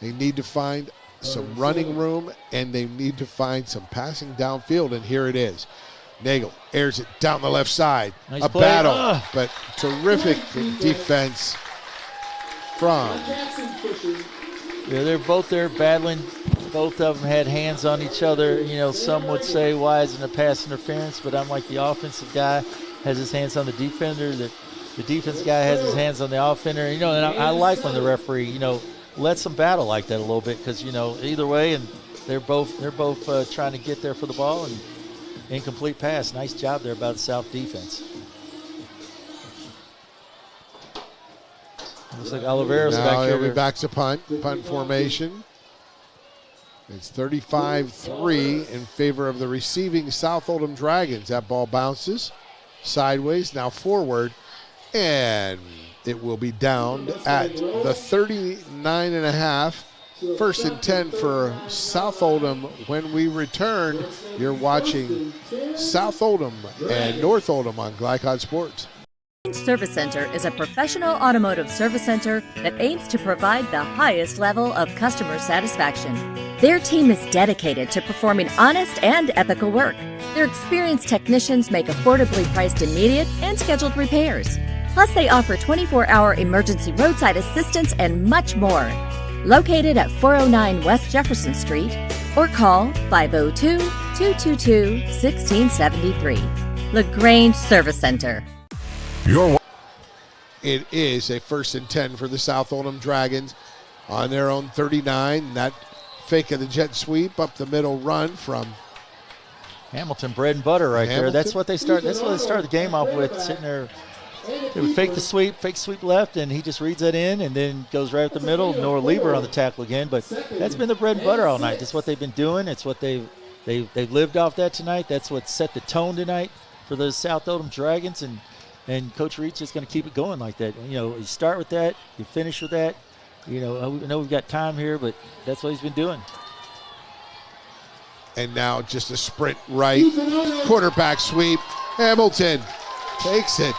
They need to find some running room, and they need to find some passing downfield, and here it is. Nagel airs it down the left side. Nice a play. battle, but terrific defense from. Yeah, they're both there battling. Both of them had hands on each other. You know, some would say, why isn't it pass interference? But I'm like, the offensive guy has his hands on the defender. The defense guy has his hands on the offender. You know, and I like when the referee, you know, lets them battle like that a little bit, because, you know, either way, and they're both trying to get there for the ball, and incomplete pass. Nice job there by the South defense. Looks like Oliveira's now back here. He'll be back to punt formation. It's 35-3 in favor of the receiving South Oldham Dragons. That ball bounces sideways, now forward, and it will be down at the 39.5. 1st and 10 for South Oldham. When we return, you're watching South Oldham and North Oldham on Glycod Sports. Service Center is a professional automotive service center that aims to provide the highest level of customer satisfaction. Their team is dedicated to performing honest and ethical work. Their experienced technicians make affordably priced immediate and scheduled repairs. Plus, they offer 24-hour emergency roadside assistance and much more. Located at 409 West Jefferson Street, or call 502-222-1673. LaGrange Service Center. It is a 1st and 10 for the South Oldham Dragons on their own 39. That fake of the jet sweep up the middle run from Hamilton, bread and butter right there. That's what they start. That's what they start the game off with. Sitting there, they would fake sweep left, and he just reads that in, and then goes right up the middle. Noah Lieber on the tackle again. But that's been the bread and butter all night. That's what they've been doing. It's what they've lived off that tonight. That's what set the tone tonight for the South Oldham Dragons, and Coach Reach is going to keep it going like that. You know, you start with that, you finish with that. You know, I know we've got time here, but that's what he's been doing. And now just a sprint right, quarterback sweep. Hamilton takes it.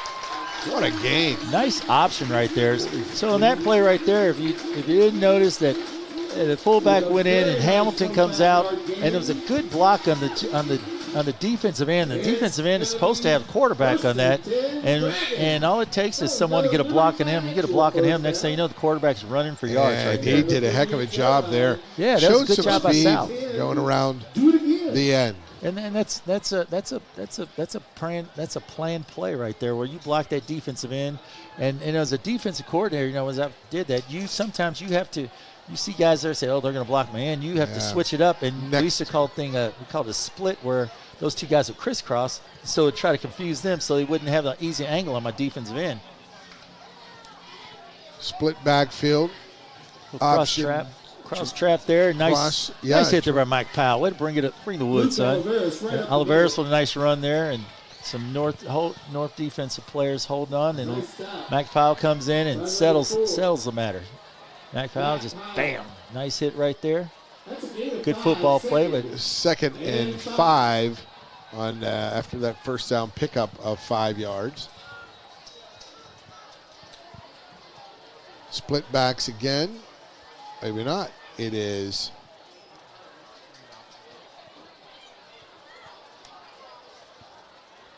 What a game. Nice option right there. So on that play right there, if you didn't notice that the fullback went in and Hamilton comes out, and there was a good block on the defensive end. The defensive end is supposed to have a quarterback on that, and all it takes is someone to get a block on him. You get a block on him, next thing you know, the quarterback's running for yards right there. He did a heck of a job there. Yeah, that was a good job by South. Going around the end. And that's a planned play right there, where you block that defensive end, and as a defensive coordinator, you know, as I did that, sometimes you have to. You see guys there say, "Oh, they're going to block my end." You have to switch it up, and we used to call we called it a split, where those two guys would crisscross, so it'd try to confuse them, so they wouldn't have an easy angle on my defensive end. Split backfield. Cross trap there. Nice hit there by Mike Powell. Way to bring the wood, son. Oliveira's with a nice run there, and some North defensive players holding on, and Mike Powell comes in and settles the matter. Mac Powell just bam, nice hit right there. Good football play, but 2nd and 5 on after that first down pickup of 5 yards. Split backs again, maybe not. It is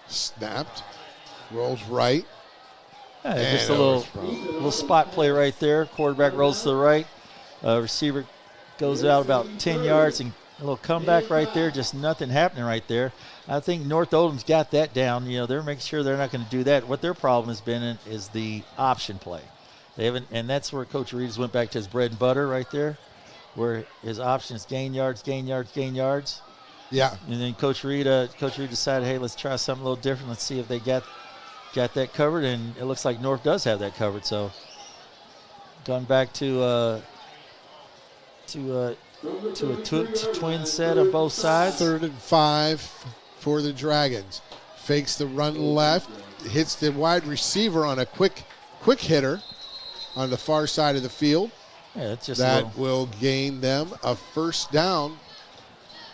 snapped, rolls right. Yeah, just a little spot play right there. Quarterback rolls to the right. Receiver goes out about 10 yards, and a little comeback right there. Just nothing happening right there. I think North Oldham's got that down. You know, they're making sure they're not going to do that. What their problem has been is the option play. They haven't, and that's where Coach Reeves went back to his bread and butter right there, where his option is gain yards, gain yards, gain yards. Yeah. And then Coach Reed decided, hey, let's try something a little different. Let's see if they got that covered, and it looks like North does have that covered. So gone back to a twin set on both sides. 3rd and 5 for the Dragons. Fakes the run left, hits the wide receiver on a quick hitter on the far side of the field. Yeah, that's just will gain them a first down.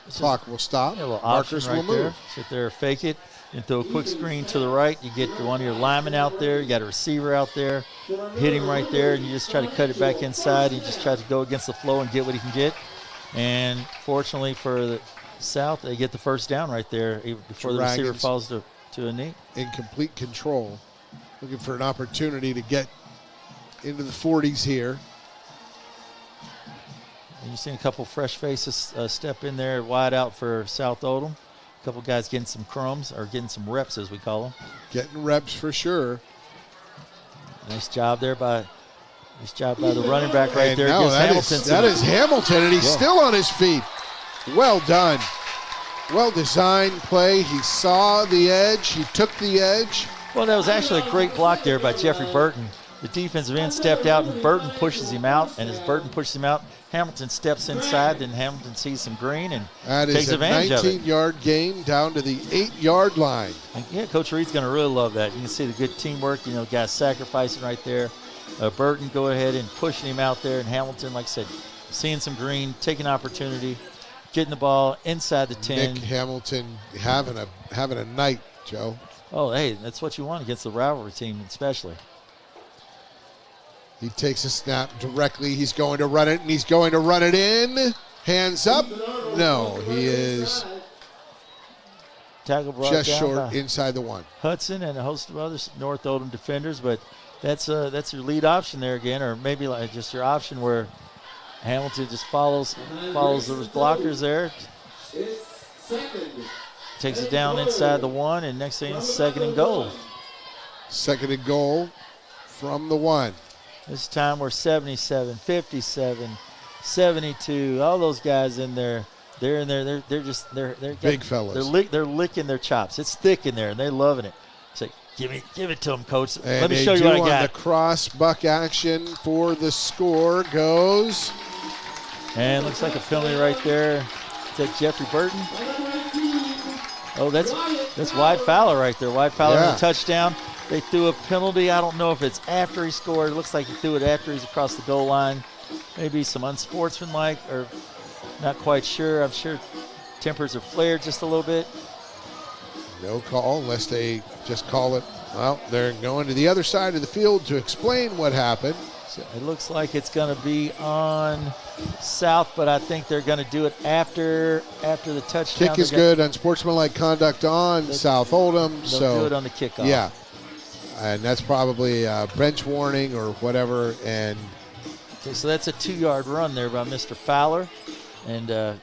Clock will stop. Yeah, Markers right will move. There. Sit there, fake it, and throw a quick screen to the right. You get one of your linemen out there. You got a receiver out there. Hit him right there, and you just try to cut it back inside. He just tries to go against the flow and get what he can get. And fortunately for South. They get the first down right there before the receiver falls to a knee. In complete control. Looking for an opportunity to get into the 40s here. And you've seen a couple fresh faces step in there, wide out for South Oldham. A couple guys getting some crumbs, or getting some reps, as we call them. Getting reps for sure. Nice job there by the running back right there. No, that is Hamilton, and he's still on his feet. Well done. Well designed play. He saw the edge. He took the edge. Well, that was actually a great block there by Jeffrey Burton. The defensive end stepped out, and Burton pushes him out. And as Burton pushes him out, Hamilton steps inside. Then Hamilton sees some green and takes advantage of it. That is a 19-yard gain down to the 8-yard line. And yeah, Coach Reed's going to really love that. You can see the good teamwork. Guys sacrificing right there. Burton go ahead and pushing him out there. And Hamilton, like I said, seeing some green, taking opportunity, getting the ball inside the 10. Nick Hamilton having a night, Joe. Oh, hey, that's what you want against the rivalry team especially. He takes a snap directly. He's going to run it, and he's going to run it in. Hands up. No, he is tackle brought just down short inside the 1. Hudson and a host of other North Oldham defenders, but that's your lead option there again, or maybe like just your option where Hamilton just follows those blockers there. Takes it down inside the 1, and next thing is 2nd and goal. 2nd and goal from the 1. This time we're 77, 57, 72. All those guys in there, they're in there. They're big fellas. They're licking their chops. It's thick in there, and they're loving it. It's like, give it to them, coach. And let me show you what I got. The cross buck action for the score goes. And looks like a penalty right there. Is that Jeffrey Burton? Oh, that's Wyatt Fowler right there. Wyatt Fowler on the touchdown. They threw a penalty. I don't know if it's after he scored. It looks like he threw it after he's across the goal line. Maybe some unsportsmanlike, or not quite sure. I'm sure tempers are flared just a little bit. No call unless they just call it. Well, they're going to the other side of the field to explain what happened. So it looks like it's going to be on South, but I think they're going to do it after the touchdown. Kick is good. Unsportsmanlike conduct on South Oldham. They'll do it on the kickoff. Yeah. And that's probably a bench warning or whatever. And okay, so that's a 2-yard run there by Mr. Fowler. And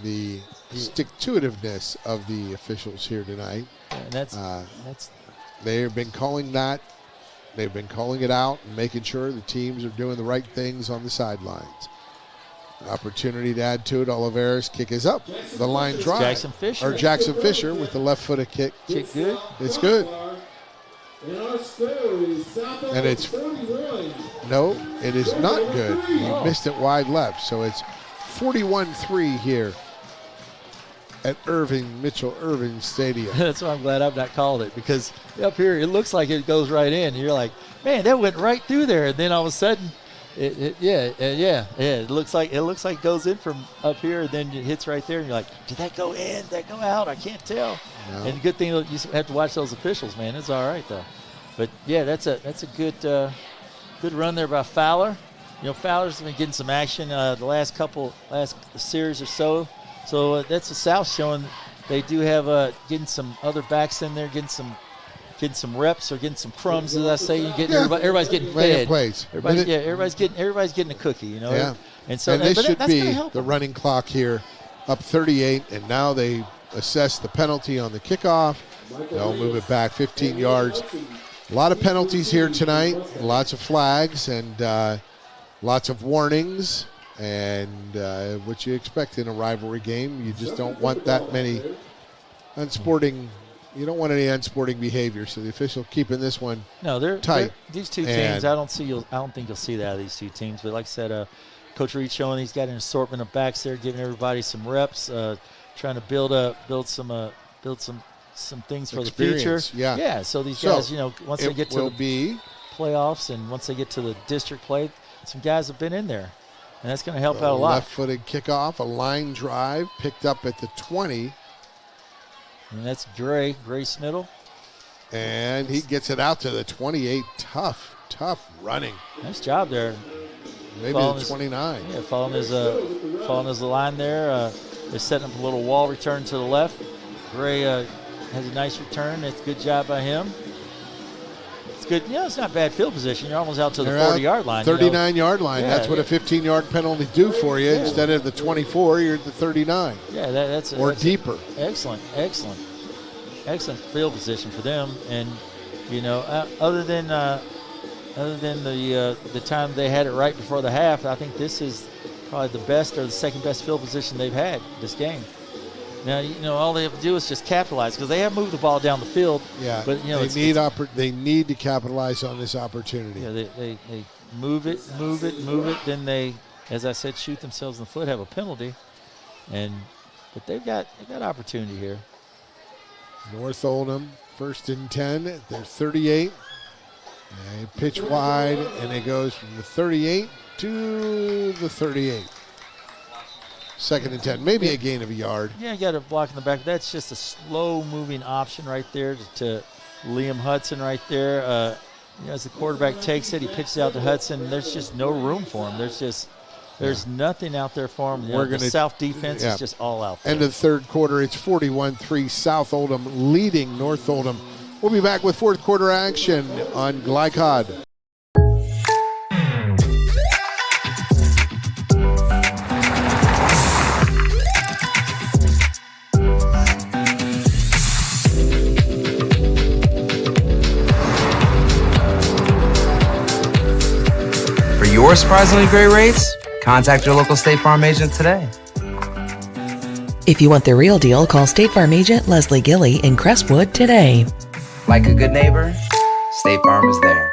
the stick-to-itiveness of the officials here tonight. And that's they have been calling that. They've been calling it out and making sure the teams are doing the right things on the sidelines. An opportunity to add to it. Oliveira's kick is up. The line drive. Jackson Fisher with the left-footed kick. Kick good. It's good. And it's no, it is not good. He missed it wide left, so it's 41-3 here at Mitchell Irving Stadium. That's why I'm glad I've not called it, because up here it looks like it goes right in. You're like, man, that went right through there, and then all of a sudden, it looks like it goes in from up here, and then it hits right there, and you're like, did that go in? Did that go out? I can't tell. No. And good thing you have to watch those officials, man. It's all right though. But yeah, that's a good run there by Fowler. Fowler's been getting some action the last series or so. So that's the South showing they do have getting some other backs in there, getting some reps or getting some crumbs, as I say. Everybody's getting fed. Everybody's getting a cookie, Yeah. And so this should that's be help the running clock here, up 38, and now they assess the penalty on the kickoff. They'll move it back 15 yards. A lot of penalties here tonight, lots of flags, and lots of warnings. And what you expect in a rivalry game, you just don't want that many unsporting. You don't want any unsporting behavior. So the official keeping this one tight. These two teams, I don't think you'll see that out of these two teams. But like I said, Coach Reed showing he's got an assortment of backs there, giving everybody some reps, trying to build some things for experience, the future. Yeah. So these guys, once they get to the playoffs and once they get to the district play, some guys have been in there. And that's going to help out a lot. Left-footed kickoff, a line drive, picked up at the 20. And that's Grace Smittle. And he gets it out to the 28. Tough running. Nice job there. Maybe the 29. Following his line there. They're setting up a little wall return to the left. Gray has a nice return. It's a good job by him. It's good. It's not bad field position. You're almost out to the 40-yard line. 39-yard line. Yeah, that's what a 15-yard penalty do for you. Instead of the 24, you're at the 39. Yeah, that's deeper. Excellent field position for them. And other than the time they had it right before the half, I think this is probably the best or the second best field position they've had this game. Now, all they have to do is just capitalize because they have moved the ball down the field. Yeah, but they need to capitalize on this opportunity. Yeah, they move it. Then they, as I said, shoot themselves in the foot, have a penalty, but they've got opportunity here. North Oldham, 1st and 10 at their 38. They pitch wide, and it goes from the 38 to the 38. 2nd and 10, maybe a gain of a yard. Yeah, you got a block in the back. That's just a slow-moving option right there to Liam Hudson right there. As the quarterback takes it, he pitches out to Hudson. There's just no room for him. There's nothing out there for him. The South defense is just all out there. End of the third quarter, it's 41-3 South Oldham leading North Oldham. We'll be back with fourth quarter action on Glycod. For your surprisingly great rates, contact your local State Farm agent today. If you want the real deal, call State Farm agent Leslie Gilly in Crestwood today. Like a good neighbor, State Farm is there.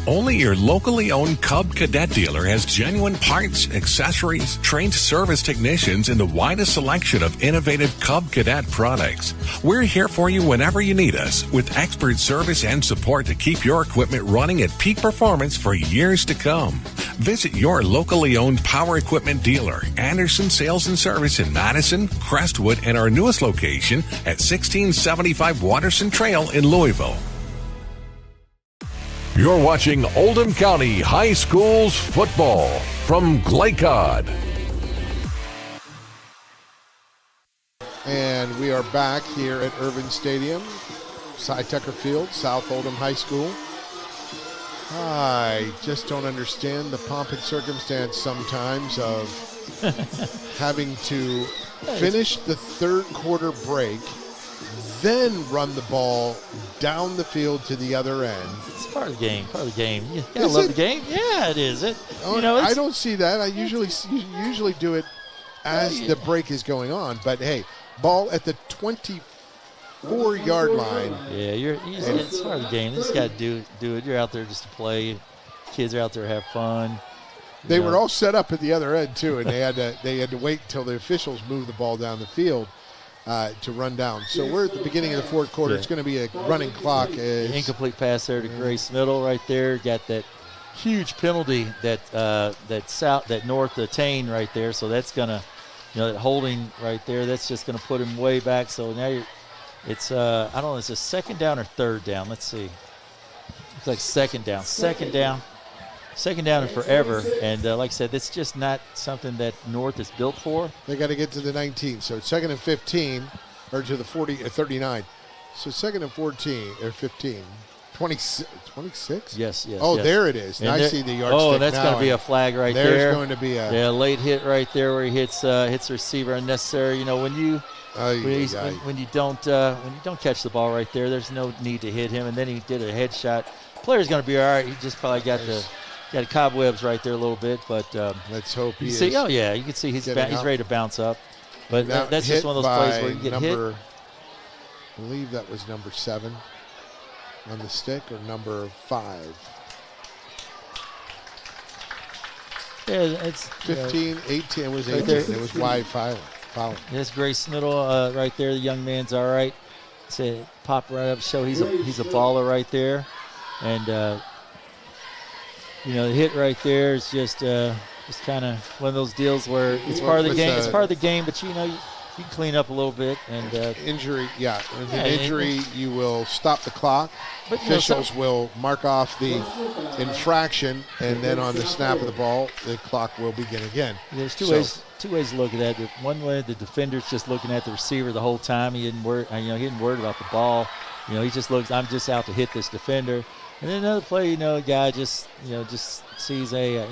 Only your locally owned Cub Cadet dealer has genuine parts, accessories, trained service technicians, and the widest selection of innovative Cub Cadet products. We're here for you whenever you need us, with expert service and support to keep your equipment running at peak performance for years to come. Visit your locally owned power equipment dealer, Anderson Sales and Service in Madison, Crestwood, and our newest location at 1675 Watterson Trail in Louisville. You're watching Oldham County High Schools football from Glycod. And we are back here at Irvin Stadium, Cy Tucker Field, South Oldham High School. I just don't understand the pomp and circumstance sometimes of having to finish the third quarter break, then run the ball down the field to the other end. It's part of the game. You gotta love the game. Yeah, it is. I don't see that. I usually do it as the break is going on. But hey, ball at the 24-yard line. Yeah, it's part of the game. You just gotta do it. You're out there just to play. Kids are out there to have fun. They were all set up at the other end too, and they had to wait till the officials moved the ball down the field to run down. So we're at the beginning of the fourth quarter. It's going to be a running clock. Incomplete pass there to Grace Middle right there. Got that huge penalty that North attained right there. So that's going to, that holding right there, that's just going to put him way back. So now it's I don't know, it's a second down or third down. Let's see. It's like second down. Second down in forever, and like I said, it's just not something that North is built for. They got to get to the 19, so it's 2nd and 15, or to the 40 or 39. So 2nd and 14 or 15, 26. Yes. Oh, yes. There it is. And I see the yardstick. Oh, that's going to be a flag right there. There's going to be a late hit right there where he hits the receiver unnecessary. When you don't catch the ball right there, there's no need to hit him. And then he did a headshot. Player's going to be all right. He just probably got cobwebs right there a little bit, but let's hope he is. Oh yeah, you can see he's ready to bounce up. But that's just one of those plays where you get hit. I believe that was number 7 on the stick, or number 5. Yeah, it's 15, 18. It was 18. Right it was wide foul. There's Grace Middle right there. The young man's all right. Pop right up, show he's a baller right there, and. The hit right there is just kind of one of those deals where it's part of the game. It's part of the game, but you can clean up a little bit. And injury, with an injury, you will stop the clock. But officials will mark off the infraction, and then on the snap of the ball, the clock will begin again. There's two ways to look at that. One way, the defender's just looking at the receiver the whole time. He didn't worry about the ball. He just looks, I'm just out to hit this defender. And then another play, a guy just sees I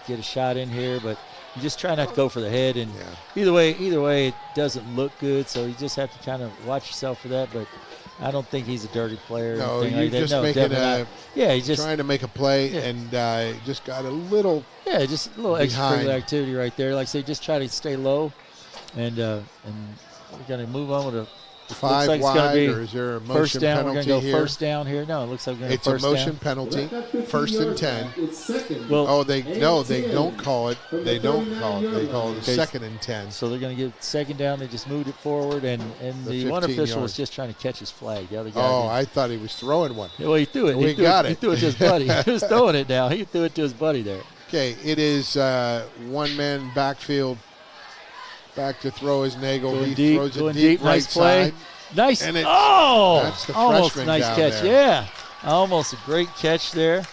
get a shot in here, but you just try not to go for the head. And either way, it doesn't look good. So you just have to kind of watch yourself for that. But I don't think he's a dirty player. No, you're like just making he's just trying to make a play and just got a little just a little extracurricular activity right there. Like I say, just try to stay low, and we're gonna move on with a 5 like wide, or is there a motion first down? penalty We're gonna go here? First down here. No, it looks like we're gonna it's first a motion down. penalty. 1st and 10. Well, they don't call it. They don't call it. They call it 2nd and 10. So they're going to give second down. They just moved it forward, and the one official was just trying to catch his flag. The other guy I thought he was throwing one. Well, he threw it. He got it. He threw it to his buddy. He was throwing it now. He threw it to his buddy there. Okay, it is one-man backfield. Back to throw his Nagel. He throws it deep right nice play. side. Nice. And that's the almost freshman nice down catch. there. Yeah, almost a great catch there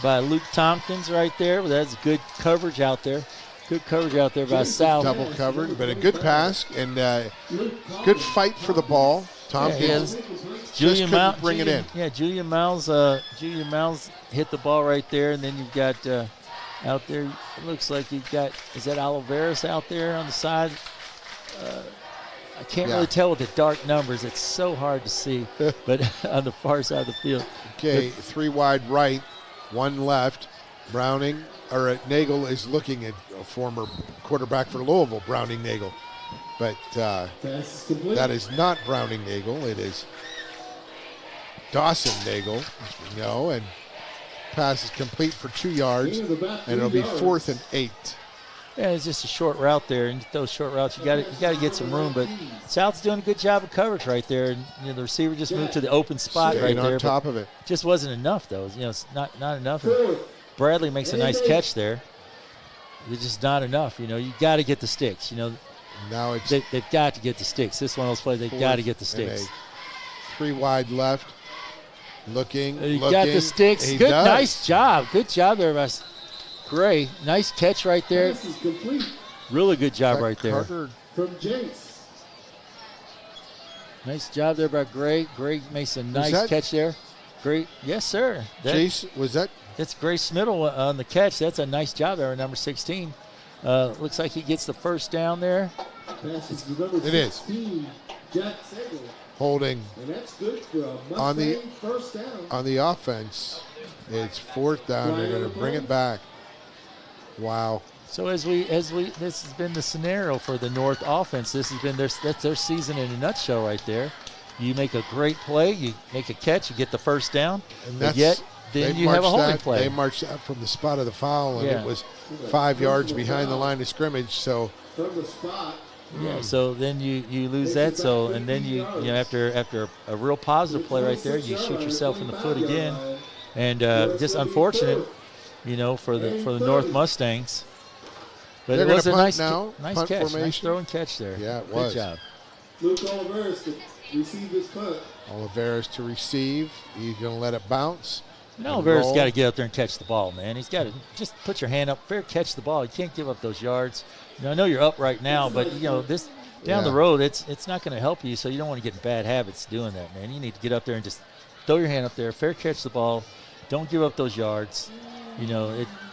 by Luke Tompkins right there. That's good coverage out there. Good coverage out there by Sal. Double covered, but a good pass and good fight for the ball. Tompkins just couldn't bring it in. Yeah, Julian Miles hit the ball right there, and then you've got out there. It looks like you've got, is that Oliveras out there on the side? I can't really tell with the dark numbers. It's so hard to see, but on the far side of the field. Okay, 3 wide right, 1 left. Nagel is looking at a former quarterback for Louisville, Browning Nagel. But that is not Browning Nagel. It is Dawson Nagel, as we know. And pass is complete for 2 yards, and it'll be 4th and 8. Yeah, it's just a short route there, and those short routes you got to get some room. But South's doing a good job of coverage right there, and the receiver just moved to the open spot right there. On top of it, just wasn't enough though. It's not enough. And Bradley makes a nice catch there. It's just not enough. You got to get the sticks. Now they've got to get the sticks. This is one of those plays they've got to get the sticks. 3 wide left, looking. Got the sticks. He good, does. Nice job. Good job there by Gray. Nice catch right there. Really good job right there. From Jace. Nice job there by Gray. Gray makes a nice catch there. Great. Yes, sir. Jace, was that? That's Gray Smittle on the catch. That's a nice job there, number 16. Looks like he gets the first down there. It is. Jack Sager. Holding And that's good for a on the first down. On the offense, it's 4th down. They're going to bring it back. Wow. So as we this has been the scenario for the North offense. This has been that's their season in a nutshell right there. You make a great play, you make a catch, you get the first down, and yet then you have a holding play. They marched that from the spot of the foul, and it was 5 yards behind the line of scrimmage. So from the spot. Yeah, so then you lose that. So and then you after a real positive play right there, you shoot yourself in the foot again, and just unfortunate, for the North Mustangs. But They're it was a nice punt catch, formation. nice throw and catch there. Yeah, it was. Good job. Luke Oliveras to receive this punt. Oliveras to receive. He's going to let it bounce. No, Oliveras got to get up there and catch the ball, man. He's got to just put your hand up, fair catch the ball. You can't give up those yards. I know you're up right now, but this down the road, it's not going to help you. So you don't want to get in bad habits doing that, man. You need to get up there and just throw your hand up there, fair catch the ball. Don't give up those yards.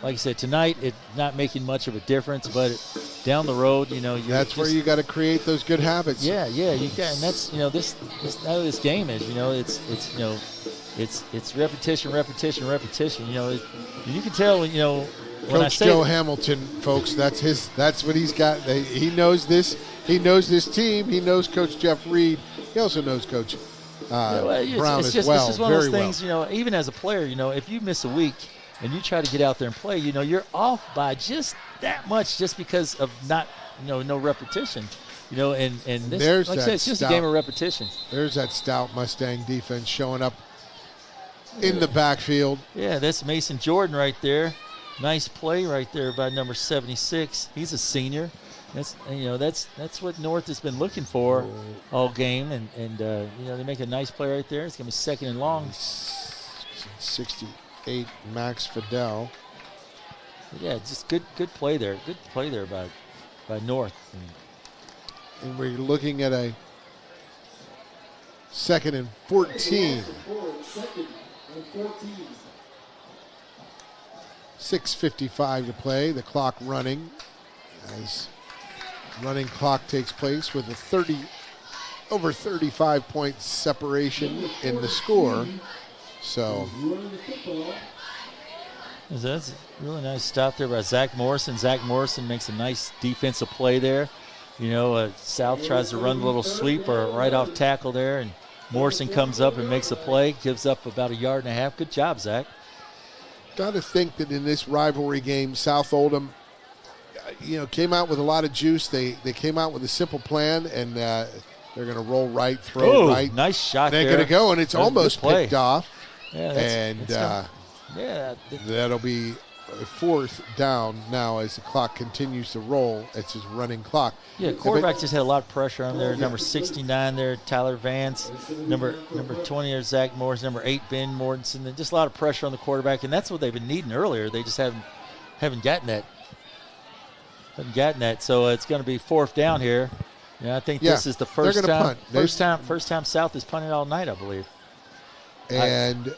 Like I said, tonight it's not making much of a difference, but down the road, that's where you got to create those good habits. Yeah, you can, and that's this how this game is. It's repetition. You can tell when when Coach Joe Hamilton, folks, that's what he's got. He knows this. He knows this team. He knows Coach Jeff Reed. He also knows Coach Brown as well. It's just one of those things, even as a player, if you miss a week and you try to get out there and play, you're off by just that much just because of no repetition. And this, like I said, it's just a game of repetition. There's that stout Mustang defense showing up in the backfield. Yeah, that's Mason Jordan right there. Nice play right there by number 76. He's a senior. That's what North has been looking for all game, and they make a nice play right there. It's gonna be second and long. 68 Max Fidel. Yeah, just good play there. Good play there by North. And we're looking at a 2nd and 14. 6:55 to play. The clock running as running clock takes place with a over 35 point separation in the score. So that's a really nice stop there by Zach Morrison. Zach Morrison makes a nice defensive play there. South tries to run a little sweep or right off tackle there, and Morrison comes up and makes a play, gives up about 1.5 yards. Good job, Zach. Got to think that in this rivalry game, South Oldham, came out with a lot of juice. They came out with a simple plan, and they're going to roll right, throw right. Nice shot there. They're going to go, and it's almost picked off. Yeah, that'll be a 4th down now as the clock continues to roll. It's his running clock. Yeah, quarterback just had a lot of pressure on there. Number 69 there, Tyler Vance. Number 20 there, Zach Morris. Number 8, Ben Mortensen. Just a lot of pressure on the quarterback, and that's what they've been needing earlier. They just haven't gotten that. So it's going to be 4th down here. I think this is the first time. First time South is punting all night, I believe. And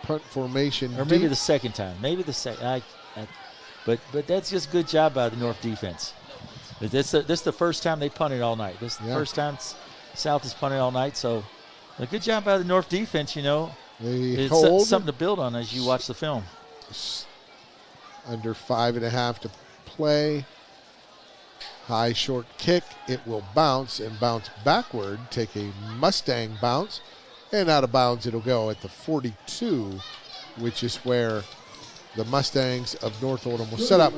punt formation, or maybe the second time. Maybe the second. But that's just good job by the North defense. This is the first time they punted all night. This is the first time South has punted all night. So a good job by the North defense. It's something to build on as you watch the film. Under 5.5 to play. High short kick. It will bounce and bounce backward. Take a Mustang bounce. And out of bounds it'll go at the 42, which is where the Mustangs of North Oldham will set up.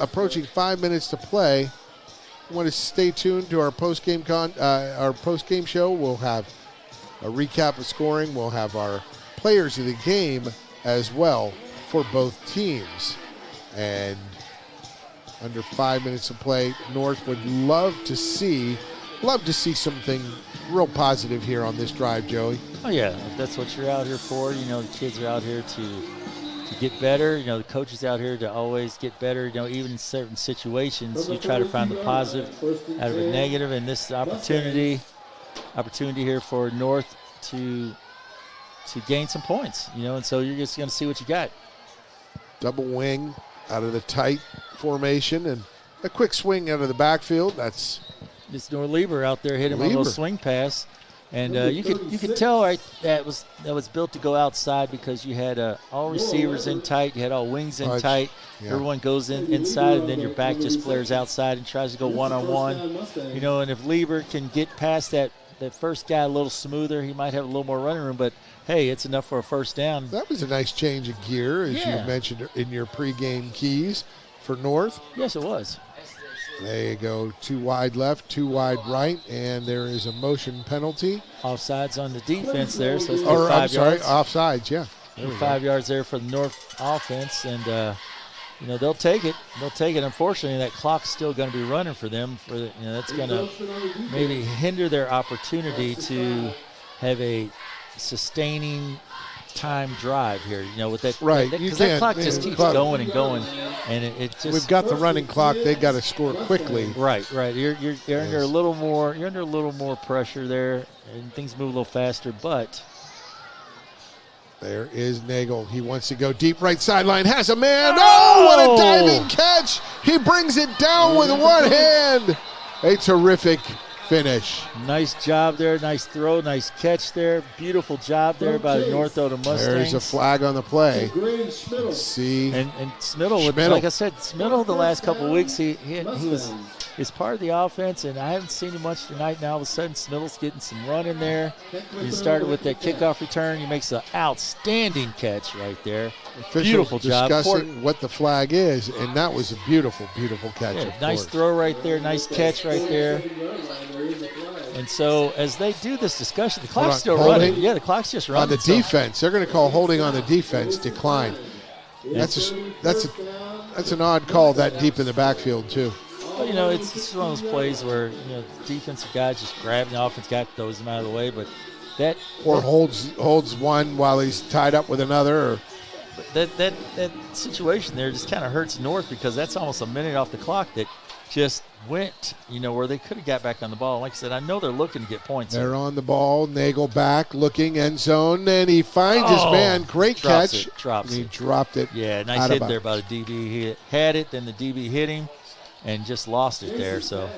Approaching 5 minutes to play. I want to stay tuned to our post-game show. We'll have a recap of scoring. We'll have our players of the game as well for both teams. And under 5 minutes to play, North would love to see something real positive here on this drive, Joey. Oh yeah, if that's what you're out here for. The kids are out here to get better. The coaches out here to always get better. Even in certain situations, you try to find the positive out of a negative. And this opportunity here for North to gain some points. And so you're just going to see what you got. Double wing out of the tight formation and a quick swing out of the backfield. It's Norlieber out there hitting a little swing pass, and you could tell that was built to go outside because you had all receivers in tight, you had all wings in tight. Yeah. Everyone goes inside, and then your back just flares outside and tries to go one-on-one. And if Lieber can get past that first guy a little smoother, he might have a little more running room. But hey, it's enough for a first down. That was a nice change of gear, as you mentioned in your pregame keys for North. Yes, it was. There you go, 2 wide left, 2 wide right, and there is a motion penalty. Offsides on the defense there, so it's 5 yards. Offsides, yeah. 5 yards there for the North offense, and they'll take it. Unfortunately, that clock's still going to be running for them. That's going to maybe hinder their opportunity to have a sustaining time drive here, with that. Right, because that clock just keeps going and going, and it just. We've got the running clock. They got to score quickly. Right. You're under a little more. You're under a little more pressure there, and things move a little faster. But there is Nagel. He wants to go deep right sideline. Has a man. Oh, what a diving catch! He brings it down with one hand. A terrific finish. Nice job there. Nice throw. Nice catch there. Beautiful job there by the North Oldham Mustangs. There's a flag on the play. Let's see. And Smittle, like I said, Smittle the last couple of weeks, he was part of the offense, and I haven't seen him much tonight. Now all of a sudden, Smittle's getting some run in there. He started with that kickoff return. He makes an outstanding catch right there. Beautiful job. Discussing what the flag is, and that was a beautiful, beautiful catch. Yeah, nice throw right there. Nice catch right there. And so as they do this discussion, the clock's still running. Yeah, the clock's just running. On the defense, they're going to call holding on the defense, decline. That's an odd call that deep in the backfield too. Well, it's just one of those plays where, defensive guys just grabbing the offense guy, throws them out of the way. But that holds one while he's tied up with another. That situation there just kind of hurts North because that's almost a minute off the clock that just went, where they could have got back on the ball. Like I said, I know they're looking to get points. They're on the ball. Nagel back, looking end zone, and he finds his man. Great catch. He dropped it. Yeah, nice hit there by the DB. He had it, then the DB hit him and just lost it there. So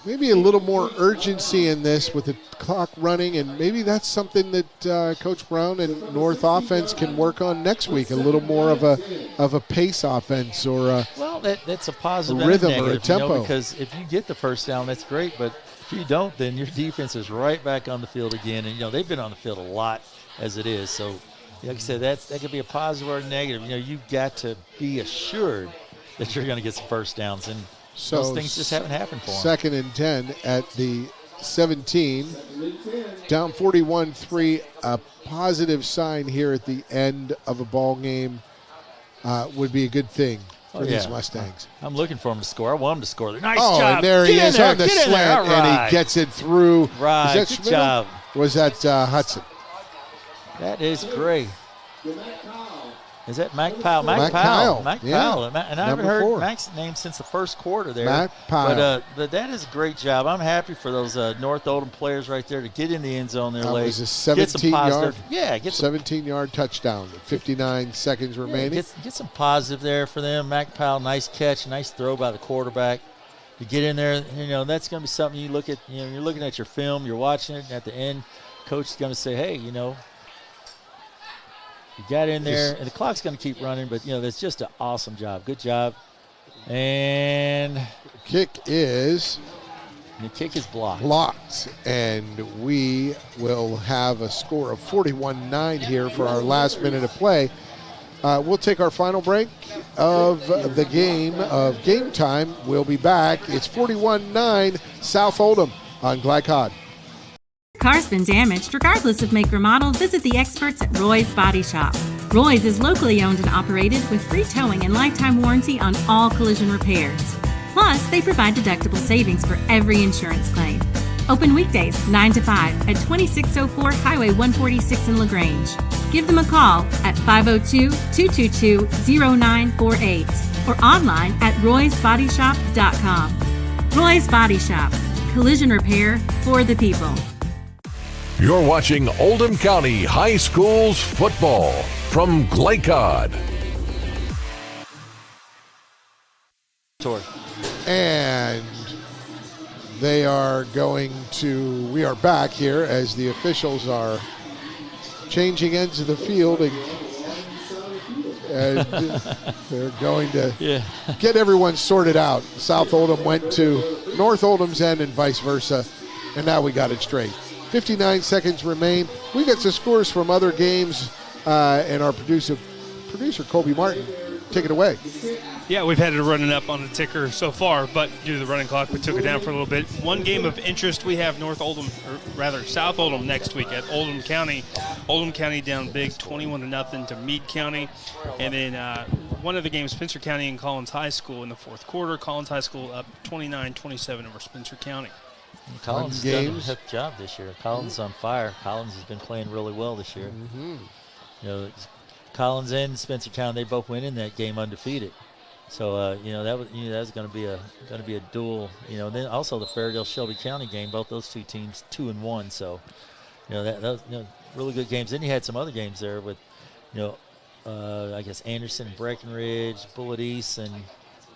maybe a little more urgency in this with the clock running, and maybe that's something that Coach Brown and North offense can work on next week. A little more of a pace offense or that's a positive rhythm and a negative, or a tempo. Because if you get the first down, that's great. But if you don't, then your defense is right back on the field again. And they've been on the field a lot as it is. So, like I said, that could be a positive or a negative. You've got to be assured that you're going to get some first downs, and those things just haven't happened for them. 2nd and 10 at the 17, down 41-3. A positive sign here at the end of a ball game would be a good thing for these Mustangs. I'm looking for him to score. I want him to score. Nice job. job. And there he is on the slant, and he gets it through. Right, is that good Schmidt? job. Was that Hudson? That is great. Is that Mac Powell? Mac Powell. Mac Yeah. Powell. And I haven't heard 4. Mac's name since the first quarter there. Mac Powell. But that is a great job. I'm happy for those North Oldham players right there to get in the end zone there That late. was a 17-yard. Yeah, 17-yard touchdown. 59 seconds remaining. Get some positive there for them. Mac Powell, nice catch, nice throw by the quarterback. You get in there, that's going to be something you look at. You're looking at your film, you're watching it, and at the end, coach is going to say, hey, you got in there, and the clock's going to keep running, but, that's just an awesome job. Good job. And The kick is blocked. Blocked, and we will have a score of 41-9 here for our last minute of play. We'll take our final break of the game of Game Time. We'll be back. It's 41-9 South Oldham on Glycod. Car's been damaged. Regardless of make or model, visit the experts at Roy's Body Shop. Roy's is locally owned and operated with free towing and lifetime warranty on all collision repairs. Plus, they provide deductible savings for every insurance claim. Open weekdays 9 to 5 at 2604 Highway 146 in LaGrange. Give them a call at 502-222-0948 or online at roysbodyshop.com. Roy's Body Shop. Collision repair for the people. You're watching Oldham County High Schools football from Glycod. And we are back here as the officials are changing ends of the field, and they're going to get everyone sorted out. South Oldham went to North Oldham's end and vice versa, and now we got it straight. 59 seconds remain. We got some scores from other games, and our producer Colby Martin, take it away. Yeah, we've had it running up on the ticker so far, but due to the running clock, we took it down for a little bit. One game of interest, we have South Oldham next week at Oldham County. Oldham County down big, 21-0 to Meade County. And then one of the games, Spencer County and Collins High School in the fourth quarter. Collins High School up 29-27 over Spencer County. Collins has done a tough job this year. Collins on fire. Collins has been playing really well this year. Collins and Spencer County, they both went in that game undefeated. So that was going to be a duel. Then also the Fairdale Shelby County game. Both those two teams 2-1. So that was really good games. Then you had some other games there with I guess Anderson, Breckenridge, Bullitt East, and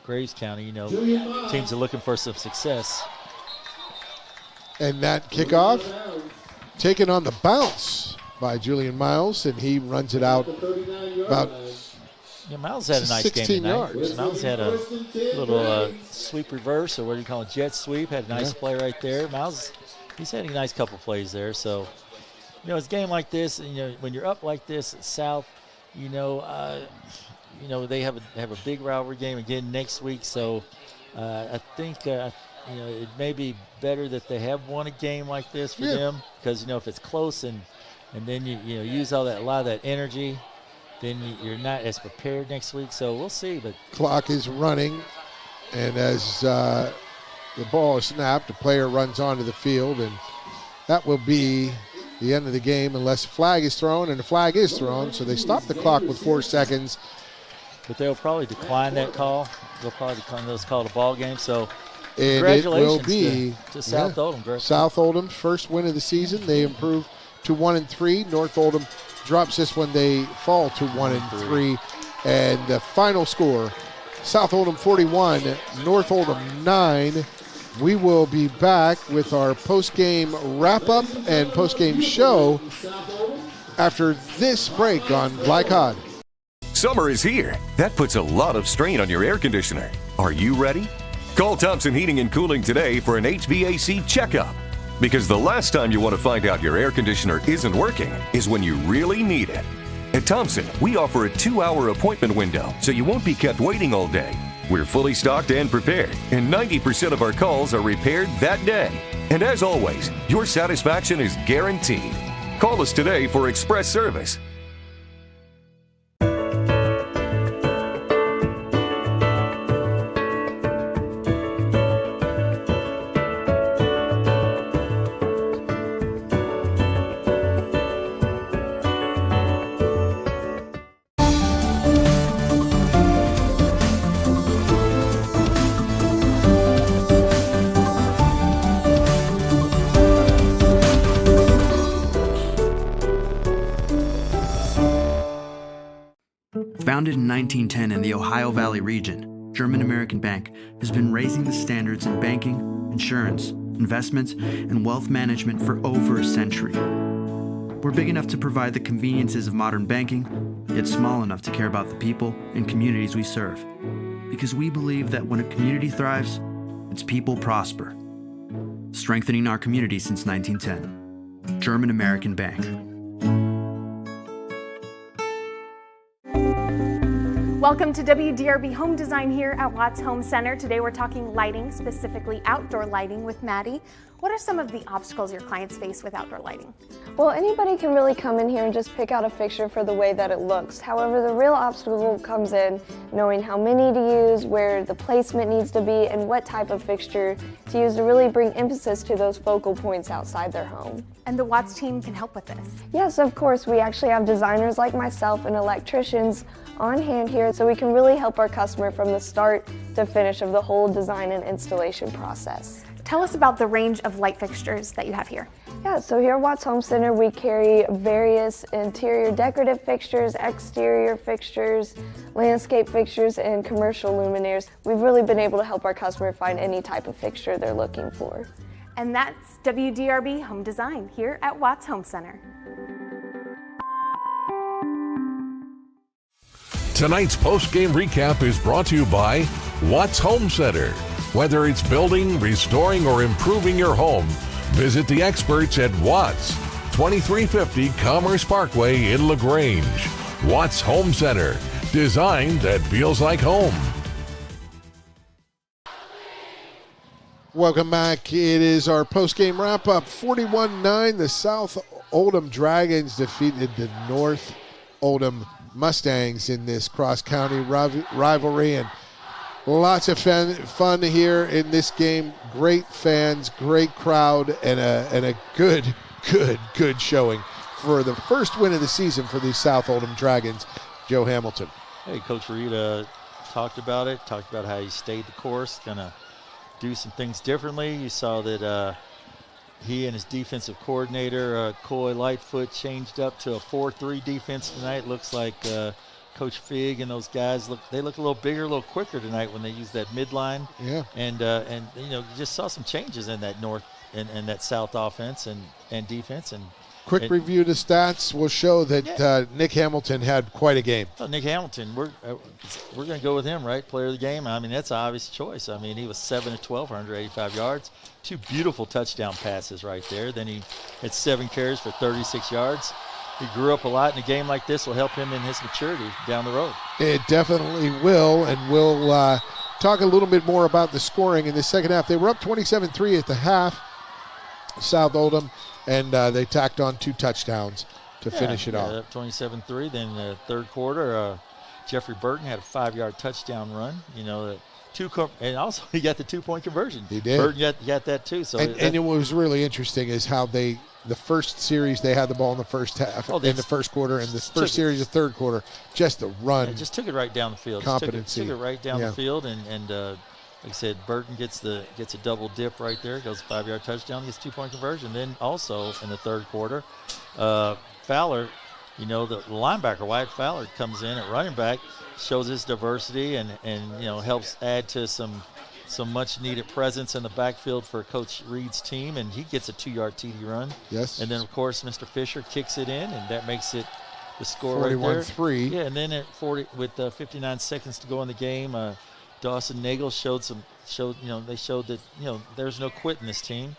Graves County. Teams are looking for some success. And that kickoff taken on the bounce by Julian Miles, and he runs it out about Miles had a nice 16 game tonight. yards. Miles had a little sweep reverse, or what do you call it, jet sweep. Had a nice play right there. Miles, he's had a nice couple plays there. So, it's a game like this. When you're up like this at South, they have a big rivalry game again next week. So, I think it may be better that they have won a game like this for them, because if it's close and then you use a lot of that energy, then you're not as prepared next week. So we'll see. But clock is running, And as the ball is snapped, a player runs onto the field, and that will be the end of the game unless a flag is thrown, and the flag is thrown, so they stop the clock with 4 seconds. But they'll probably decline that call. They'll probably decline those call to ball game. So And congratulations it will be to South Oldham. Greg. South Oldham's first win of the season. They improve to 1-3. North Oldham drops this one. They fall to 1-3. And the final score, South Oldham 41, North Oldham 9. We will be back with our post-game wrap-up and post-game show after this break on Glycod. Summer is here. That puts a lot of strain on your air conditioner. Are you ready? Call Thompson Heating and Cooling today for an HVAC checkup. Because the last time you want to find out your air conditioner isn't working is when you really need it. At Thompson, we offer a 2-hour appointment window, so you won't be kept waiting all day. We're fully stocked and prepared, and 90% of our calls are repaired that day. And as always, your satisfaction is guaranteed. Call us today for express service. Founded in 1910 in the Ohio Valley region, German American Bank has been raising the standards in banking, insurance, investments, and wealth management for over a century. We're big enough to provide the conveniences of modern banking, yet small enough to care about the people and communities we serve. Because we believe that when a community thrives, its people prosper. Strengthening our community since 1910. German American Bank. Welcome to WDRB Home Design here at Watts Home Center. Today we're talking lighting, specifically outdoor lighting with Maddie. What are some of the obstacles your clients face with outdoor lighting? Well, anybody can really come in here and just pick out a fixture for the way that it looks. However, the real obstacle comes in knowing how many to use, where the placement needs to be, and what type of fixture to use to really bring emphasis to those focal points outside their home. And the Watts team can help with this? Yes, of course. We actually have designers like myself and electricians on hand here, so we can really help our customer from the start to finish of the whole design and installation process. Tell us about the range of light fixtures that you have here. Yeah, so here at Watts Home Center, we carry various interior decorative fixtures, exterior fixtures, landscape fixtures, and commercial luminaires. We've really been able to help our customer find any type of fixture they're looking for. And that's WDRB Home Design here at Watts Home Center. Tonight's post-game recap is brought to you by Watts Home Center. Whether it's building, restoring, or improving your home, visit the experts at Watts, 2350 Commerce Parkway in LaGrange. Watts Home Center, design that feels like home. Welcome back. It is our post-game wrap-up. 41-9, the South Oldham Dragons defeated the North Oldham Mustangs in this cross-county rivalry, and lots of fun here in this game. Great fans, great crowd, and a good showing for the first win of the season for the South Oldham Dragons. Joe Hamilton. Hey, Coach Reed talked about how he stayed the course, gonna do some things differently. You saw that he and his defensive coordinator, Coy Lightfoot, changed up to a 4-3 defense tonight. Looks like Coach Fig and those guys look a little bigger, a little quicker tonight when they use that midline. Yeah. And you know, just saw some changes in that North and that South offense and defense. And Quick review of the stats will show that Nick Hamilton had quite a game. Oh, Nick Hamilton, we're going to go with him, right? Player of the game. I mean, that's an obvious choice. I mean, he was 7 of 12, 185 yards, 2 beautiful touchdown passes right there. Then he had 7 carries for 36 yards. He grew up a lot, and a game like this will help him in his maturity down the road. It definitely will, and we'll talk a little bit more about the scoring in the second half. They were up 27-3 at the half, South Oldham, and they tacked on 2 touchdowns to finish it off. Up 27-3. Then the third quarter, Jeffrey Burton had a 5-yard touchdown run. You know, and also he got the 2-point conversion. He did. Burton got that too. So and what was really interesting is how the first series they had the ball in the first half, in the first quarter, and the first series, the third quarter, just the run. It just took it right down the field. Competency. Took it right down the field, and like I said, Burton gets a double dip right there, goes 5-yard touchdown, gets 2-point conversion. Then also in the third quarter, Fowler, the linebacker Wyatt Fowler comes in at running back, shows his diversity and helps add to some much needed presence in the backfield for Coach Reed's team, and he gets a 2-yard TD run. Yes. And then of course Mr. Fisher kicks it in, and that makes it the score 41-3. right there. Yeah, and then at 59 seconds to go in the game, Dawson Nagel showed that there's no quit in this team,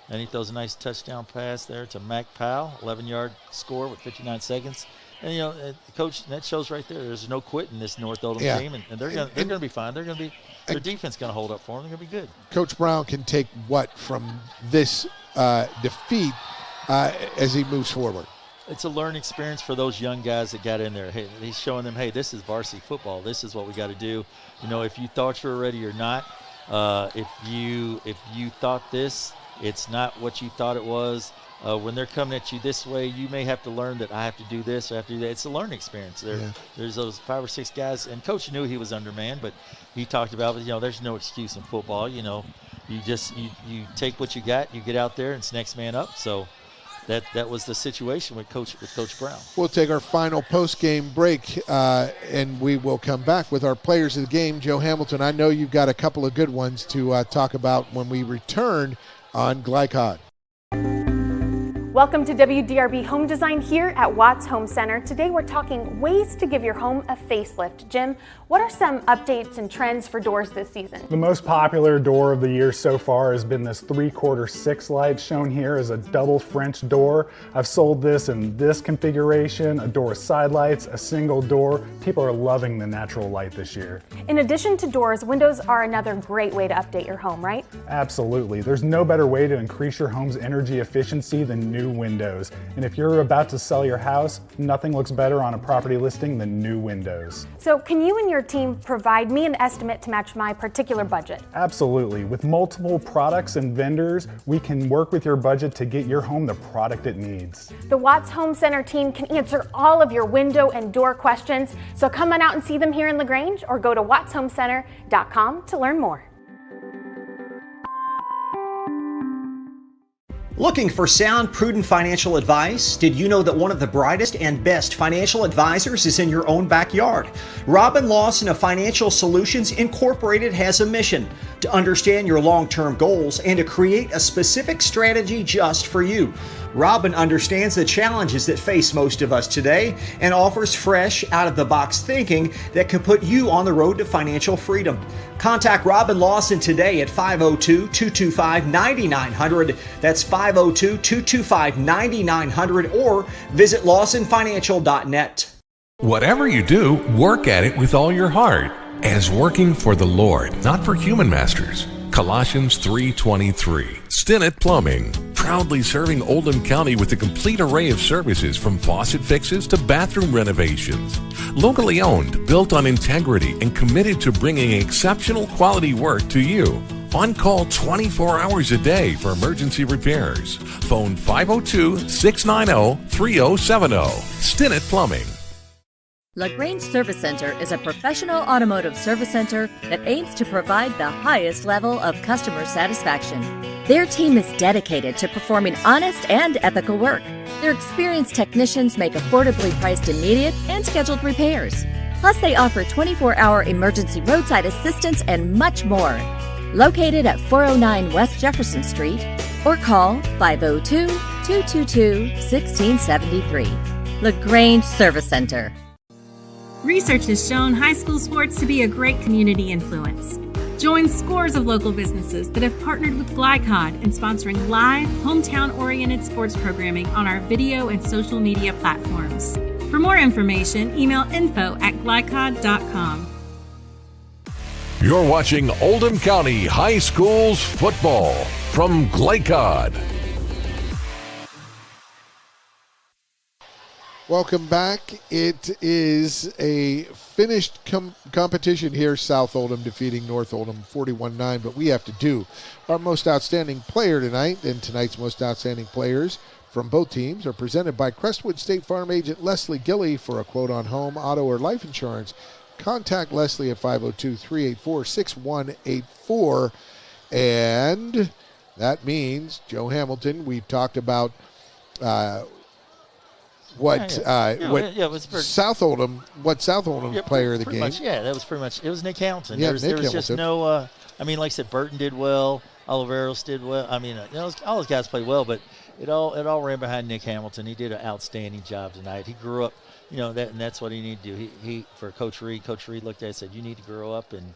and he throws a nice touchdown pass there to Mac Powell, 11-yard score with 59 seconds. And coach, that shows right there. There's no quit in this North Oldham team, and they're going to be fine. Their defense going to hold up for them. They're going to be good. Coach Brown can take what from this defeat as he moves forward? It's a learning experience for those young guys that got in there. Hey, he's showing them, hey, this is varsity football. This is what we got to do. If you thought you were ready or not, if you thought this, it's not what you thought it was. When they're coming at you this way, you may have to learn that I have to do this, I have to do that. It's a learning experience. There's those 5 or 6 guys, and Coach knew he was undermanned, but he talked about, there's no excuse in football. You take what you got, you get out there, and it's next man up. So that was the situation with Coach Brown. We'll take our final post-game break, and we will come back with our players of the game. Joe Hamilton, I know you've got a couple of good ones to talk about when we return on Glycod. Welcome to WDRB Home Design here at Watts Home Center. Today we're talking ways to give your home a facelift. Jim, what are some updates and trends for doors this season? The most popular door of the year so far has been this 3/4 6 light shown here as a double French door. I've sold this in this configuration, a door with side lights, a single door. People are loving the natural light this year. In addition to doors, windows are another great way to update your home, right? Absolutely. There's no better way to increase your home's energy efficiency than new windows. And if you're about to sell your house, nothing looks better on a property listing than new windows. So can you and your team provide me an estimate to match my particular budget? Absolutely. With multiple products and vendors, we can work with your budget to get your home the product it needs. The Watts Home Center team can answer all of your window and door questions. So come on out and see them here in LaGrange, or go to wattshomecenter.com to learn more. Looking for sound, prudent financial advice? Did you know that one of the brightest and best financial advisors is in your own backyard? Robin Lawson of Financial Solutions Incorporated has a mission to understand your long-term goals and to create a specific strategy just for you. Robin understands the challenges that face most of us today and offers fresh, out-of-the-box thinking that can put you on the road to financial freedom. Contact Robin Lawson today at 502-225-9900. That's 502-225-9900, or visit lawsonfinancial.net. Whatever you do, work at it with all your heart, as working for the Lord, not for human masters. Colossians 3:23. Stinnett Plumbing, proudly serving Oldham County with a complete array of services from faucet fixes to bathroom renovations. Locally owned, built on integrity, and committed to bringing exceptional quality work to you. On call 24 hours a day for emergency repairs. Phone 502-690-3070. Stinnett Plumbing. LaGrange Service Center is a professional automotive service center that aims to provide the highest level of customer satisfaction. Their team is dedicated to performing honest and ethical work. Their experienced technicians make affordably priced immediate and scheduled repairs. Plus, they offer 24-hour emergency roadside assistance and much more. Located at 409 West Jefferson Street, or call 502-222-1673. LaGrange Service Center. Research has shown high school sports to be a great community influence. Join scores of local businesses that have partnered with Glycod in sponsoring live, hometown-oriented sports programming on our video and social media platforms. For more information, email info@glycod.com. You're watching Oldham County High Schools football from Glycod. Welcome back. It is a finished competition here. South Oldham defeating North Oldham 41-9, but we have to do our most outstanding player tonight, and tonight's most outstanding players from both teams are presented by Crestwood State Farm agent Leslie Gilly. For a quote on home, auto, or life insurance, contact Leslie at 502-384-6184. And that means, Joe Hamilton, we've talked about South Oldham player of the game. Much, that was pretty much. It was Nick Hamilton. Yeah, there was just no. I mean, like I said, Burton did well. Oliveros did well. I mean, all those guys played well, but it all ran behind Nick Hamilton. He did an outstanding job tonight. He grew up, and that's what he needed to do. He for Coach Reed looked at it and said, "You need to grow up," and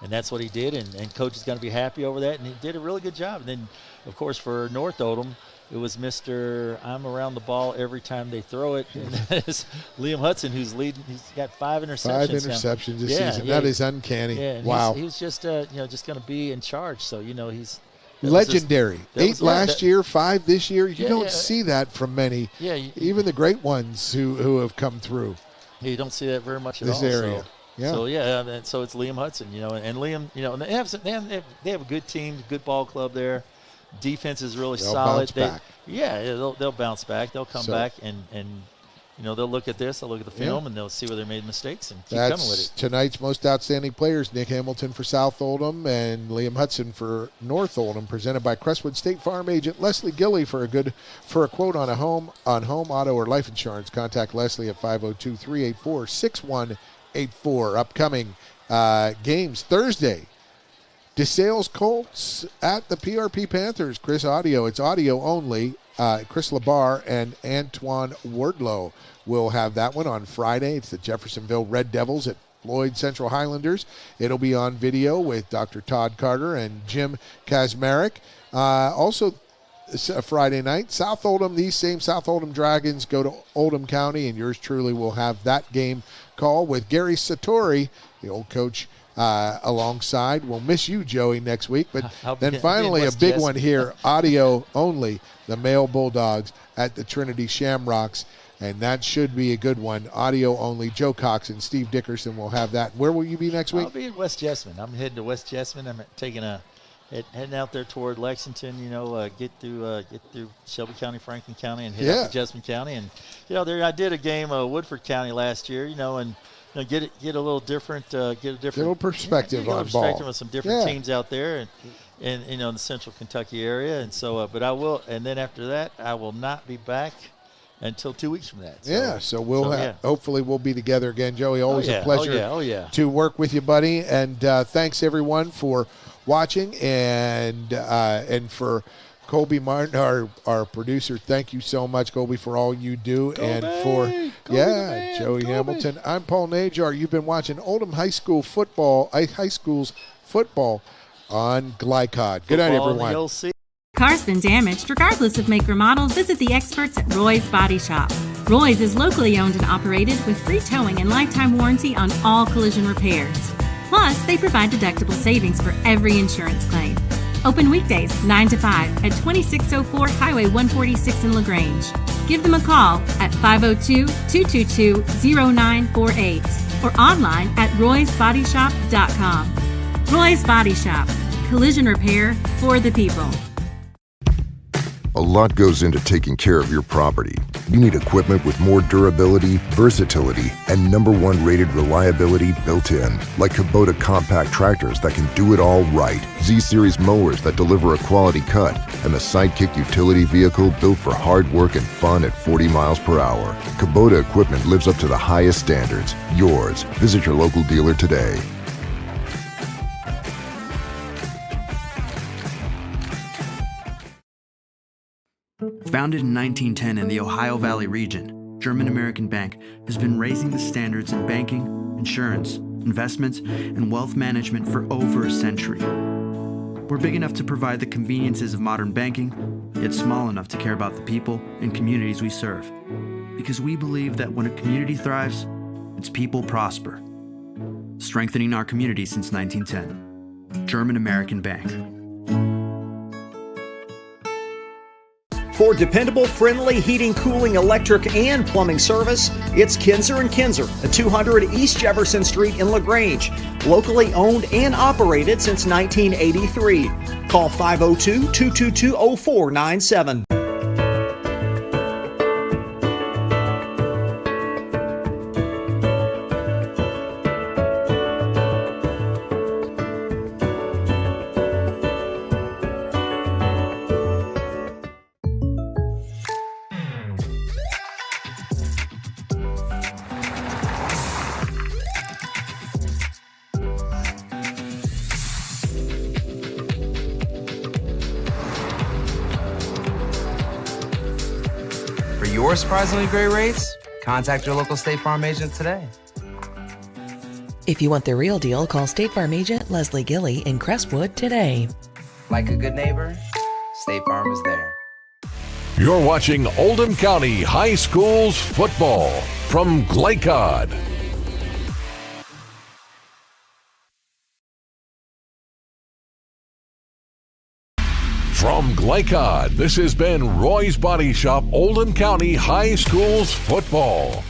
that's what he did. And Coach is going to be happy over that. And he did a really good job. And then, of course, for North Oldham, it was Mr. I'm around the ball every time they throw it. And that is Liam Hudson, who's leading. He's got 5 interceptions. 5 interceptions this season. That is uncanny. Yeah, wow. He was just, just going to be in charge. So, he's legendary. 8 last year, 5 this year. You don't see that from many. Yeah. Even the great ones who have come through. You don't see that very much at all. This area. So. Yeah. So so it's Liam Hudson, and Liam, and they have a good team, good ball club there. Defense is really solid. They'll bounce back. They'll come back and they'll look at this, they'll look at the film, and they'll see where they made mistakes and keep coming with it. Tonight's most outstanding players: Nick Hamilton for South Oldham and Liam Hudson for North Oldham. Presented by Crestwood State Farm agent Leslie Gilly. For a quote on home, auto, or life insurance, contact Leslie at 502-384-6184. Upcoming games Thursday: DeSales Colts at the PRP Panthers. It's audio only. Chris Labar and Antoine Wardlow will have that one on Friday. It's the Jeffersonville Red Devils at Floyd Central Highlanders. It'll be on video with Dr. Todd Carter and Jim Kazmarek. Also, Friday night, South Oldham, these same South Oldham Dragons go to Oldham County, and yours truly will have that game call with Gary Satori, the old coach, alongside. We'll miss you, Joey, next week. But then finally a big one here, audio only, the male Bulldogs at the Trinity Shamrocks. And that should be a good one. Audio only. Joe Cox and Steve Dickerson will have that. Where will you be next week? I'll be in West Jessamine. I'm heading to West Jessamine. I'm heading out there toward Lexington, get through Shelby County, Franklin County, and head up to Jessamine County. And, I did a game of Woodford County last year, and get a little different, little perspective on ball. With some different teams out there and in the central Kentucky area. And so, but I will, and then after that, I will not be back until 2 weeks from that. So hopefully we'll be together again. Joey, always a pleasure to work with you, buddy. And thanks everyone for watching, and for Colby Martin, our producer. Thank you so much, Colby, for all you do. Joey Hamilton. I'm Paul Najar. You've been watching Oldham High School's football on Glycod. Good night, everyone. Car's been damaged. Regardless of make or model, visit the experts at Roy's Body Shop. Roy's is locally owned and operated with free towing and lifetime warranty on all collision repairs. Plus, they provide deductible savings for every insurance claim. Open weekdays 9 to 5 at 2604 Highway 146 in LaGrange. Give them a call at 502-222-0948 or online at roysbodyshop.com. Roy's Body Shop. Collision repair for the people. A lot goes into taking care of your property. You need equipment with more durability, versatility, and #1 rated reliability built in. Like Kubota compact tractors that can do it all right, Z-Series mowers that deliver a quality cut, and the Sidekick utility vehicle built for hard work and fun at 40 miles per hour. Kubota equipment lives up to the highest standards. Yours. Visit your local dealer today. Founded in 1910 in the Ohio Valley region, German American Bank has been raising the standards in banking, insurance, investments, and wealth management for over a century. We're big enough to provide the conveniences of modern banking, yet small enough to care about the people and communities we serve. Because we believe that when a community thrives, its people prosper. Strengthening our community since 1910. German American Bank. For dependable, friendly heating, cooling, electric, and plumbing service, it's Kinzer & Kinzer at 200 East Jefferson Street in LaGrange. Locally owned and operated since 1983. Call 502-222-0497. For your surprisingly great rates, contact your local State Farm agent today. If you want the real deal, call State Farm agent Leslie Gilly in Crestwood today. Like a good neighbor, State Farm is there. You're watching Oldham County High Schools football from Glycod. From Glycod, this has been Roy's Body Shop Oldham County High Schools football.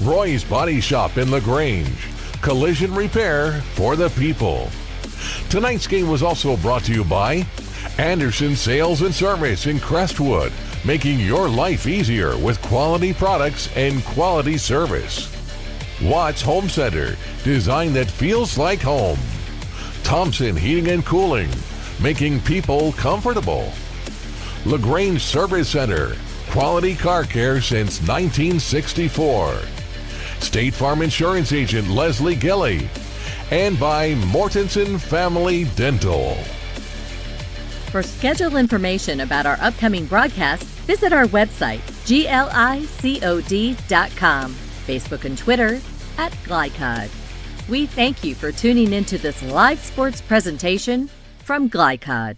Roy's Body Shop in LaGrange. Collision repair for the people. Tonight's game was also brought to you by Anderson Sales and Service in Crestwood, making your life easier with quality products and quality service. Watts Home Center, design that feels like home. Thompson Heating and Cooling, making people comfortable. LaGrange Service Center, quality car care since 1964. State Farm Insurance Agent Leslie Gilly, and by Mortensen Family Dental. For schedule information about our upcoming broadcasts, visit our website, glicod.com, Facebook and Twitter @Glycod. We thank you for tuning into this live sports presentation from Glycod.